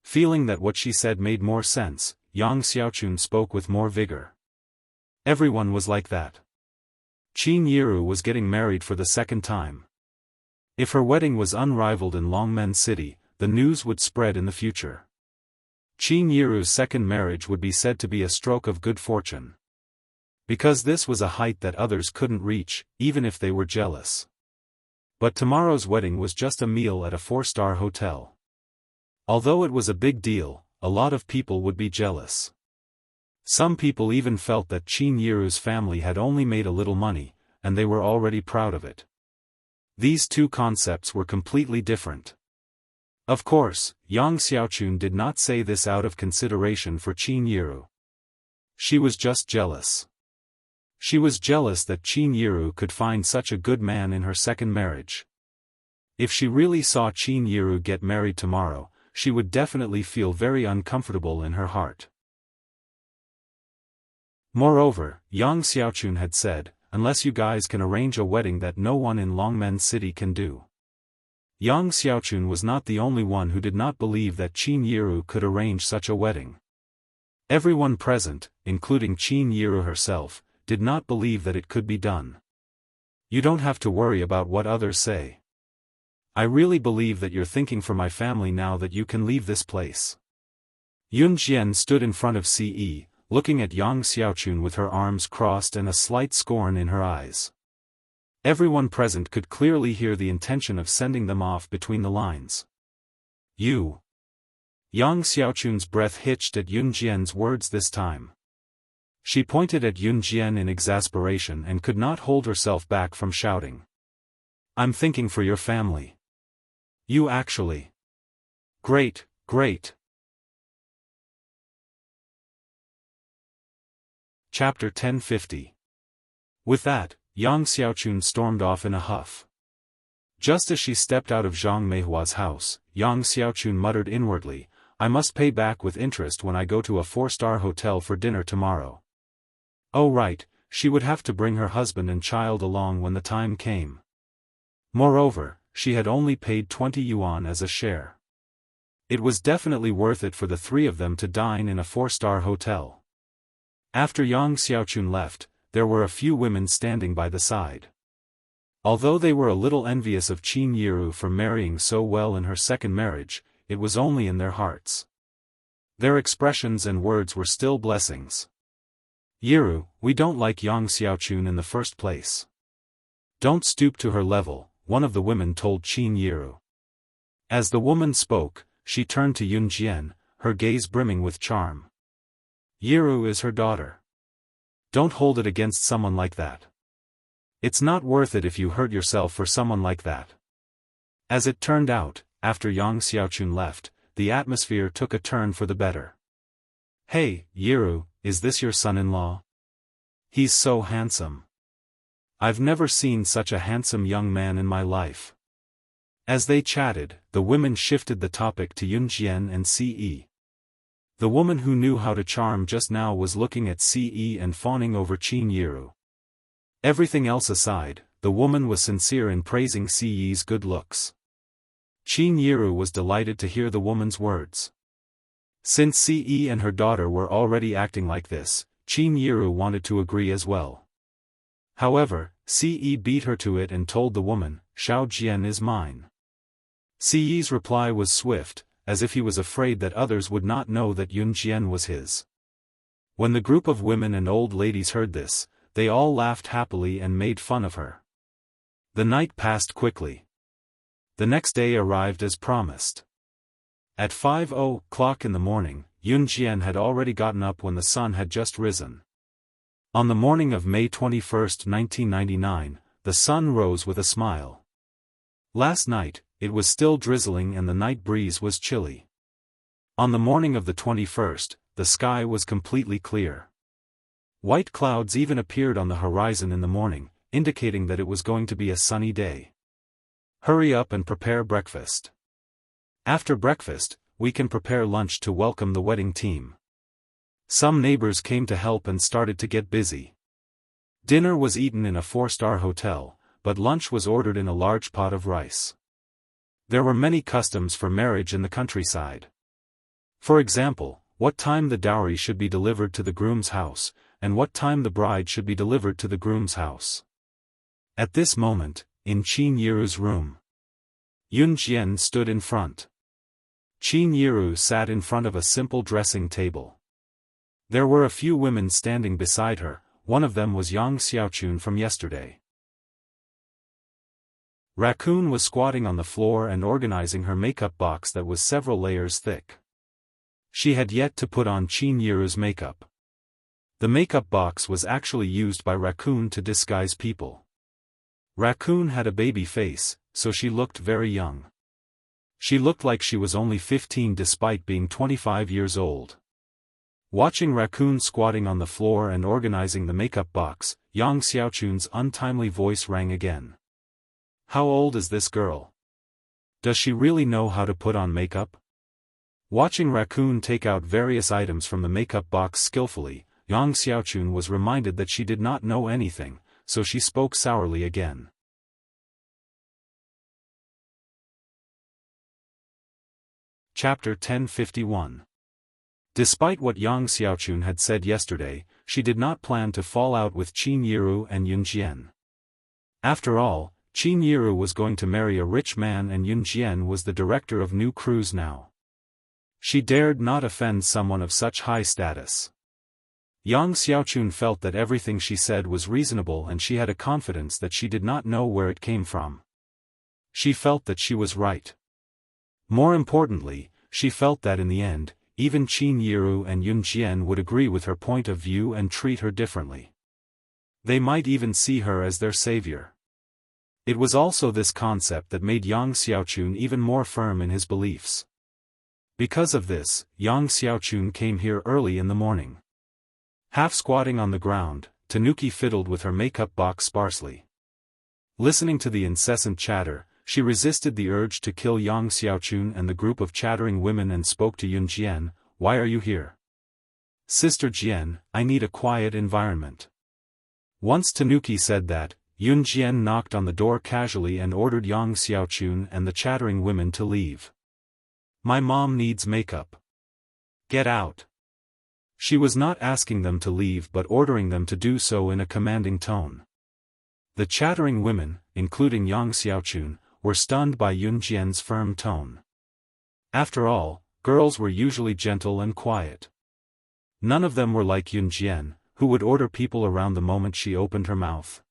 Feeling that what she said made more sense, Yang Xiaochun spoke with more vigor. Everyone was like that. Qin Yiru was getting married for the second time. If her wedding was unrivaled in Longmen City, the news would spread in the future. Qin Yiru's second marriage would be said to be a stroke of good fortune. Because this was a height that others couldn't reach, even if they were jealous. But tomorrow's wedding was just a meal at a 4-star hotel. Although it was a big deal, a lot of people would be jealous. Some people even felt that Qin Yiru's family had only made a little money, and they were already proud of it. These two concepts were completely different. Of course, Yang Xiaochun did not say this out of consideration for Qin Yiru. She was just jealous. She was jealous that Qin Yiru could find such a good man in her second marriage. If she really saw Qin Yiru get married tomorrow, she would definitely feel very uncomfortable in her heart. Moreover, Yang Xiaochun had said, "Unless you guys can arrange a wedding that no one in Longmen City can do." Yang Xiaochun was not the only one who did not believe that Qin Yiru could arrange such a wedding. Everyone present, including Qin Yiru herself, did not believe that it could be done. "You don't have to worry about what others say. I really believe that you're thinking for my family now that you can leave this place." Yun Jian stood in front of Ce, looking at Yang Xiaochun with her arms crossed and a slight scorn in her eyes. Everyone present could clearly hear the intention of sending them off between the lines. "You." Yang Xiaochun's breath hitched at Yun Jian's words this time. She pointed at Yun Jian in exasperation and could not hold herself back from shouting. "I'm thinking for your family. You actually. Great, great." Chapter 1050. With that, Yang Xiaochun stormed off in a huff. Just as she stepped out of Zhang Meihua's house, Yang Xiaochun muttered inwardly, "I must pay back with interest when I go to a 4-star hotel for dinner tomorrow." Oh right, she would have to bring her husband and child along when the time came. Moreover, she had only paid 20 yuan as a share. It was definitely worth it for the three of them to dine in a 4-star hotel. After Yang Xiaochun left, there were a few women standing by the side. Although they were a little envious of Qin Yiru for marrying so well in her second marriage, it was only in their hearts. Their expressions and words were still blessings. "Yiru, we don't like Yang Xiaochun in the first place. Don't stoop to her level," one of the women told Qin Yiru. As the woman spoke, she turned to Yun Jian, her gaze brimming with charm. "Yiru is her daughter. Don't hold it against someone like that. It's not worth it if you hurt yourself for someone like that." As it turned out, after Yang Xiaochun left, the atmosphere took a turn for the better. "Hey, Yiru, is this your son-in-law? He's so handsome. I've never seen such a handsome young man in my life." As they chatted, the women shifted the topic to Yun Jian and Ce. The woman who knew how to charm just now was looking at Ce and fawning over Qin Yiru. Everything else aside, the woman was sincere in praising Ce's good looks. Qin Yiru was delighted to hear the woman's words. Since Ce and her daughter were already acting like this, Qin Yiru wanted to agree as well. However, Ce beat her to it and told the woman, "Xiao Jian is mine." Ce's reply was swift, as if he was afraid that others would not know that Yun Jian was his. When the group of women and old ladies heard this, they all laughed happily and made fun of her. The night passed quickly. The next day arrived as promised. At 5:00 in the morning, Yun Jian had already gotten up when the sun had just risen. On the morning of May 21, 1999, the sun rose with a smile. Last night, it was still drizzling and the night breeze was chilly. On the morning of the 21st, the sky was completely clear. White clouds even appeared on the horizon in the morning, indicating that it was going to be a sunny day. Hurry up and prepare breakfast. After breakfast, we can prepare lunch to welcome the wedding team. Some neighbors came to help and started to get busy. Dinner was eaten in a 4-star hotel, but lunch was ordered in a large pot of rice. There were many customs for marriage in the countryside. For example, what time the dowry should be delivered to the groom's house, and what time the bride should be delivered to the groom's house. At this moment, in Qin Yiru's room, Yun Jian stood in front. Qin Yiru sat in front of a simple dressing table. There were a few women standing beside her, one of them was Yang Xiaochun from yesterday. Raccoon was squatting on the floor and organizing her makeup box that was several layers thick. She had yet to put on Qin Yiru's makeup. The makeup box was actually used by Raccoon to disguise people. Raccoon had a baby face, so she looked very young. She looked like she was only 15 despite being 25 years old. Watching Raccoon squatting on the floor and organizing the makeup box, Yang Xiaochun's untimely voice rang again. How old is this girl? Does she really know how to put on makeup? Watching Raccoon take out various items from the makeup box skillfully, Yang Xiaochun was reminded that she did not know anything, so she spoke sourly again. Chapter 1051. Despite what Yang Xiaochun had said yesterday, she did not plan to fall out with Qin Yiru and Yun Jian. After all, Qin Yiru was going to marry a rich man and Yun Jian was the director of new crews now. She dared not offend someone of such high status. Yang Xiaochun felt that everything she said was reasonable and she had a confidence that she did not know where it came from. She felt that she was right. More importantly, she felt that in the end, even Qin Yiru and Yun Jian would agree with her point of view and treat her differently. They might even see her as their savior. It was also this concept that made Yang Xiaochun even more firm in his beliefs. Because of this, Yang Xiaochun came here early in the morning. Half squatting on the ground, Tanuki fiddled with her makeup box sparsely. Listening to the incessant chatter, she resisted the urge to kill Yang Xiaochun and the group of chattering women and spoke to Yun Jian. Why are you here? Sister Jian, I need a quiet environment. Once Tanuki said that, Yun Jian knocked on the door casually and ordered Yang Xiaochun and the chattering women to leave. My mom needs makeup. Get out. She was not asking them to leave but ordering them to do so in a commanding tone. The chattering women, including Yang Xiaochun, were stunned by Yun Jian's firm tone. After all, girls were usually gentle and quiet. None of them were like Yun Jian, who would order people around the moment she opened her mouth.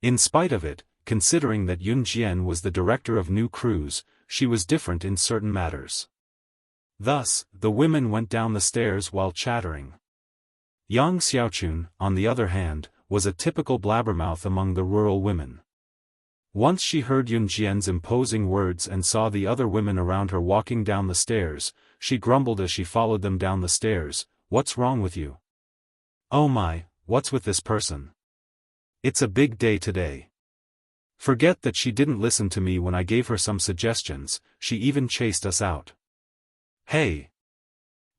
In spite of it, considering that Yun Jian was the director of new crews, she was different in certain matters. Thus, the women went down the stairs while chattering. Yang Xiaochun, on the other hand, was a typical blabbermouth among the rural women. Once she heard Yun Jian's imposing words and saw the other women around her walking down the stairs, she grumbled as she followed them down the stairs, "What's wrong with you? Oh my, what's with this person? It's a big day today." Forget that she didn't listen to me when I gave her some suggestions, she even chased us out. Hey!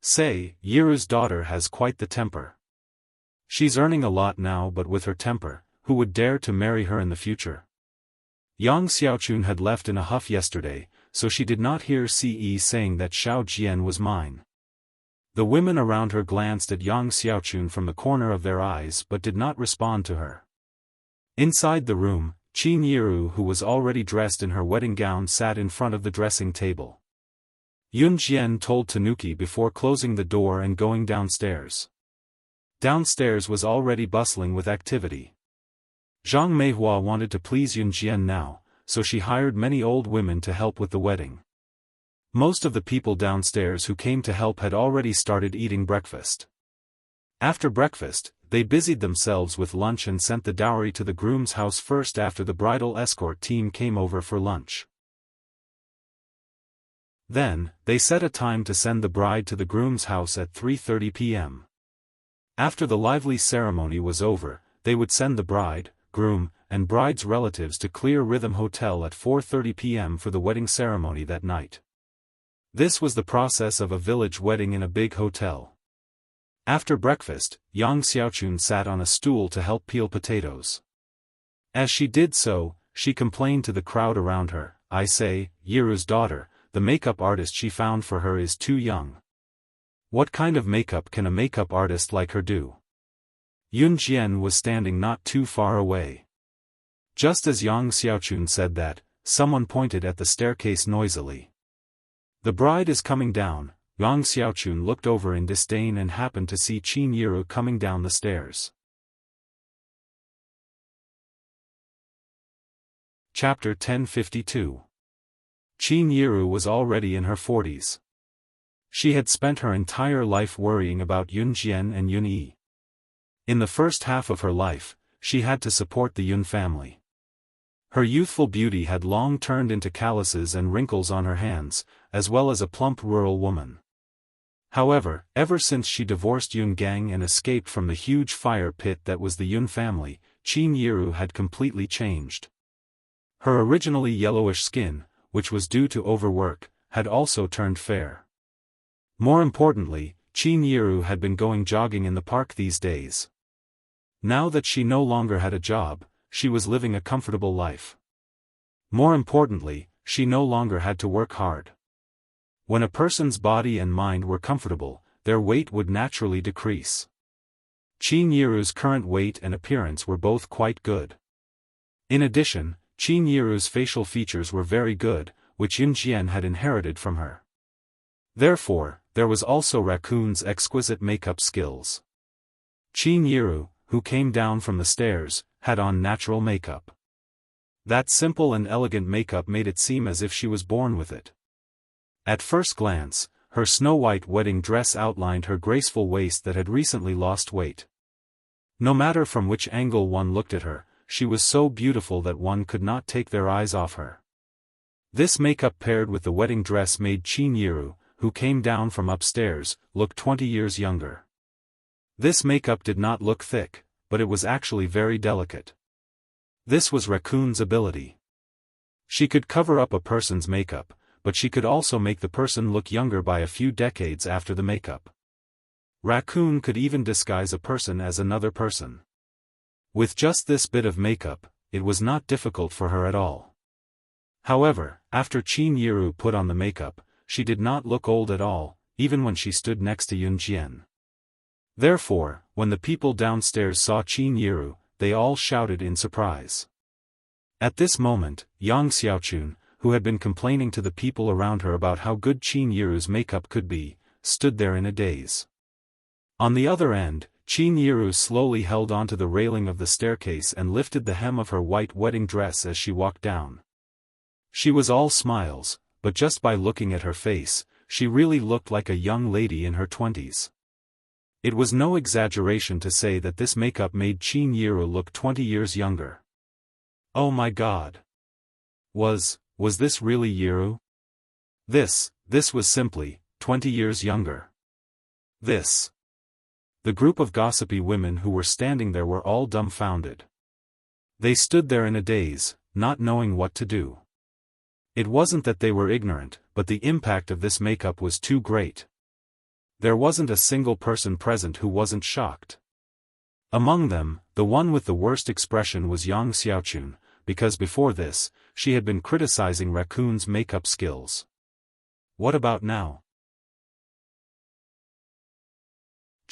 Say, Yiru's daughter has quite the temper. She's earning a lot now but with her temper, who would dare to marry her in the future? Yang Xiaochun had left in a huff yesterday, so she did not hear Ce saying that Xiao Jian was mine. The women around her glanced at Yang Xiaochun from the corner of their eyes but did not respond to her. Inside the room, Qin Yiru, who was already dressed in her wedding gown, sat in front of the dressing table. Yun Jian told Tanuki before closing the door and going downstairs. Downstairs was already bustling with activity. Zhang Meihua wanted to please Yun Jian now, so she hired many old women to help with the wedding. Most of the people downstairs who came to help had already started eating breakfast. After breakfast, they busied themselves with lunch and sent the dowry to the groom's house first after the bridal escort team came over for lunch. Then, they set a time to send the bride to the groom's house at 3:30 p.m. After the lively ceremony was over, they would send the bride, groom, and bride's relatives to Clear Rhythm Hotel at 4:30 p.m. for the wedding ceremony that night. This was the process of a village wedding in a big hotel. After breakfast, Yang Xiaochun sat on a stool to help peel potatoes. As she did so, she complained to the crowd around her, "I say, Yiru's daughter, the makeup artist she found for her is too young. What kind of makeup can a makeup artist like her do?" Yun Jian was standing not too far away. Just as Yang Xiaochun said that, someone pointed at the staircase noisily. "The bride is coming down." Yang Xiaochun looked over in disdain and happened to see Qin Yiru coming down the stairs. Chapter 1052. Qin Yiru was already in her 40s. She had spent her entire life worrying about Yun Jian and Yun Yi. In the first half of her life, she had to support the Yun family. Her youthful beauty had long turned into calluses and wrinkles on her hands, as well as a plump rural woman. However, ever since she divorced Yun Gang and escaped from the huge fire pit that was the Yun family, Qin Yiru had completely changed. Her originally yellowish skin, which was due to overwork, had also turned fair. More importantly, Qin Yiru had been going jogging in the park these days. Now that she no longer had a job, she was living a comfortable life. More importantly, she no longer had to work hard. When a person's body and mind were comfortable, their weight would naturally decrease. Qin Yiru's current weight and appearance were both quite good. In addition, Qin Yiru's facial features were very good, which Yun Jian had inherited from her. Therefore, there was also Raccoon's exquisite makeup skills. Qin Yiru, who came down from the stairs, had on natural makeup. That simple and elegant makeup made it seem as if she was born with it. At first glance, her snow-white wedding dress outlined her graceful waist that had recently lost weight. No matter from which angle one looked at her, she was so beautiful that one could not take their eyes off her. This makeup paired with the wedding dress made Qin Yiru, who came down from upstairs, look 20 years younger. This makeup did not look thick, but it was actually very delicate. This was Raccoon's ability. She could cover up a person's makeup, but she could also make the person look younger by a few decades after the makeup. Raccoon could even disguise a person as another person. With just this bit of makeup, it was not difficult for her at all. However, after Qin Yiru put on the makeup, she did not look old at all, even when she stood next to Yun Jian. Therefore, when the people downstairs saw Qin Yiru, they all shouted in surprise. At this moment, Yang Xiaochun, who had been complaining to the people around her about how good Qin Yiru's makeup could be, stood there in a daze. On the other end, Qin Yiru slowly held onto the railing of the staircase and lifted the hem of her white wedding dress as she walked down. She was all smiles, but just by looking at her face, she really looked like a young lady in her 20s. It was no exaggeration to say that this makeup made Qin Yiru look 20 years younger. Oh my God! Was this really Yiru? This was simply 20 years younger. The group of gossipy women who were standing there were all dumbfounded. They stood there in a daze, not knowing what to do. It wasn't that they were ignorant, but the impact of this makeup was too great. There wasn't a single person present who wasn't shocked. Among them, the one with the worst expression was Yang Xiaochun, because before this, she had been criticizing Raccoon's makeup skills. What about now?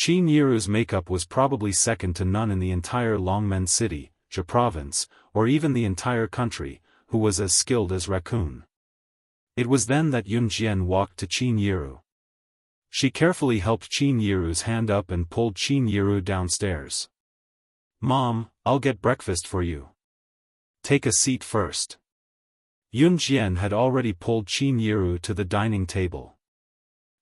Qin Yiru's makeup was probably second to none in the entire Longmen city, Zhe province, or even the entire country, who was as skilled as Raccoon. It was then that Yun Jian walked to Qin Yiru. She carefully helped Qin Yiru's hand up and pulled Qin Yiru downstairs. "Mom, I'll get breakfast for you. Take a seat first." Yun Jian had already pulled Qin Yiru to the dining table.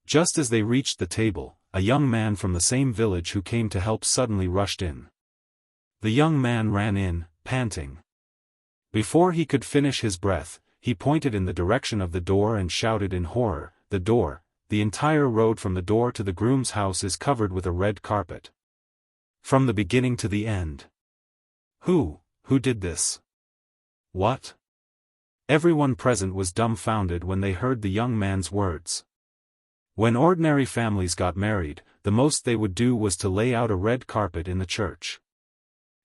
Just as they reached the table, a young man from the same village who came to help suddenly rushed in. The young man ran in, panting. Before he could finish his breath, he pointed in the direction of the door and shouted in horror, "The door! The entire road from the door to the groom's house is covered with a red carpet. From the beginning to the end. Who did this? What?" Everyone present was dumbfounded when they heard the young man's words. When ordinary families got married, the most they would do was to lay out a red carpet in the church.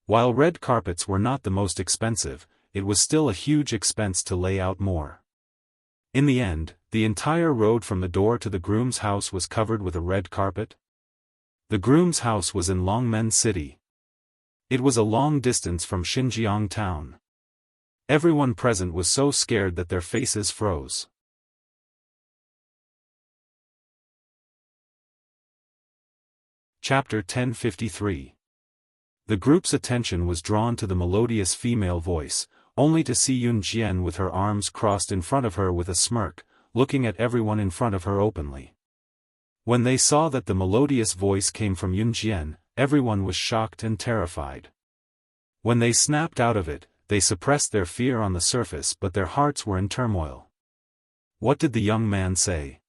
While red carpets were not the most expensive, it was still a huge expense to lay out more. In the end, the entire road from the door to the groom's house was covered with a red carpet. The groom's house was in Longmen City. It was a long distance from Xinjiang town. Everyone present was so scared that their faces froze. Chapter 1053. The group's attention was drawn to the melodious female voice, only to see Yun Jian with her arms crossed in front of her with a smirk, looking at everyone in front of her openly. When they saw that the melodious voice came from Yun Jian, everyone was shocked and terrified. When they snapped out of it, they suppressed their fear on the surface, but their hearts were in turmoil. What did the young man say?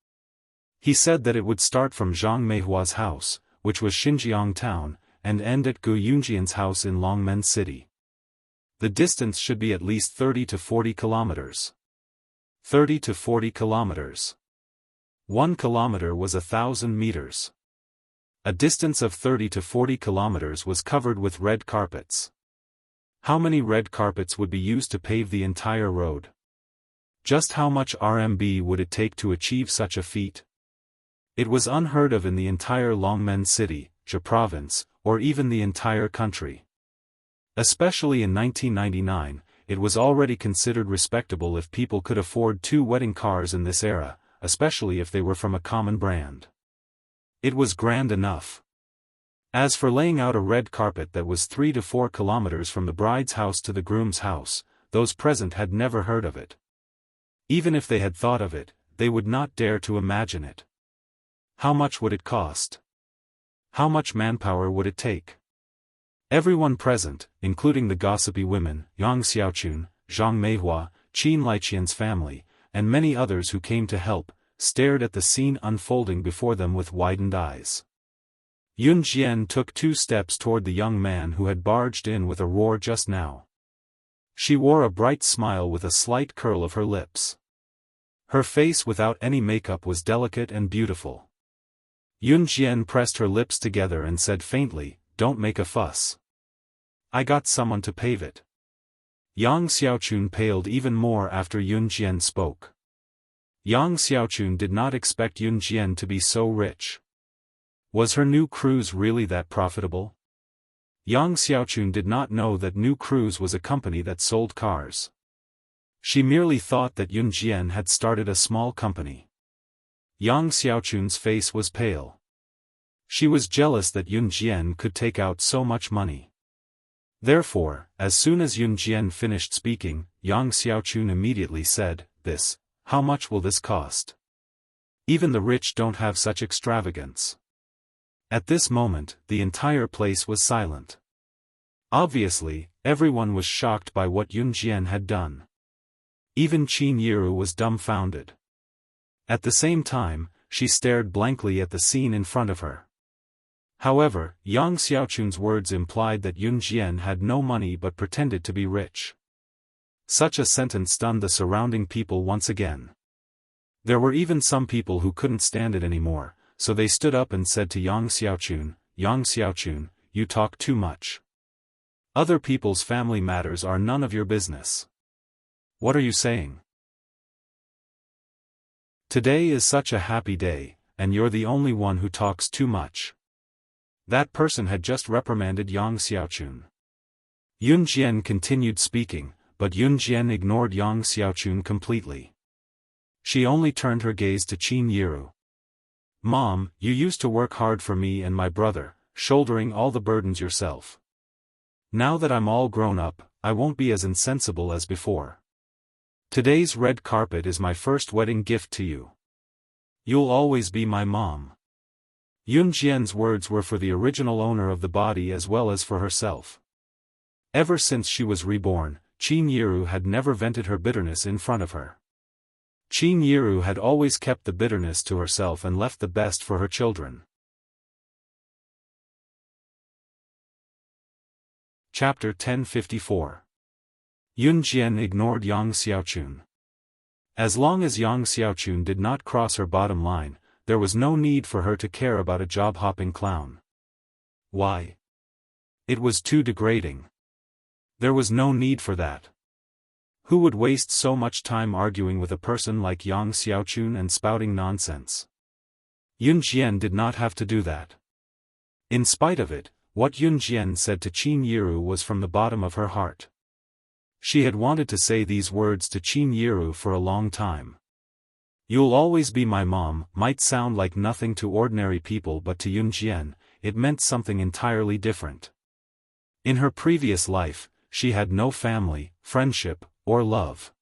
He said that it would start from Zhang Meihua's house, which was Xinjiang town, and end at Gu Yunjian's house in Longmen City. The distance should be at least 30 to 40 kilometers. 30 to 40 kilometers. 1 kilometer was 1,000 meters. A distance of 30 to 40 kilometers was covered with red carpets. How many red carpets would be used to pave the entire road? Just how much RMB would it take to achieve such a feat? It was unheard of in the entire Longmen City, Zhe province, or even the entire country. Especially in 1999, it was already considered respectable if people could afford 2 wedding cars in this era, especially if they were from a common brand. It was grand enough. As for laying out a red carpet that was 3 to 4 kilometers from the bride's house to the groom's house, those present had never heard of it. Even if they had thought of it, they would not dare to imagine it. How much would it cost? How much manpower would it take? Everyone present, including the gossipy women, Yang Xiaochun, Zhang Meihua, Qin Liqian's family, and many others who came to help, stared at the scene unfolding before them with widened eyes. Yun Jian took 2 steps toward the young man who had barged in with a roar just now. She wore a bright smile with a slight curl of her lips. Her face without any makeup was delicate and beautiful. Yun Jian pressed her lips together and said faintly, "Don't make a fuss. I got someone to pave it." Yang Xiaochun paled even more after Yun Jian spoke. Yang Xiaochun did not expect Yun Jian to be so rich. Was her new cruise really that profitable? Yang Xiaochun did not know that New Cruise was a company that sold cars. She merely thought that Yun Jian had started a small company. Yang Xiaochun's face was pale. She was jealous that Yun Jian could take out so much money. Therefore, as soon as Yun Jian finished speaking, Yang Xiaochun immediately said, How much will this cost? Even the rich don't have such extravagance." At this moment, the entire place was silent. Obviously, everyone was shocked by what Yun Jian had done. Even Qin Yiru was dumbfounded. At the same time, she stared blankly at the scene in front of her. However, Yang Xiaochun's words implied that Yun Jian had no money but pretended to be rich. Such a sentence stunned the surrounding people once again. There were even some people who couldn't stand it anymore, so they stood up and said to Yang Xiaochun, "You talk too much. Other people's family matters are none of your business. What are you saying? Today is such a happy day, and you're the only one who talks too much." That person had just reprimanded Yang Xiaochun. Yun Jian continued speaking, but Yun Jian ignored Yang Xiaochun completely. She only turned her gaze to Qin Yiru. Mom, you used to work hard for me and my brother, shouldering all the burdens yourself. Now that I'm all grown up, I won't be as insensible as before. Today's red carpet is my first wedding gift to you. You'll always be my mom. Yun Jian's words were for the original owner of the body as well as for herself. Ever since she was reborn, Qin Yiru had never vented her bitterness in front of her. Qin Yiru had always kept the bitterness to herself and left the best for her children. Chapter 1054. Yun Jian ignored Yang Xiaochun. As long as Yang Xiaochun did not cross her bottom line, there was no need for her to care about a job-hopping clown. Why? It was too degrading. There was no need for that. Who would waste so much time arguing with a person like Yang Xiaochun and spouting nonsense? Yun Jian did not have to do that. In spite of it, what Yun Jian said to Qin Yiru was from the bottom of her heart. She had wanted to say these words to Qin Yiru for a long time. You'll always be my mom might sound like nothing to ordinary people, but to Yun Jian, it meant something entirely different. In her previous life, she had no family, friendship, or love.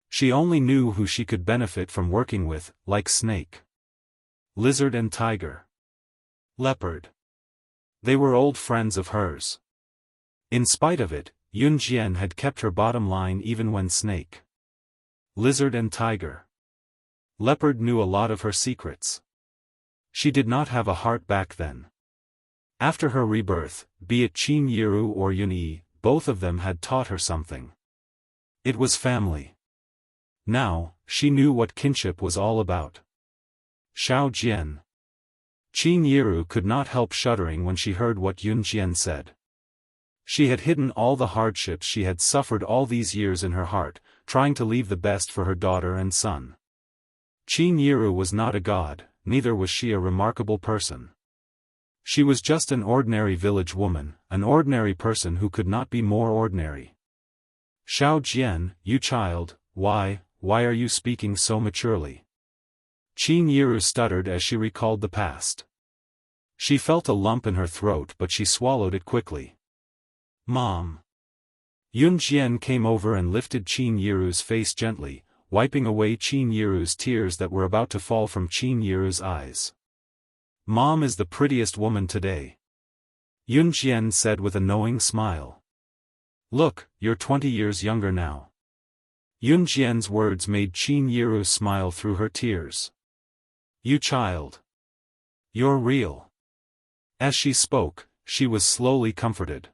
She only knew who she could benefit from working with, like snake, lizard and tiger, leopard. They were old friends of hers. In spite of it, Yun Jian had kept her bottom line even when snake, lizard and tiger, leopard knew a lot of her secrets. She did not have a heart back then. After her rebirth, be it Qin Yiru or Yun Yi, both of them had taught her something. It was family. Now, she knew what kinship was all about. Xiao Jian. Qin Yiru could not help shuddering when she heard what Yun Jian said. She had hidden all the hardships she had suffered all these years in her heart, trying to leave the best for her daughter and son. Qin Yiru was not a god, neither was she a remarkable person. She was just an ordinary village woman, an ordinary person who could not be more ordinary. Xiao Jian, you child, why are you speaking so maturely? Qin Yiru stuttered as she recalled the past. She felt a lump in her throat, but she swallowed it quickly. Mom. Yun Jian came over and lifted Qin Yiru's face gently, wiping away Qin Yiru's tears that were about to fall from Qin Yiru's eyes. Mom is the prettiest woman today. Yun Jian said with a knowing smile. Look, you're 20 years younger now. Yun Jian's words made Qin Yiru smile through her tears. You child. You're real. As she spoke, she was slowly comforted.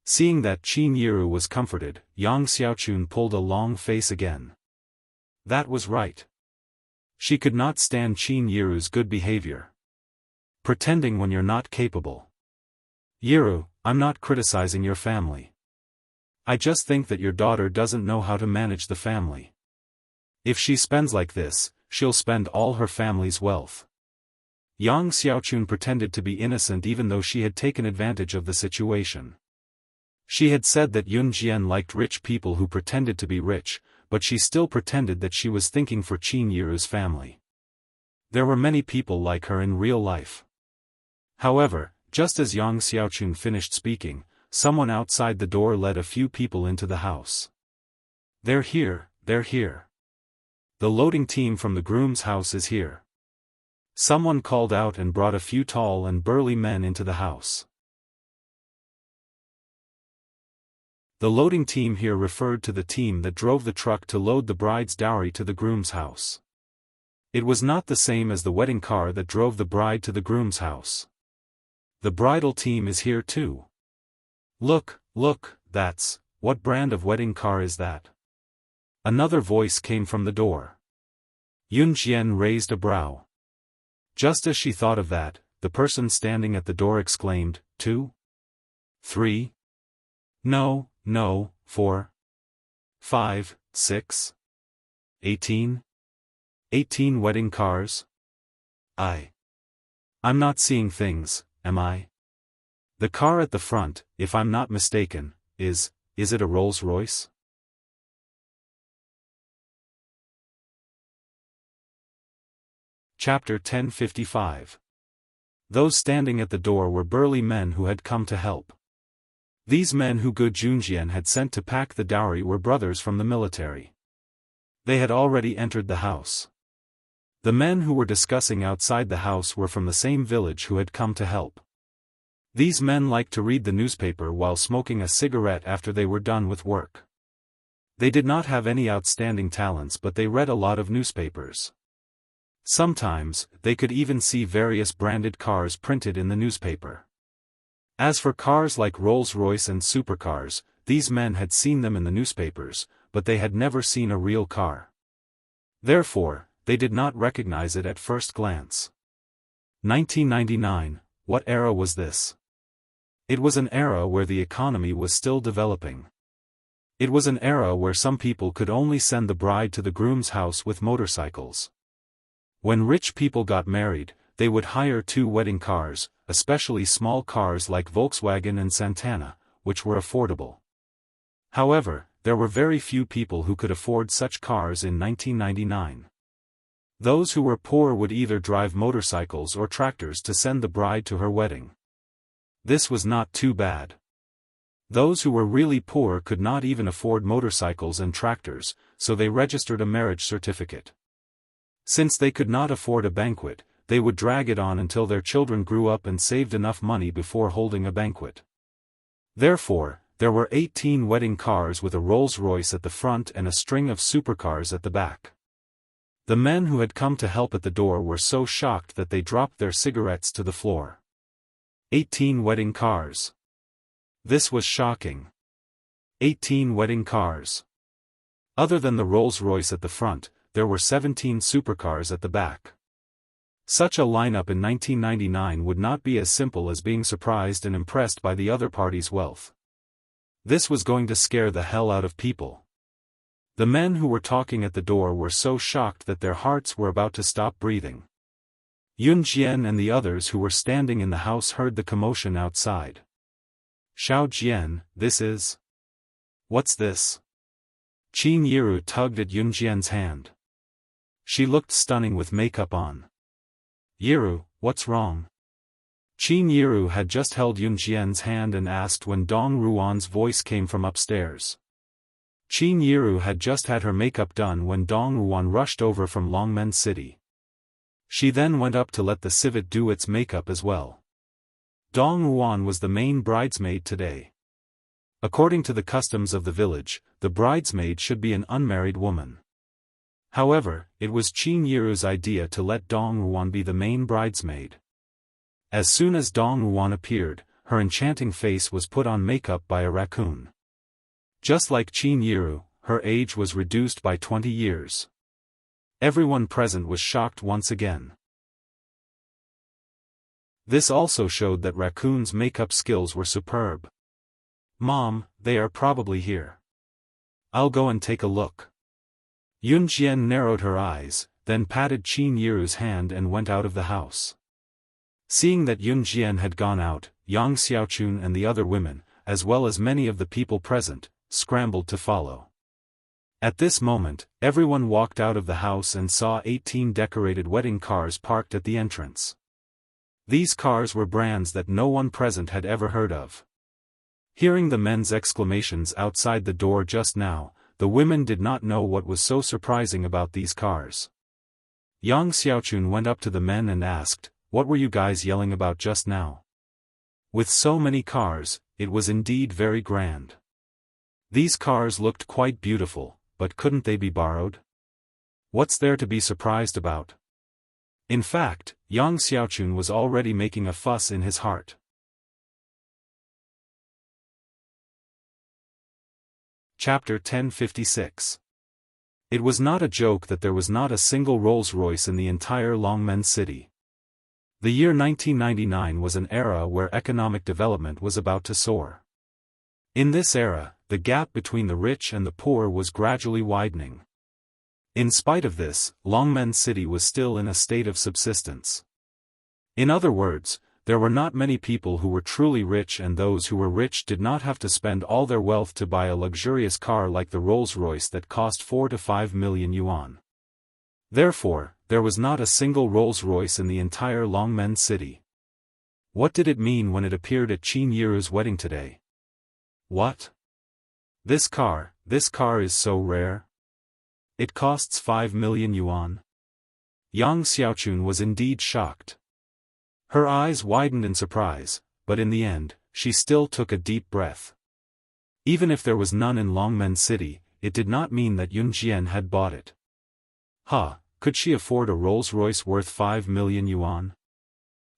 Seeing that Qin Yiru was comforted, Yang Xiaochun pulled a long face again. That was right. She could not stand Qin Yiru's good behavior. Pretending when you're not capable. Yiru, I'm not criticizing your family. I just think that your daughter doesn't know how to manage the family. If she spends like this, she'll spend all her family's wealth. Yang Xiaochun pretended to be innocent even though she had taken advantage of the situation. She had said that Yun Jian liked rich people who pretended to be rich, but she still pretended that she was thinking for Qin Yiru's family. There were many people like her in real life. However, just as Yang Xiaochun finished speaking, someone outside the door led a few people into the house. They're here, they're here. The loading team from the groom's house is here. Someone called out and brought a few tall and burly men into the house. The loading team here referred to the team that drove the truck to load the bride's dowry to the groom's house. It was not the same as the wedding car that drove the bride to the groom's house. The bridal team is here too. Look, what brand of wedding car is that? Another voice came from the door. Yun Jian raised a brow. Just as she thought of that, the person standing at the door exclaimed, 2? 3? No, 4. 5, 6. 18? 18 wedding cars? I'm not seeing things, am I? The car at the front, if I'm not mistaken, is it a Rolls-Royce? Chapter 1055. Those standing at the door were burly men who had come to help. These men who Gu Junjian had sent to pack the dowry were brothers from the military. They had already entered the house. The men who were discussing outside the house were from the same village who had come to help. These men liked to read the newspaper while smoking a cigarette after they were done with work. They did not have any outstanding talents, but they read a lot of newspapers. Sometimes, they could even see various branded cars printed in the newspaper. As for cars like Rolls-Royce and supercars, these men had seen them in the newspapers, but they had never seen a real car. Therefore, they did not recognize it at first glance. 1999, what era was this? It was an era where the economy was still developing. It was an era where some people could only send the bride to the groom's house with motorcycles. When rich people got married, they would hire 2 wedding cars, especially small cars like Volkswagen and Santana, which were affordable. However, there were very few people who could afford such cars in 1999. Those who were poor would either drive motorcycles or tractors to send the bride to her wedding. This was not too bad. Those who were really poor could not even afford motorcycles and tractors, so they registered a marriage certificate. Since they could not afford a banquet, they would drag it on until their children grew up and saved enough money before holding a banquet. Therefore, there were 18 wedding cars with a Rolls-Royce at the front and a string of supercars at the back. The men who had come to help at the door were so shocked that they dropped their cigarettes to the floor. 18 wedding cars. This was shocking. 18 wedding cars. Other than the Rolls-Royce at the front, there were 17 supercars at the back. Such a lineup in 1999 would not be as simple as being surprised and impressed by the other party's wealth. This was going to scare the hell out of people. The men who were talking at the door were so shocked that their hearts were about to stop breathing. Yun Jian and the others who were standing in the house heard the commotion outside. Xiao Jian, this is... What's this? Qin Yiru tugged at Yun Jian's hand. She looked stunning with makeup on. Yiru, what's wrong? Qin Yiru had just held Yun Jian's hand and asked when Dong Ruan's voice came from upstairs. Qin Yiru had just had her makeup done when Dong Ruan rushed over from Longmen City. She then went up to let the civet do its makeup as well. Dong Ruan was the main bridesmaid today. According to the customs of the village, the bridesmaid should be an unmarried woman. However, it was Qin Yiru's idea to let Dong Ruan be the main bridesmaid. As soon as Dong Ruan appeared, her enchanting face was put on makeup by a raccoon. Just like Qin Yiru, her age was reduced by 20 years. Everyone present was shocked once again. This also showed that Raccoon's makeup skills were superb. Mom, they are probably here. I'll go and take a look. Yun Jian narrowed her eyes, then patted Qin Yiru's hand and went out of the house. Seeing that Yun Jian had gone out, Yang Xiaochun and the other women, as well as many of the people present, scrambled to follow. At this moment, everyone walked out of the house and saw 18 decorated wedding cars parked at the entrance. These cars were brands that no one present had ever heard of. Hearing the men's exclamations outside the door just now, the women did not know what was so surprising about these cars. Yang Xiaochun went up to the men and asked, "What were you guys yelling about just now?" With so many cars, it was indeed very grand. These cars looked quite beautiful, but couldn't they be borrowed? What's there to be surprised about? In fact, Yang Xiaochun was already making a fuss in his heart. Chapter 1056. It was not a joke that there was not a single Rolls-Royce in the entire Longmen City. The year 1999 was an era where economic development was about to soar. In this era, the gap between the rich and the poor was gradually widening. In spite of this, Longmen City was still in a state of subsistence. In other words, there were not many people who were truly rich, and those who were rich did not have to spend all their wealth to buy a luxurious car like the Rolls-Royce that cost 4 to 5 million yuan. Therefore, there was not a single Rolls-Royce in the entire Longmen city. What did it mean when it appeared at Qin Yiru's wedding today? What? This car is so rare? It costs 5 million yuan. Yang Xiaochun was indeed shocked. Her eyes widened in surprise, but in the end, she still took a deep breath. Even if there was none in Longmen city, it did not mean that Yun Jian had bought it. Could she afford a Rolls-Royce worth 5 million yuan?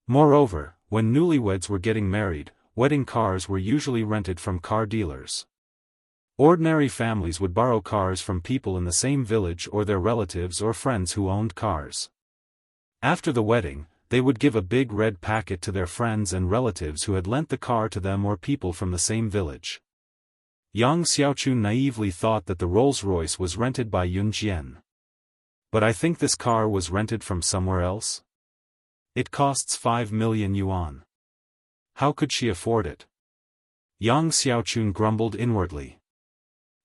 Moreover, when newlyweds were getting married, wedding cars were usually rented from car dealers. Ordinary families would borrow cars from people in the same village or their relatives or friends who owned cars. After the wedding, they would give a big red packet to their friends and relatives who had lent the car to them or people from the same village. Yang Xiaochun naively thought that the Rolls-Royce was rented by Yun Jian. But I think this car was rented from somewhere else? It costs 5 million yuan. How could she afford it? Yang Xiaochun grumbled inwardly.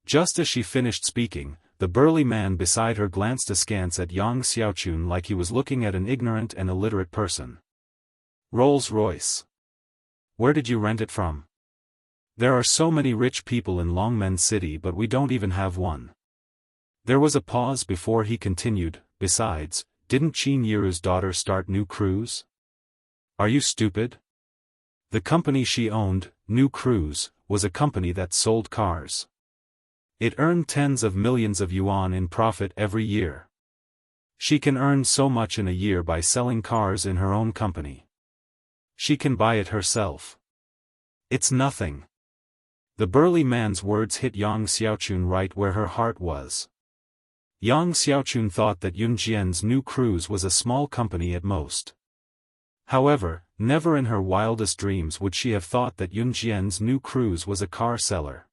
Just as she finished speaking, the burly man beside her glanced askance at Yang Xiaochun like he was looking at an ignorant and illiterate person. Rolls-Royce. Where did you rent it from? There are so many rich people in Longmen city, but we don't even have one. There was a pause before he continued, besides, didn't Qin Yiru's daughter start New Cruise? Are you stupid? The company she owned, New Cruise, was a company that sold cars. It earned tens of millions of yuan in profit every year. She can earn so much in a year by selling cars in her own company. She can buy it herself. It's nothing. The burly man's words hit Yang Xiaochun right where her heart was. Yang Xiaochun thought that Yun Jian's New Cruise was a small company at most. However, never in her wildest dreams would she have thought that Yun Jian's New Cruise was a car seller.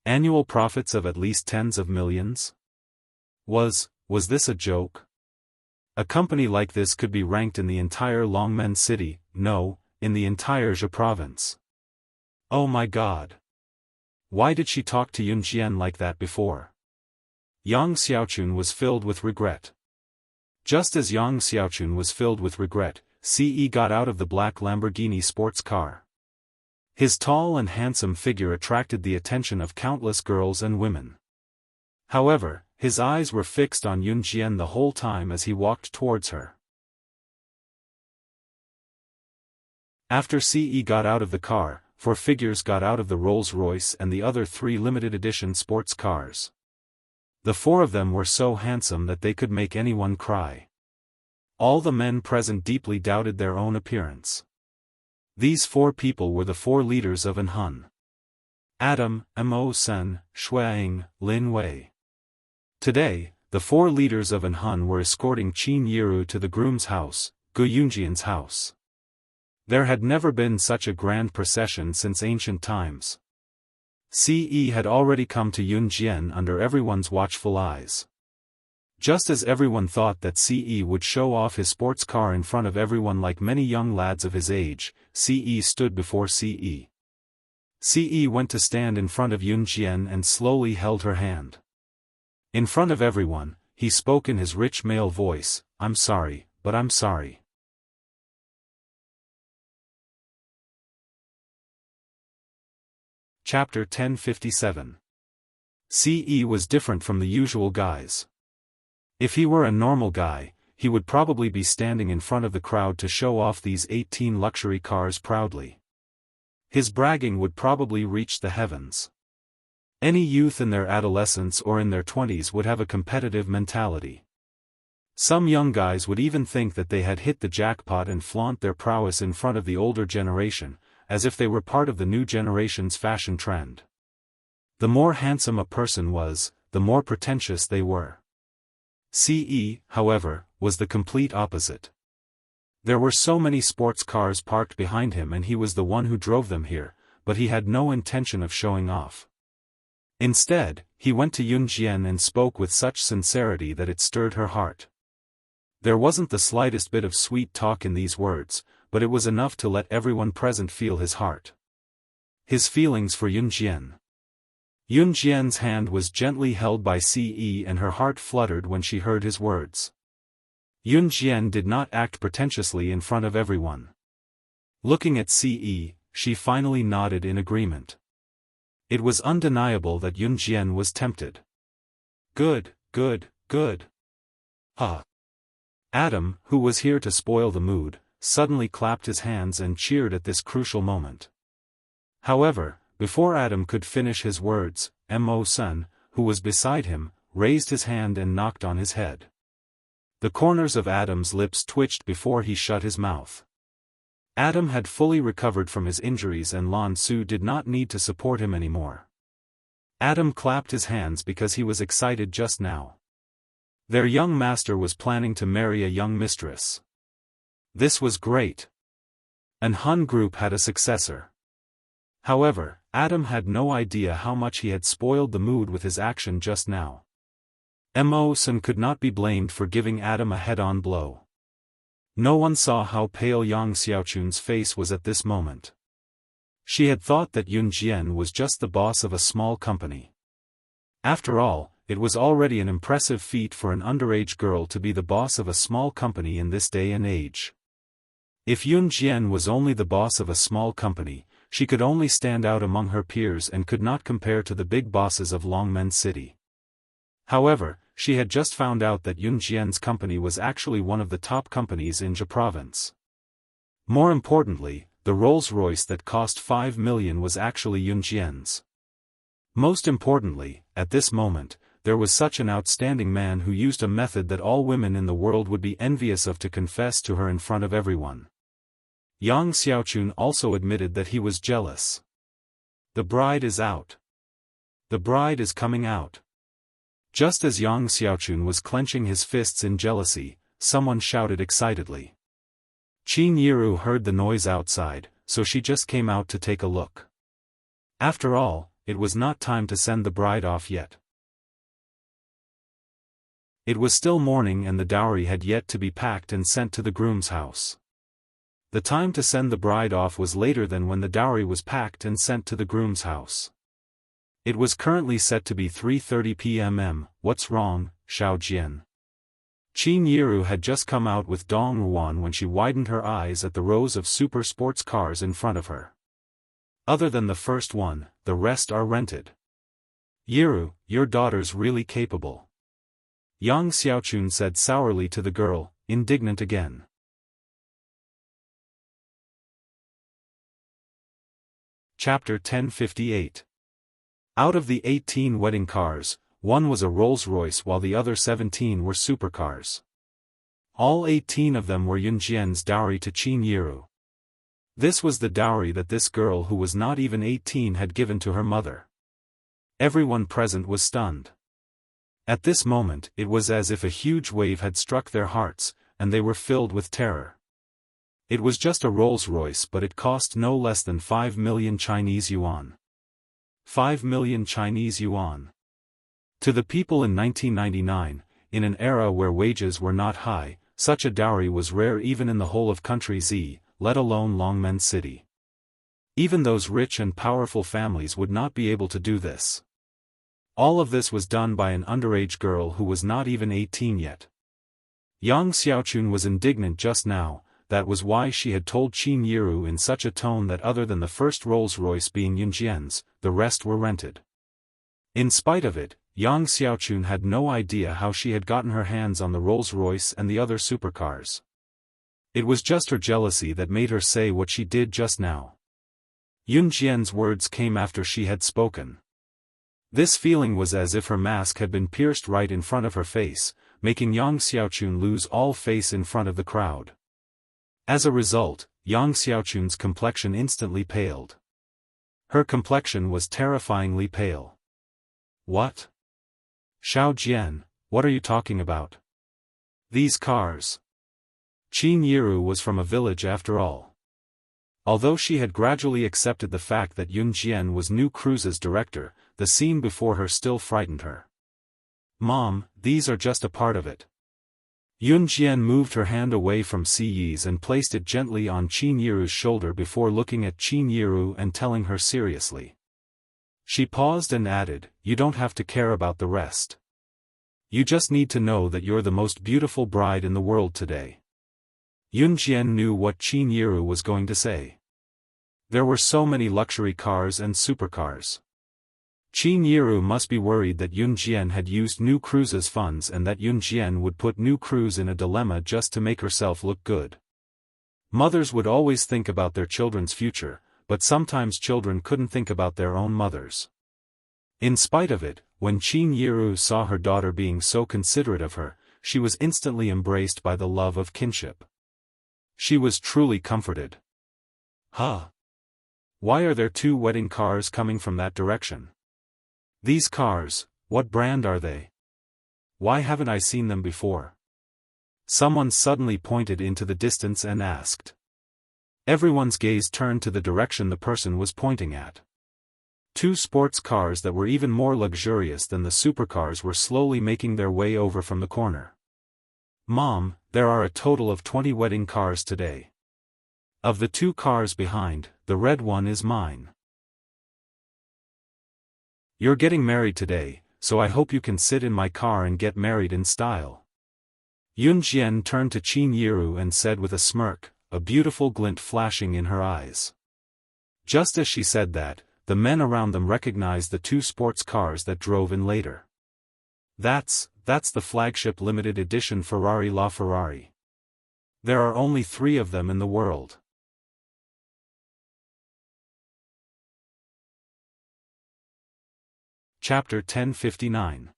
Annual profits of at least tens of millions? Was this a joke? A company like this could be ranked in the entire Longmen city, no, in the entire Zhe province. Oh my God! Why did she talk to Yun Jian like that before? Yang Xiaochun was filled with regret. Just as Yang Xiaochun was filled with regret, Ce got out of the black Lamborghini sports car. His tall and handsome figure attracted the attention of countless girls and women. However, his eyes were fixed on Yun Jian the whole time as he walked towards her. After Ce got out of the car, 4 figures got out of the Rolls-Royce and the other 3 limited-edition sports cars. The 4 of them were so handsome that they could make anyone cry. All the men present deeply doubted their own appearance. These 4 people were the 4 leaders of Anhun. Adam, Mo Sen, Shuang, Lin Wei. Today, the 4 leaders of Anhun were escorting Qin Yiru to the groom's house, Gu Yunjian's house. There had never been such a grand procession since ancient times. Ce had already come to Yun Jian under everyone's watchful eyes. Just as everyone thought that Ce would show off his sports car in front of everyone like many young lads of his age, Ce stood before Ce. Ce went to stand in front of Yun Jian and slowly held her hand. In front of everyone, he spoke in his rich male voice, "I'm sorry, but I'm sorry." Chapter 1057. Ce was different from the usual guys. If he were a normal guy, he would probably be standing in front of the crowd to show off these 18 luxury cars proudly. His bragging would probably reach the heavens. Any youth in their adolescence or in their 20s would have a competitive mentality. Some young guys would even think that they had hit the jackpot and flaunt their prowess in front of the older generation, as if they were part of the new generation's fashion trend. The more handsome a person was, the more pretentious they were. Ce, however, was the complete opposite. There were so many sports cars parked behind him and he was the one who drove them here, but he had no intention of showing off. Instead, he went to Yun Jian and spoke with such sincerity that it stirred her heart. There wasn't the slightest bit of sweet talk in these words, but it was enough to let everyone present feel his heart. His feelings for Yun Jian. Yun Jian's hand was gently held by Ce and her heart fluttered when she heard his words. Yun Jian did not act pretentiously in front of everyone. Looking at Ce, she finally nodded in agreement. It was undeniable that Yun Jian was tempted. Good, good, good. Adam, who was here to spoil the mood, suddenly clapped his hands and cheered at this crucial moment. However, before Adam could finish his words, Mo-sun, who was beside him, raised his hand and knocked on his head. The corners of Adam's lips twitched before he shut his mouth. Adam had fully recovered from his injuries and Lan Su did not need to support him anymore. Adam clapped his hands because he was excited just now. Their young master was planning to marry a young mistress. This was great. An Hun group had a successor. However, Adam had no idea how much he had spoiled the mood with his action just now. Mo-sun could not be blamed for giving Adam a head-on blow. No one saw how pale Yang Xiaochun's face was at this moment. She had thought that Yun Jian was just the boss of a small company. After all, it was already an impressive feat for an underage girl to be the boss of a small company in this day and age. If Yun Jian was only the boss of a small company, she could only stand out among her peers and could not compare to the big bosses of Longmen City. However, she had just found out that Yun Jian's company was actually one of the top companies in Jia province. More importantly, the Rolls-Royce that cost 5 million was actually Yun Jian's. Most importantly, at this moment, there was such an outstanding man who used a method that all women in the world would be envious of to confess to her in front of everyone. Yang Xiaochun also admitted that he was jealous. The bride is out. The bride is coming out. Just as Yang Xiaochun was clenching his fists in jealousy, someone shouted excitedly. Qin Yiru heard the noise outside, so she just came out to take a look. After all, it was not time to send the bride off yet. It was still morning and the dowry had yet to be packed and sent to the groom's house. The time to send the bride off was later than when the dowry was packed and sent to the groom's house. It was currently set to be 3:30 p.m. What's wrong, Xiao Jian? Qin Yiru had just come out with Dong Ruan when she widened her eyes at the rows of super sports cars in front of her. Other than the first one, the rest are rented. Yiru, your daughter's really capable. Yang Xiaochun said sourly to the girl, indignant again. Chapter 1058. Out of the 18 wedding cars, one was a Rolls-Royce while the other 17 were supercars. All 18 of them were Yun Jian's dowry to Qin Yiru. This was the dowry that this girl who was not even 18 had given to her mother. Everyone present was stunned. At this moment it was as if a huge wave had struck their hearts, and they were filled with terror. It was just a Rolls-Royce but it cost no less than 5 million Chinese yuan. 5 million Chinese yuan. To the people in 1999, in an era where wages were not high, such a dowry was rare even in the whole of country Z, let alone Longmen City. Even those rich and powerful families would not be able to do this. All of this was done by an underage girl who was not even 18 yet. Yang Xiaochun was indignant just now. That was why she had told Qin Yiru in such a tone that other than the first Rolls-Royce being Yun Jian's, the rest were rented. In spite of it, Yang Xiaochun had no idea how she had gotten her hands on the Rolls-Royce and the other supercars. It was just her jealousy that made her say what she did just now. Yun Jian's words came after she had spoken. This feeling was as if her mask had been pierced right in front of her face, making Yang Xiaochun lose all face in front of the crowd. As a result, Yang Xiaochun's complexion instantly paled. Her complexion was terrifyingly pale. What? Xiao Jian, what are you talking about? These cars. Qin Yiru was from a village after all. Although she had gradually accepted the fact that Yun Jian was New Cruise's director, the scene before her still frightened her. Mom, these are just a part of it. Yun Jian moved her hand away from Si Yi's and placed it gently on Qin Yiru's shoulder before looking at Qin Yiru and telling her seriously. She paused and added, "You don't have to care about the rest. You just need to know that you're the most beautiful bride in the world today." Yun Jian knew what Qin Yiru was going to say. There were so many luxury cars and supercars. Qin Yiru must be worried that Yun Jian had used New Cruise's funds and that Yun Jian would put New Cruise in a dilemma just to make herself look good. Mothers would always think about their children's future, but sometimes children couldn't think about their own mothers. In spite of it, when Qin Yiru saw her daughter being so considerate of her, she was instantly embraced by the love of kinship. She was truly comforted. Huh? Why are there 2 wedding cars coming from that direction? These cars, what brand are they? Why haven't I seen them before? Someone suddenly pointed into the distance and asked. Everyone's gaze turned to the direction the person was pointing at. 2 sports cars that were even more luxurious than the supercars were slowly making their way over from the corner. "Mom, there are a total of 20 wedding cars today. Of the 2 cars behind, the red one is mine. You're getting married today, so I hope you can sit in my car and get married in style." Yun Jian turned to Qin Yiru and said with a smirk, a beautiful glint flashing in her eyes. Just as she said that, the men around them recognized the 2 sports cars that drove in later. That's the flagship limited edition Ferrari LaFerrari. There are only 3 of them in the world. Chapter 1059.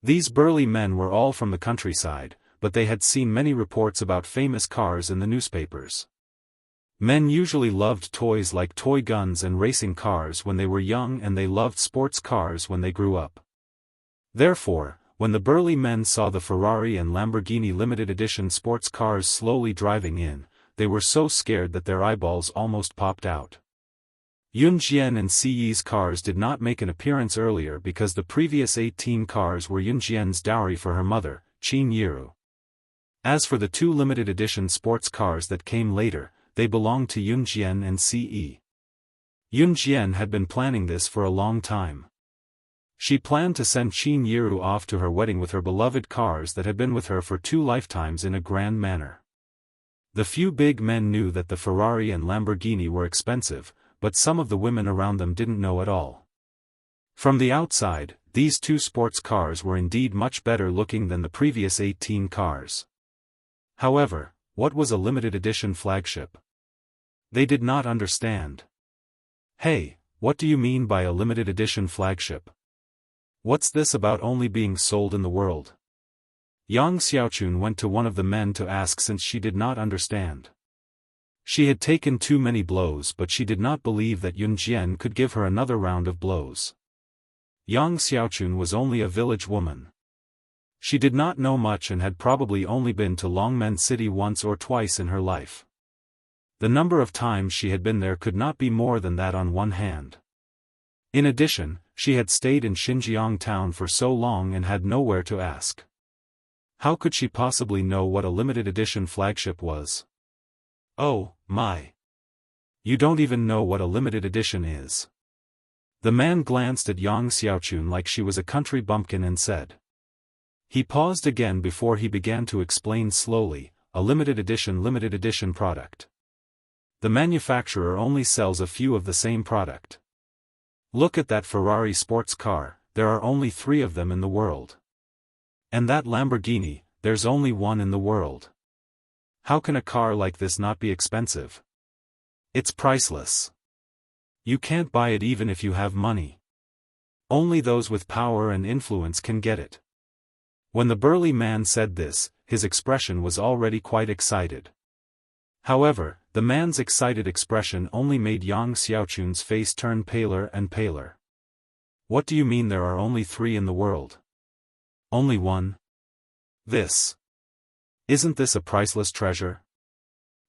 These burly men were all from the countryside, but they had seen many reports about famous cars in the newspapers. Men usually loved toys like toy guns and racing cars when they were young, and they loved sports cars when they grew up. Therefore, when the burly men saw the Ferrari and Lamborghini limited edition sports cars slowly driving in, they were so scared that their eyeballs almost popped out. Yun Jian and Si Yi's cars did not make an appearance earlier because the previous 18 cars were Yun Jian's dowry for her mother, Qin Yiru. As for the 2 limited edition sports cars that came later, they belonged to Yun Jian and Si Yi. Yun Jian had been planning this for a long time. She planned to send Qin Yiru off to her wedding with her beloved cars that had been with her for 2 lifetimes in a grand manner. The few big men knew that the Ferrari and Lamborghini were expensive, but some of the women around them didn't know at all. From the outside, these 2 sports cars were indeed much better looking than the previous 18 cars. However, what was a limited edition flagship? They did not understand. "Hey, what do you mean by a limited edition flagship? What's this about only being sold in the world?" Yang Xiaochun went to one of the men to ask, since she did not understand. She had taken too many blows, but she did not believe that Yun Jian could give her another round of blows. Yang Xiaochun was only a village woman. She did not know much and had probably only been to Longmen City once or twice in her life. The number of times she had been there could not be more than that on one hand. In addition, she had stayed in Xinjiang town for so long and had nowhere to ask. How could she possibly know what a limited edition flagship was? Oh, my. You don't even know what a limited edition is. The man glanced at Yang Xiaochun like she was a country bumpkin and said. He paused again before he began to explain slowly, a limited edition product. The manufacturer only sells a few of the same product. Look at that Ferrari sports car, there are only 3 of them in the world. And that Lamborghini, there's only 1 in the world. How can a car like this not be expensive? It's priceless. You can't buy it even if you have money. Only those with power and influence can get it. When the burly man said this, his expression was already quite excited. However, the man's excited expression only made Yang Xiaochun's face turn paler and paler. What do you mean there are only 3 in the world? Only 1? Isn't this a priceless treasure?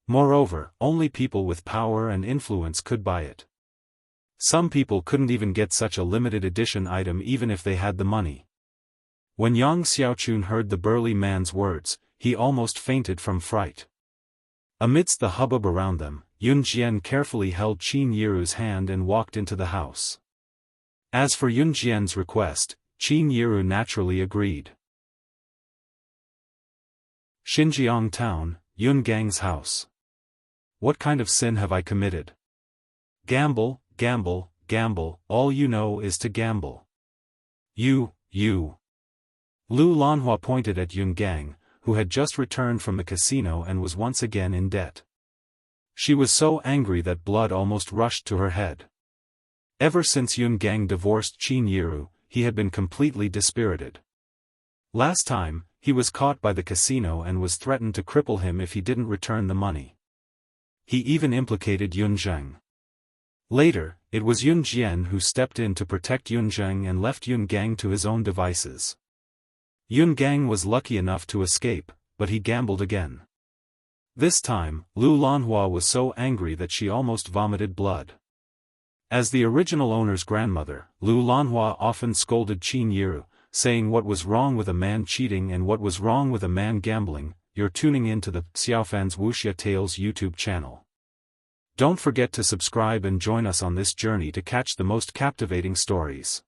Moreover, only people with power and influence could buy it. Some people couldn't even get such a limited edition item even if they had the money. When Yang Xiaochun heard the burly man's words, he almost fainted from fright. Amidst the hubbub around them, Yun Jian carefully held Qin Yiru's hand and walked into the house. As for Yun Jian's request, Qin Yiru naturally agreed. Xinjiang Town, Yun Gang's house. What kind of sin have I committed? Gamble, gamble, gamble, all you know is to gamble. You. Lu Lanhua pointed at Yun Gang, who had just returned from the casino and was once again in debt. She was so angry that blood almost rushed to her head. Ever since Yun Gang divorced Qin Yiru, he had been completely dispirited. Last time, he was caught by the casino and was threatened to cripple him if he didn't return the money. He even implicated Yun Zheng. Later, it was Yun Jian who stepped in to protect Yun Zheng and left Yun Gang to his own devices. Yun Gang was lucky enough to escape, but he gambled again. This time, Lu Lanhua was so angry that she almost vomited blood. As the original owner's grandmother, Lu Lanhua often scolded Qin Yiru, saying what was wrong with a man cheating and what was wrong with a man gambling. You're tuning in to the Xiaofan's Wuxia Tales YouTube channel. Don't forget to subscribe and join us on this journey to catch the most captivating stories.